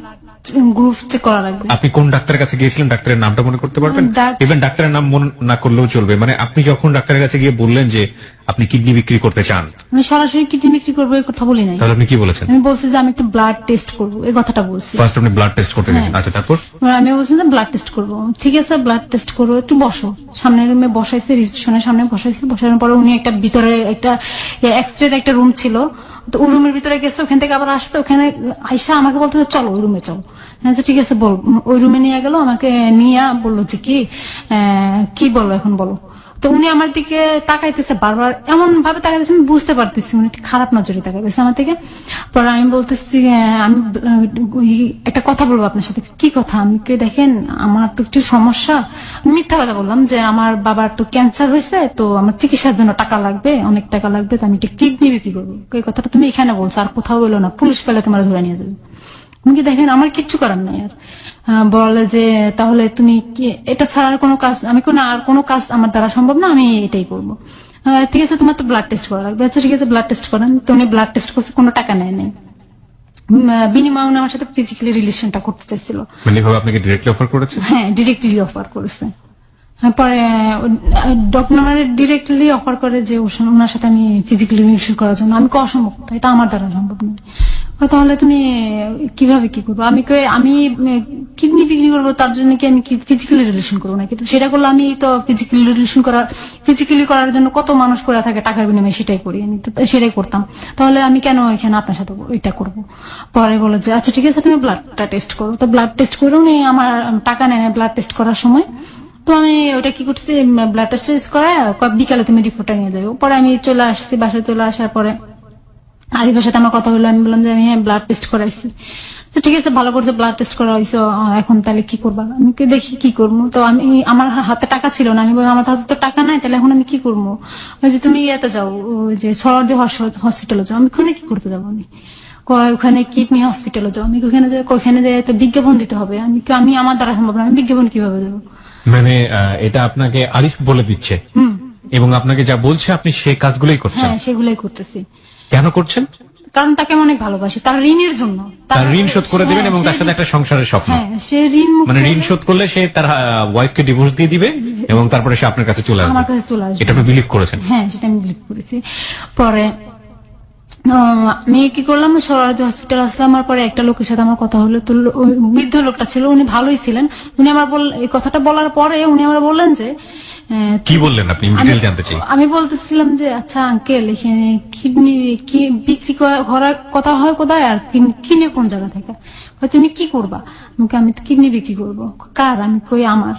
গ্রুপ চেক করা লাগবে। আপনি কোন ডাক্তারের কাছে গিয়েছিলেন? ডাক্তারের নামটা মনে করতে পারবেন? ইভেন ডাক্তারের নাম মনে না করলেও চলবে। মানে আপনি যখন ডাক্তারের কাছে গিয়ে বললেন যে আপনি কিডনি বিক্রি করতে চান, আমি সরাসরি কিডনি বিক্রি করবো এই কথা বলি নাই। তাহলে আপনি কি বলেছেন? আমি বলছি যে আমি একটু ব্লাড টেস্ট করবো, এই কথাটা বলছি। ফার্স্ট আপনি ব্লাড টেস্ট করতে গেছেন। আচ্ছা, তারপর? আমি বলছি যে ব্লাড টেস্ট করবো। ঠিক আছে, ব্লাড টেস্ট করবো, একটু বসো। সামনের রুমে বসাইছে, রিসেপশনের সামনে বসাইছে। বসানোর পরে উনি একটা ভিতরে একটা এক্সরে একটা রুম ছিল, তো ওই রুমের ভিতরে গেছে, ওখান থেকে আবার আসছে। ওখানে আইসা আমাকে বলতে চলো ওই রুমে চলো। হ্যাঁ, ঠিক আছে বল। ওই রুমে নিয়ে গেল, আমাকে নিয়ে বললো যে কি বলো এখন বলো। তো উনি আমার দিকে তাকাইতেছে বারবার, এমন ভাবে তাকাইতেছে আমি বুঝতে পারতেছি উনি খারাপ নজরে তাকাইতেছে আমার দিকে। পরে আমি বলতেছি আমি একটা কথা বলবো আপনার সাথে। কি কথা? আমি দেখেন আমার তো একটু সমস্যা। মিথ্যা কথা বললাম যে আমার বাবার তো ক্যান্সার হয়েছে, তো আমার চিকিৎসার জন্য টাকা লাগবে, অনেক টাকা লাগবে, তো আমি একটা কিডনি বিক্রি করবো। এই কথাটা তুমি এখানে বলছো, আর কোথাও বলো না, পুলিশ পেলে তোমার ধরে নিয়ে যাবে। আমি দেখেন আমার কিচ্ছু করার নাই আর। বলে যে তাহলে তুমি এটা ছাড়া আর কোনো কাজ, আমি আর কোনো কাজ আমার দ্বারা সম্ভব না, আমি এটাই করবো। ঠিক আছে, তোমার তো ব্লাড টেস্ট করা লাগবে। আচ্ছা ঠিক আছে, ব্লাড টেস্ট করেন। তো উনি ব্লাড টেস্ট করছে, কোনো টাকা নেয় নাই। বিনিময়ে উনি আমার সাথে ফিজিক্যালি রিলেশনটা করতে চাইছিল। মানে আপনাকে ডিরেক্টলি অফার করেছে? হ্যাঁ, ডিরেক্টলি অফার করেছে। পরে ডক্টর ডিরেক্টলি অফার করে যে ওনার সাথে আমি ফিজিক্যালি রিলেশন করার জন্য। আমি অসম্ভব, এটা আমার দ্বারা সম্ভব নয়। তাহলে তুমি কিভাবে কি করবো? আমি কিডনি বিক্রি করবো, তার জন্য কি আমি ফিজিক্যালি রিলেশন করবো নাকি? তো সেটা করলে আমি তো ফিজিক্যালি করার জন্য কত মানুষ করে থাকে টাকার বিনিময়ে, সেটাই করি আমি, তো সেটাই করতাম। তাহলে আমি কেন এখানে আপনার সাথে এটা করবো? পরে বলো যে আচ্ছা ঠিক আছে, তুমি ব্লাডটা টেস্ট করো। তো ব্লাড টেস্ট করে উনি আমার টাকা নেয় ব্লাড টেস্ট করার সময়। তো আমি ওটা কি করছি, ব্লাড টেস্ট করা বিকালে তুমি রিপোর্টটা নিয়ে যাবো। পরে আমি চলে আসছি, বাসায় চলে আসার পরে আরিফের সাথে আমার কথা হলো, আমি বললাম যে আমি ব্লাড টেস্ট করাইছি। তো ঠিক আছে, ভালো করছো, ব্লাড টেস্ট করা হয়েছে, এখন তাহলে কি করবা? আমি দেখি কি করবো। তো আমি, আমার হাতে টাকা ছিল না, আমি বললাম আমার হাতে তো টাকা নাই, তাহলে এখন আমি কি করবো? যে তুমি ইয়েতে যাও, ওই যে সরদি হসপিটালে যাও। আমি ওখানে কি করতে যাবো? আমি ওখানে কিডনি হসপিটালে যাও। আমি ওখানে যাই তো বিজ্ঞাপন দিতে হবে। আমি আমার দ্বারা সম্ভব না, আমি বিজ্ঞাপন কিভাবে দেবো? মানে এটা আপনাকে আরিফ বলে দিচ্ছে এবং আপনাকে যা বলছে আপনি সেই কাজগুলোই করছেন? হ্যাঁ, সেগুলোই করতেছি। কেন করছেন? কারণ তাকে আমি অনেক ভালোবাসি, তার ঋণের জন্য। তার ঋণ শোধ করে দিবেন এবং তার সাথে একটা সংসারের স্বপ্ন। হ্যাঁ, সে ঋণ মানে ঋণ শোধ করলে সে তার ওয়াইফকে ডিভোর্স দিয়ে দিবে এবং তারপরে সে আপনার কাছে চলে আসবে। আমার কাছে চলে আসবে। এটা আপনি বিলিভ করেছেন? হ্যাঁ, সেটা আমি বিলিভ করেছি। পরে আমি কি করলাম, সরারদি হসপিটাল আসলাম। আমার পরে একটা লোকের সাথে আমার কথা হলো। তো ওই বৃদ্ধ লোকটা ছিল, উনি ভালোই ছিলেন। উনি আমার এই কথাটা বলার পরে উনি আমার বললেন যে কি বললেন আপনি? ডিটেইল জানতে চাই। আমি বলতেছিলাম যে আচ্ছা আঙ্কেল, এখানে কিডনি কি বিক্রি করার কথা হয় কোথায়, আর কিনে কোন জায়গা থেকে? তুমি কি করবা? আমি তো কিডনি বিক্রি করবো। কার? আমি কই আমার।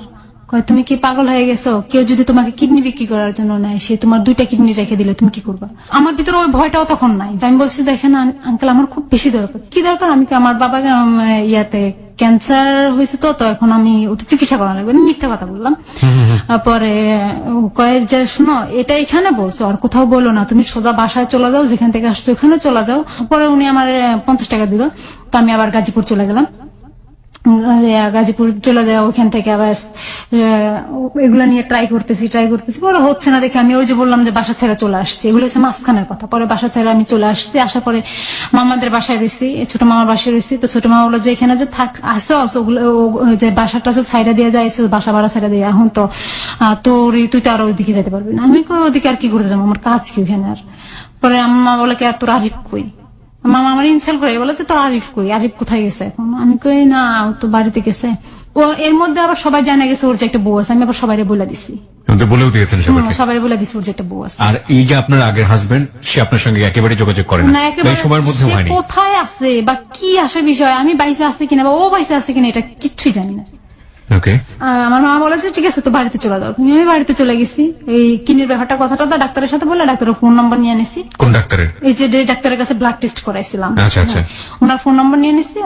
তুমি কি পাগল হয়ে গেছো? কেউ যদি তোমাকে কিডনি বিক্রি করার জন্য নেয়, সে তোমার 2টা কিডনি রেখে দিলে তুমি কি করবা? আমার ভিতরে ওই ভয়টাও তখন নাই। আমি বলছি দেখেন আঙ্কেল, আমার খুব বেশি দরকার। কি দরকার? আমি আমার বাবাকে ইয়াতে ক্যান্সার হয়েছে, তো এখন আমি ওটা চিকিৎসা করা লাগবে। মিথ্যা কথা বললাম। পরে কয়ে যে শুনো, এটা এখানে বলছো, আর কোথাও বলো না, তুমি সোজা বাসায় চলে যাও, যেখান থেকে আসছো ওখানে চলে যাও। পরে উনি আমার 50 টাকা দিল। তো আমি আবার গাজীপুর চলে গেলাম। গাজীপুর চলে যায়, ওখান থেকে আবার এগুলা নিয়ে ট্রাই করতেছি। পরে হচ্ছে না দেখে আমি ওই যে বললাম যে বাসা ছেড়ে চলে আসছি। এগুলো হচ্ছে মাঝখানের কথা। পরে বাসা ছেড়ে আমি চলে আসছি। আসার পরে মামাদের বাসায় রয়েছি, ছোট মামার বাসায় রয়েছি। তো ছোট মামা বললো যে এখানে যে থাক আসো, ওগুলো যে বাসাটা ছাইড়া দিয়ে যায়, বাসা ভাড়া ছাইড়া দিয়ে, এখন তো তুই তো আর ওইদিকে যেতে পারবি না। আমি ওদিকে আর কি করতে যাবো, আমার কাজ কি ওখানে আর? পরে আম্মা বলে কে তোর আরিফ কই? মামা আমার ইনসাল্ট করে বলে যে তো আরিফ কই, আরিফ কোথায় গেছে এখন? আমি কই না, ও তো বাড়িতে গেছে। ও এর মধ্যে আবার সবাই জানা গেছে ওর যে একটা বউ আছে। আমি আবার সবাই বলে দিছি, বলেও দিয়েছেন সবাই বলে দিছি ওর যে একটা বউ আছে। আর এই যে আপনার আগের হাজবেন্ড, সে আপনার সঙ্গে একেবারে যোগাযোগ করে না এই সময়ের মধ্যে? হয়নি। কোথায় আছে বা কি আসে বিষয়, আমি বাইসে আছে কিনা বা ও বাইসে আছে কিনা, এটা কিচ্ছুই জানি না। আমার মা বলেছে ঠিক আছে তো বাড়িতে চলে যাও তুমি। আমি বাড়িতে চলে গেছি। এই কিডনির ব্যাপারটা কথাটা তো ডাক্তারের সাথে বলে, ডাক্তারের ফোন নাম্বার নিয়ে নিছি। কোন ডাক্তারের? এই যে ডাক্তারের কাছে ব্লাড টেস্ট করাইছিলাম। আচ্ছা আচ্ছা। ওনার ফোন নাম্বার নিয়ে নিছি।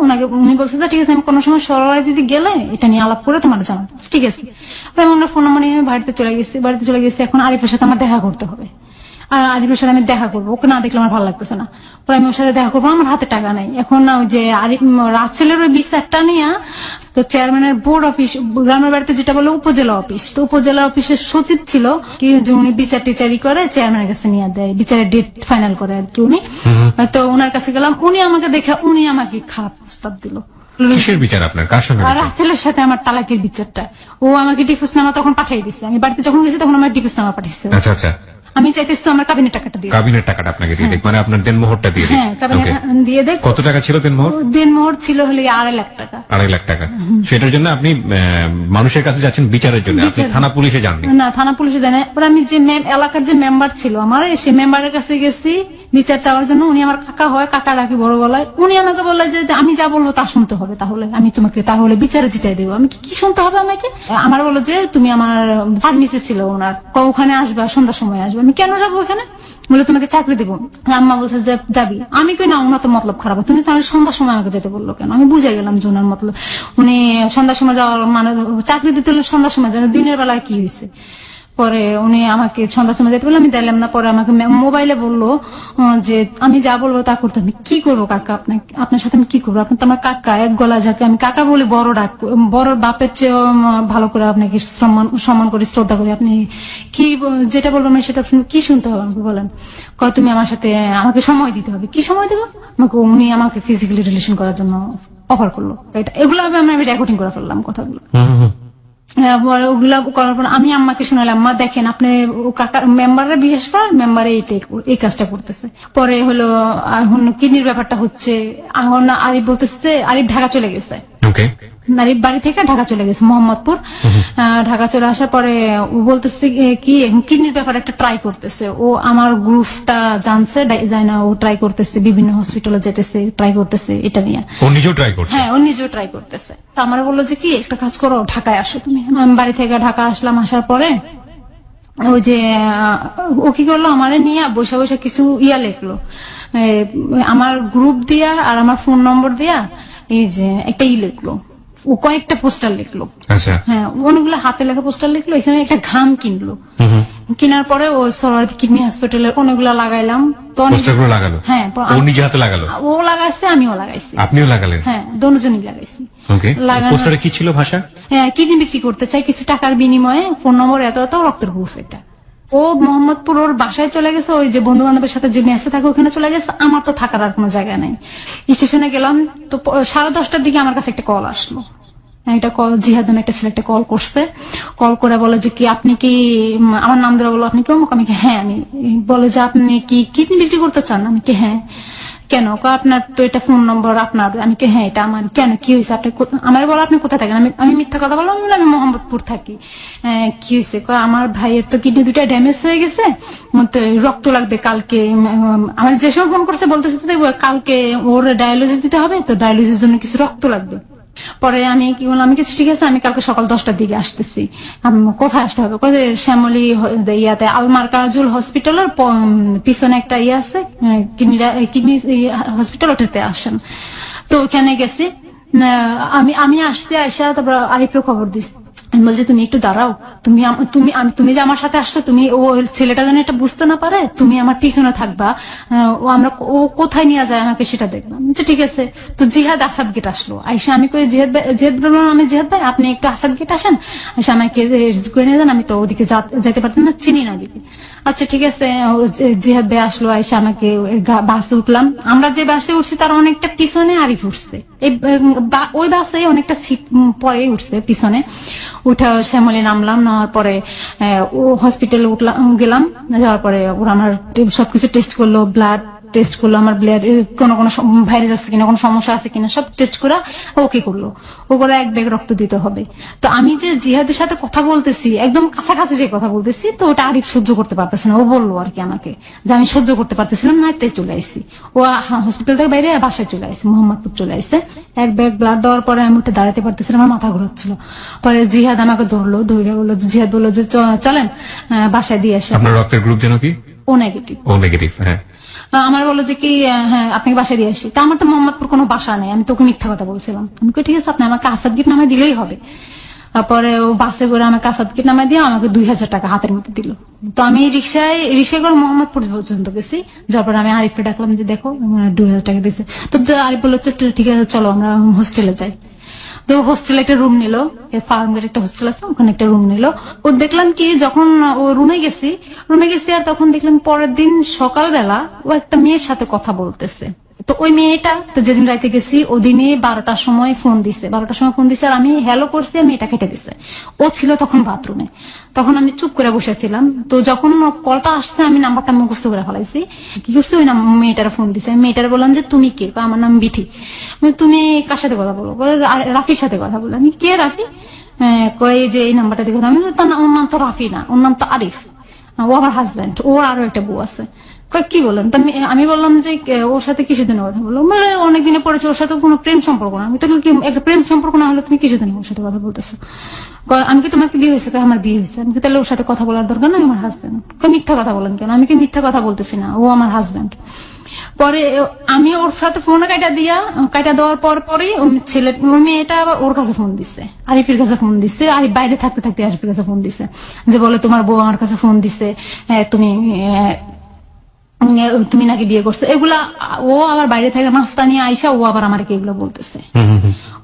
উনি বলছে যে ঠিক আছে, আমি কোনো সময় সরোয়ারি দিদি গেলে এটা নিয়ে আলাপ করে তোমার জানাবো। ঠিক আছে। আমি ওনার ফোন নাম্বার নিয়ে বাড়িতে চলে গেছি। এখন আরিফের সাথে আমার দেখা করতে হবে। আর আরিফের সাথে আমি দেখা করবো, ওকে না দেখলে আমার ভালো লাগতেছে না। পরে আমি ওর সাথে দেখা করবো, আমার হাতে টাকা নাই। এখন না ওই যে আরিফ রাসেলের ওই বিচারটা নিয়ে তো চেয়ারম্যানের বোর্ড অফিস, গ্রামের বাড়িতে যেটা বলে উপজেলা অফিস, তো উপজেলা অফিসের সচিব ছিল কি যে উনি বিচার টিচারি করে চেয়ারম্যানের কাছে নিয়ে দেয়, বিচারের ডেট ফাইনাল করে আর কি উনি। তো ওনার কাছে গেলাম, উনি আমাকে দেখে উনি আমাকে খারাপ প্রস্তাব দিল। কিসের বিচার আপনার? কার সঙ্গে? রাসেলের সাথে আমার তালাকের বিচারটা। ও আমাকে ডিভোর্সনামা তখন পাঠিয়ে দিচ্ছে। আমি বাড়িতে যখন গেছি তখন আমার ডিভোর্সনামা পাঠিয়েছে। আচ্ছা আচ্ছা। আমি চাইতেছি আমার কাবিনের টাকাটা দিয়ে। কাবিনের টাকাটা আপনাকে দিয়ে দেখ, মানে আপনার দেনমোহরটা দিয়ে দেখ। হ্যাঁ, কাবিনের দিয়ে দেখ। কত টাকা ছিল দেনমোহর? দেনমোহর ছিল হলে 2.5 লাখ টাকা। 2.5 লাখ টাকা। সেটার জন্য আপনি মানুষের কাছে যাচ্ছেন বিচারের জন্য? আপনি থানা পুলিশে যাননি? না, থানা পুলিশে যাই না। আমি যে এলাকার যে মেম্বার ছিল আমার, সেই মেম্বারের কাছে গেছি বিচার চাওয়ার জন্য। উনি আমার কাকা হয়, কাকা রাখি বড় গলায়। উনি আমাকে বললে যে আমি যা বলবো তা শুনতে হবে, তাহলে আমি তোমাকে তাহলে বিচারে জিতাই দেবো। আমি কি শুনতে হবে আমাকে? আমার বললো যে তুমি আমার ফার্নিচে ছিল ওনার, ওখানে আসবা, সন্ধ্যার সময় আসবে। আমি কেন যাবো ওখানে? বলে তোমাকে চাকরি দেবো। আম্মা বলছে যে যাবি। আমি কই না, ওনার তো মতলব খারাপ। তুমি তাহলে সন্ধ্যার সময় আমাকে যেতে বললো কেন? আমি বুঝে গেলাম যে ওনার মতলব উনি সন্ধ্যার সময় যাওয়ার মানে চাকরি দিতে হলে সন্ধ্যার সময় যাবে, দিনের বেলায় কি হয়েছে? পরে উনি আমাকে সন্ধ্যার সময় যেতে বললো, আমি দিলাম না। পরে আমাকে মোবাইলে বললো যে আমি যা বলবো তা করতে। আমি কি করবো কাকা? আপনার সাথে আমি কি করবো? আপনি তো আমার কাকা, এক গলা যাকে আমি কাকা বলি, বড় ডাক, বড় বাপের চেয়ে ভালো করে আপনাকে সম্মান করি, শ্রদ্ধা করি। আপনি কি যেটা বলবেন সেটা কি শুনতে হবে আমাকে বলেন? তুমি আমার সাথে আমাকে সময় দিতে হবে। কি সময় দেবো আমাকে? উনি আমাকে ফিজিক্যালি রিলেশন করার জন্য অফার করলো। এগুলো আমি রেকর্ডিং করে ফেললাম কথাগুলো। ওগুলা করার পর আমি আম্মাকে শোনালাম, আম্মা দেখেন আপনি কাকার মেম্বাররা বিশেষ করে মেম্বারে এই কাজটা করতেছে। পরে হলো এখন কিডনির ব্যাপারটা হচ্ছে, এখন আরিফ বলতেছে আরিফ ঢাকা চলে গেছে। আরিফ বাড়ি থেকে ঢাকা চলে গেছে, মোহাম্মদপুর। ঢাকা চলে আসার পরে ও বলতেছে কি এখন কিডনির ব্যাপারে একটা ট্রাই করতেছে। ও আমার গ্রুপটা জানছে, যায় না, ও ট্রাই করতেছে, বিভিন্ন হসপিটালে যেতেছে, ট্রাই করতেছে এটা নিয়ে। ও নিজেও ট্রাই করছে? হ্যাঁ, ও নিজেও ট্রাই করতেছে। তো আমার বললো যে কি একটা কাজ করো, ঢাকায় আসো তুমি। আমি বাড়ি থেকে ঢাকা আসলাম। আসার পরে ওই যে ও কি করলো, আমারে নিয়ে বসে বসে কিছু লিখলো আমার গ্রুপ দিয়া আর আমার ফোন নম্বর দিয়া এই যে একটা লিখলো, ও কয়েকটা পোস্টার লিখলো। আচ্ছা। হ্যাঁ, অনেকগুলো হাতে লেখা পোস্টার লিখলো, এখানে একটা ঘাম কিনলো। কেনার পরে ও সরারদি কিডনি হসপিটালের অনেকগুলো লাগাইলাম। তো পোস্টারগুলো লাগালো? হ্যাঁ, ও নিজে হাতে লাগালো? ও লাগাইছে, আমিও লাগাইছি। আপনিও লাগালেন? হ্যাঁ, দুজনই লাগাইছি। ওকে। পোস্টারে কি ছিল ভাষা? হ্যাঁ, কিডনি বিক্রি করতে চাই, কিছু টাকার বিনিময়ে ফোন নম্বর এত এত, রক্তের গ্রুপ এটা। ও মোহাম্মদপুর ওর বাসায় চলে গেছে, ওই যে বন্ধু বান্ধবের সাথে যে মেসে থাকে ওখানে চলে গেছে। আমার তো থাকার আর কোনো জায়গা নাই। স্টেশনে গেলাম তো 10:30টার দিকে আমার কাছে একটা কল আসলো। একটা কল, জিহাদ নামে একটা ছেলে একটা কল করছে। কল করে বলে যে কি আপনি কি, আমার নাম ধরে বলো আপনি কি অমুক? আমি কি হ্যাঁ আমি। বলে যে আপনি কি কিডনি বিক্রি করতে চান? আমি কি হ্যাঁ। কেন? আপনার তো এটা ফোন নম্বর আপনার। আমি কি হ্যাঁ এটা আমার। কেন, কি হয়েছে? আপনি আমার বলো আপনি কোথায় থাকেন? আমি মিথ্যা কথা বললাম, আমি মোহাম্মদপুর থাকি। কি হয়েছে? আমার ভাইয়ের তো কিডনি দুইটা ড্যামেজ হয়ে গেছে, তো রক্ত লাগবে কালকে। আমার যে সময় ফোন করছে বলতেছে কালকে ওর ডায়ালিসিস দিতে হবে, তো ডায়ালিসিসের জন্য কিছু রক্ত লাগবে। পরে আমি কি বললাম, আমি কিছু ঠিক আছে, আমি কালকে সকাল 10টার দিকে আসতেছি। কোথায় আসতে হবে? শ্যামলী ইয়াতে আলমার কাজুল হসপিটালের পিছনে একটা ইয়ে আছে, কিডনি হসপিটাল, ওটাতে আসেন। তো ওখানে গেছি। আমি আসছি, আইসা তারপর আরিফের খবর দিচ্ছি। আমি বলছি তুমি একটু দাঁড়াও, তুমি যে আমার সাথে আসছো, তুমি ও ছেলেটা যেন এটা বুঝতে না পারে, তুমি আমার পিছনে থাকবা। ও কোথায় নিয়ে যায় আমাকে সেটা দেখবা। ঠিক আছে। তো জিহাদ আসাদ গেট আসলো। আইসা আমি কই জিহাদ বললাম, আমি জিহাদ ভাই আপনি একটু আসাদ গেট আসেন, আইসা আমাকে করে নিয়ে যান, আমি তো ওদিকে যেতে পারতাম না, চিনি না দিকে। আচ্ছা ঠিক আছে। জিহাদ ভাই আসলো, আইসা আমাকে বাসে উঠলাম। আমরা যে বাসে উঠছি তার অনেকটা পিছনে আরিফ উঠছে। ওই বাসে অনেকটা সিট পরে উঠছে পিছনে। উঠা শ্যামলী নামলাম, নেওয়ার পরে ও হসপিটালে গেলাম। যাওয়ার পরে ওরা আমার সবকিছু টেস্ট করলো, ব্লাড টেস্ট করলো, আমার ব্লাড কোনো ভাইরাস আছে কিনা, কোনো সমস্যা আছে কিনা, সব টেস্ট করে ওকে করলো। ও করে 1 ব্যাগ রক্ত দিতে হবে। তো আমি যে জিহাদের সাথে কথা বলতেছি, একদম কাছাকাছি যে কথা বলতেছি, তো ওটা আরিফ সহ্য করতে পারতেছে না। ও বললো আর কি আমাকে যে আমি সহ্য করতে পারতেছিলাম না, তাই চলে আসছি। ও হসপিটাল থেকে বাইরে বাসায় চলে আসছে, মোহাম্মদপুর চলে আসছে। 1 ব্যাগ ব্লাড দেওয়ার পরে আমি উঠে দাঁড়াতে পারতেছিলাম, আমার মাথা ঘুরাচ্ছিল। পরে জিহাদ আমাকে ধরলো, ধরে বললো, জিহাদ বললো যে চলেন বাসায় দিয়ে আসে। আপনার রক্তের গ্রুপ যেন কি? ও নেগেটিভ। ও নেগেটিভ। হ্যাঁ। আমার বললো যে কি হ্যাঁ আপনাকে বাসায় দিয়ে আসি। তা আমার তো মোহাম্মদপুর কোনো বাসা নেই, আমি তোকে মিথ্যা কথা বলছিলাম। আমি ঠিক আছে, আপনি আমাকে আসাদ গেট নামায় দিলেই হবে। তারপরে ও বাসে করে আমাকে আসাদ গেট নামায় দিয়ে আমাকে 2000 টাকা হাতের মধ্যে দিল। তো আমি রিক্সায় করে মোহাম্মদপুর পর্যন্ত গেছি। যার পরে আমি আরিফকে ডাকলাম যে দেখো 2000 টাকা দিয়েছে। তো আরিফ বললো ঠিক আছে চলো আমরা হোস্টেলে যাই। তো হোস্টেলে একটা রুম নিল, ফার্মগেট একটা হোস্টেল আছে, ওখানে একটা রুম নিল। ও দেখলাম কি যখন ও রুমে গেছি আর তখন দেখলাম পরের দিন সকালবেলা ও একটা মেয়ের সাথে কথা বলতেছে। তো ওই মেয়েটা তো যেদিন রাইতে গেছি ওদিনে 12টার সময় ফোন দিছে। আর আমি হ্যালো করছি, আর মেয়েটা কেটে দিছে। ও ছিল তখন বাথরুমে। তখন আমি চুপ করে বসেছিলাম। তো যখন কলটা আসছে আমি নাম্বারটা মুখস্থ করে ফেলাইছি। কি করছি, ওই মেয়েটার ফোন দিছে। আমি মেয়েটার বললাম যে তুমি কে? আমার নাম বিথি। তুমি কার সাথে কথা বলো? বলে রাফির সাথে কথা বলো। আমি কে রাফি? কয়ে যে এই নাম্বারটা দিয়ে কথা। আমি ওর নাম তো রাফি না, ওর নাম তো আরিফ, ও আমার হাজব্যান্ড, ওর আরো একটা বউ আছে। কি বলেন? আমি বললাম যে ওর সাথে কিছুদিনের কথা বললো। মানে অনেকদিনে পড়েছে, ওর সাথে কোনো প্রেম সম্পর্ক না। আমি তো একটা প্রেম সম্পর্ক না হলে তুমি কিছুদিন ওর সাথে কথা বলতেছো। আমি কি তোমার কি বিয়ে হয়েছে? আমার বিয়ে হয়েছে। আমি তাহলে ওর সাথে কথা বলার দরকার না, আমার হাজব্যান্ড। মিথ্যা কথা বলেন কেন? আমি কি মিথ্যা কথা বলতেছি না, ও আমার হাজব্যান্ড। পরে আমি ওর সাথে ফোন কাটা দেওয়ার পরে ওই মেয়েটা আবার ওর কাছে ফোন দিচ্ছে, আরিফের কাছে ফোন দিচ্ছে। আরিফ বাইরে থাকতে থাকতে আরিফের কাছে ফোন দিচ্ছে, যে বলে তোমার বউ আমার কাছে ফোন দিচ্ছে, তুমি নাকি বিয়ে করছো। এগুলা ও আবার বাইরে থেকে নাস্তা নিয়ে আইসা ও আবার আমাকে এগুলো বলতেছে।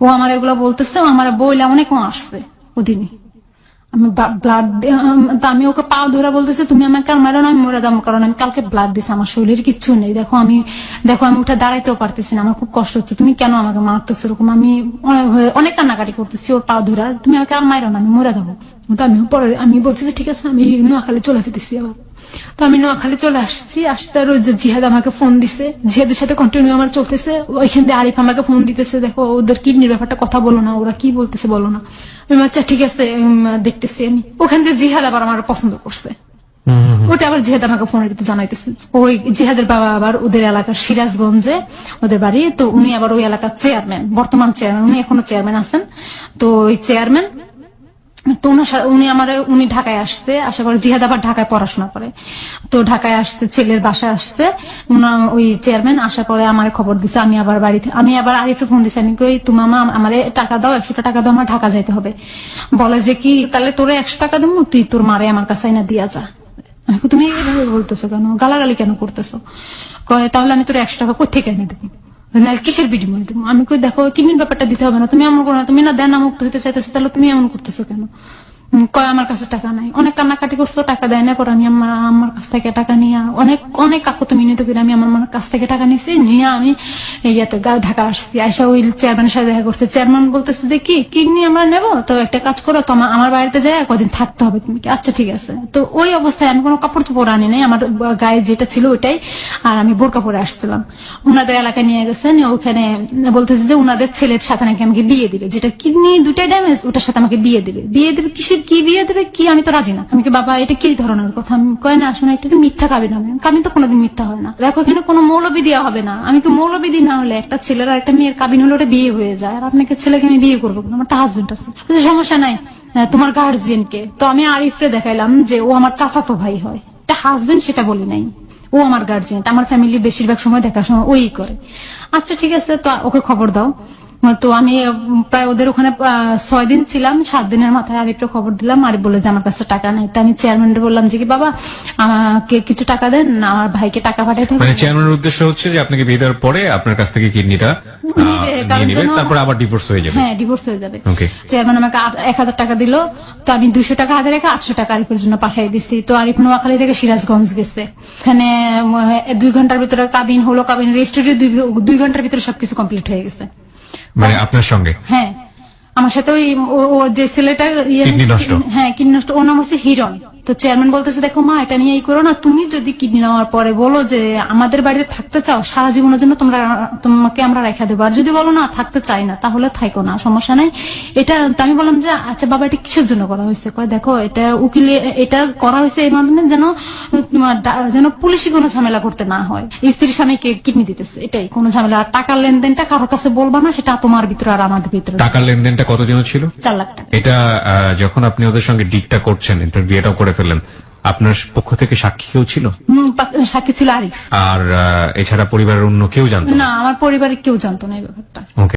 ও আমার এগুলো বলতেছে, আমার বইলে অনেক আসছে ওদিনই। আমি ব্লাড, আমি ওকে পাও ধরে বলতেছি তুমি আমাকে আর মারো না, আমি মরে যাবো, কারণ আমি কালকে ব্লাড দিছি, আমার শরীরে কিচ্ছু নেই। দেখো আমি উঠে দাঁড়াইতেও পারতেছি না, আমার খুব কষ্ট হচ্ছে, তুমি কেন আমাকে মারতেছো এরকম। আমি অনেক কান্নাকাটি করতেছি ওর পাও ধরে, তুমি আমাকে আর মারো না, আমি মরে যাবো। তো আমি বলছি যে ঠিক আছে, আমি নোয়াখালী চলে যেতেছি। আবার তো আমি নোয়াখালী চলে আসছি। আর ওই যে জিহাদ আমাকে ফোন দিছে, জিহাদের সাথে কন্টিনিউ আমার চলতেছে। ওইখান থেকে আরিফ আমাকে ফোন দিতেছে, দেখো ওদের কিডনির ব্যাপারটা কথা বলো না, ওরা কি বলতেছে বলো না। আমি আচ্ছা ঠিক আছে দেখতেছি। আমি ওখান থেকে জিহাদ আবার আমার পছন্দ করছে, ওটা আবার জিহাদ আমাকে ফোনের ভিতরে জানাইতেছে। ওই জিহাদের বাবা আবার ওদের এলাকার সিরাজগঞ্জে ওদের বাড়ি। তো উনি আবার ওই এলাকার চেয়ারম্যান, বর্তমান চেয়ারম্যান, উনি এখনো চেয়ারম্যান আছেন। তো ওই চেয়ারম্যান তো উনি ঢাকায় আসছে, আসার পরে জিহাদ আবার ঢাকায় পড়াশোনা করে। তো ঢাকায় আসছে, ছেলের বাসায় আসছে, ওই চেয়ারম্যান আসার পরে আমার খবর দিছে। আমি আবার আরিফে ফোন দিছি, আমি কই তুমি আমারে টাকা দাও, 100 টাকা দাও, আমার ঢাকা যাইতে হবে। বলে যে কি তাহলে তোরে 100 টাকা দেবো, তুই তোর মারে আমার কাছে আইনা দিয়া যা। আমি কই তুমি এইভাবে বলতেছো কেন, গালাগালি কেন করতেছো? কয় তাহলে আমি তোর 100 টাকা কোথেকে এনে দেবো, না কিসের বিনিময় দেবো? আমি কই দেখো কিডনির ব্যাপারটা দিতে হবে না, তুমি এমন করো না, তুমি না দেন মুক্ত হইতে চাইতেছো, তাহলে তুমি এমন করতেছো কেন? কয় আমার কাছে টাকা নাই। অনেক কান্নাকাটি করছো, টাকা দেয় না। পরে আমি আমার কাছ থেকে টাকা নিয়ে অনেক কাকুতি মিনতি করে আমি আমার কাছ থেকে টাকা নিয়েছি, নিয়ে আমি ইয়াতে ঢাকা আসছি। আইসা ওই চেয়ারম্যানের সাথে দেখা করছে। চেয়ারম্যান বলতেছে যে কি কিডনি আমরা নেবো, তো একটা কাজ করো, তো আমার বাড়িতে যাই কদিন থাকতে হবে তুমি। আচ্ছা ঠিক আছে। তো ওই অবস্থায় আমি কোনো কাপড় চোপড় আনি নাই, আমার গায়ে যেটা ছিল ওইটাই, আর আমি বোরকা পরে আসছিলাম। ওনাদের এলাকায় নিয়ে গেছেন, ওখানে বলতেছে যে ওনাদের ছেলের সাথে নাকি আমাকে বিয়ে দিবে, যেটা কিডনি দুটাই ড্যামেজ, ওটার সাথে আমাকে বিয়ে দিবে কিসের কি বিয়ে দেবে কি, আমি তো রাজি না। আমি কি বাবা এটা কি ধরনের কথা? আমি কয় না আসলে এটা মিথ্যা কাবিন হবে, কাবিন তো কোনোদিন মিথ্যা হয় না। দেখো এখানে কোনো মৌলবি দেওয়া হবে না। আমি কি মৌলবি না হলে একটা ছেলের আর একটা মেয়ের কাবিন হলে ওটা বিয়ে হয়ে যায়, আর আপনাকে ছেলেকে আমি বিয়ে করবো না, আমার তো হাজবেন্ড আছে। সমস্যা নাই, তোমার গার্জিয়ানকে। তো আমি আরিফরে দেখাইলাম যে ও আমার চাচাতো ভাই হয়, এটা হাজবেন্ড সেটা বলি নাই, ও আমার গার্জিয়ান, আমার ফ্যামিলির বেশিরভাগ সময় দেখাশোনা ওই করে। আচ্ছা ঠিক আছে, তো ওকে খবর দাও। তো আমি প্রায় ওদের ওখানে 6 দিন ছিলাম। 7 দিনের মাথায় আরিফকে খবর দিলাম। আরিফ বলে যে আমার কাছে টাকা নাই। তো আমি চেয়ারম্যানকে বললাম যে কি বাবা আমাকে কিছু টাকা দেন, আমার ভাইকে টাকা পাঠাইতে হবে। মানে চেয়ারম্যানের উদ্দেশ্য হচ্ছে যে আপনাকে বিয়ে দেওয়ার পরে আপনার কাছ থেকে কিডনিটা নিয়ে নেবে, তারপর আবার ডিভোর্স হয়ে যাবে। হ্যাঁ ডিভোর্স হয়ে যাবে। ওকে। চেয়ারম্যান আমাকে 1000 টাকা দিল। তো আমি 200 টাকা হাতে রেখে 800 টাকা আরিফের জন্য পাঠিয়ে দিচ্ছি। তো আরিফ নোয়াখালী থেকে সিরাজগঞ্জ গেছে। এখানে 2 ঘন্টার ভিতরে কাবিন হলো, কাবিন রেজিস্ট্রি 2 ঘন্টার ভিতরে সবকিছু কমপ্লিট হয়ে গেছে। মানে আপনার সঙ্গে? হ্যাঁ আমার সাথে ওই ও যে ছেলেটা কিডনি নষ্ট, হ্যাঁ কিডনি নষ্ট, ওর নাম হচ্ছে হিরণ। তো চেয়ারম্যান বলতেছে দেখো মা এটা নিয়ে করো না, তুমি যদি কিডনি নেওয়ার পরে বলো যে আমাদের বাড়িতে থাকতে চাও, সারা জীবনের জন্য তোমাকে আমরা রেখা দেবো, আর যদি বলো না থাকতে চাই না তাহলে থাইকো না, সমস্যা নাই। এটা আমি বললাম যে আচ্ছা বাবা এটা কিসের জন্য করা হয়েছে? কয় দেখো এটা উকিলে এটা করা হয়েছে এই মাধ্যমে যেন পুলিশি কোনো ঝামেলা করতে না হয়। স্ত্রীর স্বামীকে কিডনি দিতেছে, এটাই কোনো ঝামেলা। আর টাকার লেনদেনটা কারোর কাছে বলবা না, সেটা তোমার ভিতরে আর আমাদের ভিতরে। টাকার লেনদেনটা কতদিন ছিল? 4 লাখ টাকা। এটা যখন আপনি ওদের সঙ্গে ডিটটা করছেন, ইন্টারভিউটাও করে ফেললেন, আপনার পক্ষ থেকে সাক্ষী কেউ ছিল? সাক্ষী ছিল আরিফ। আর এছাড়া পরিবারের অন্য কেউ জানতো না? আমার পরিবারের কেউ জানতো না এই ব্যাপারটা। ওকে।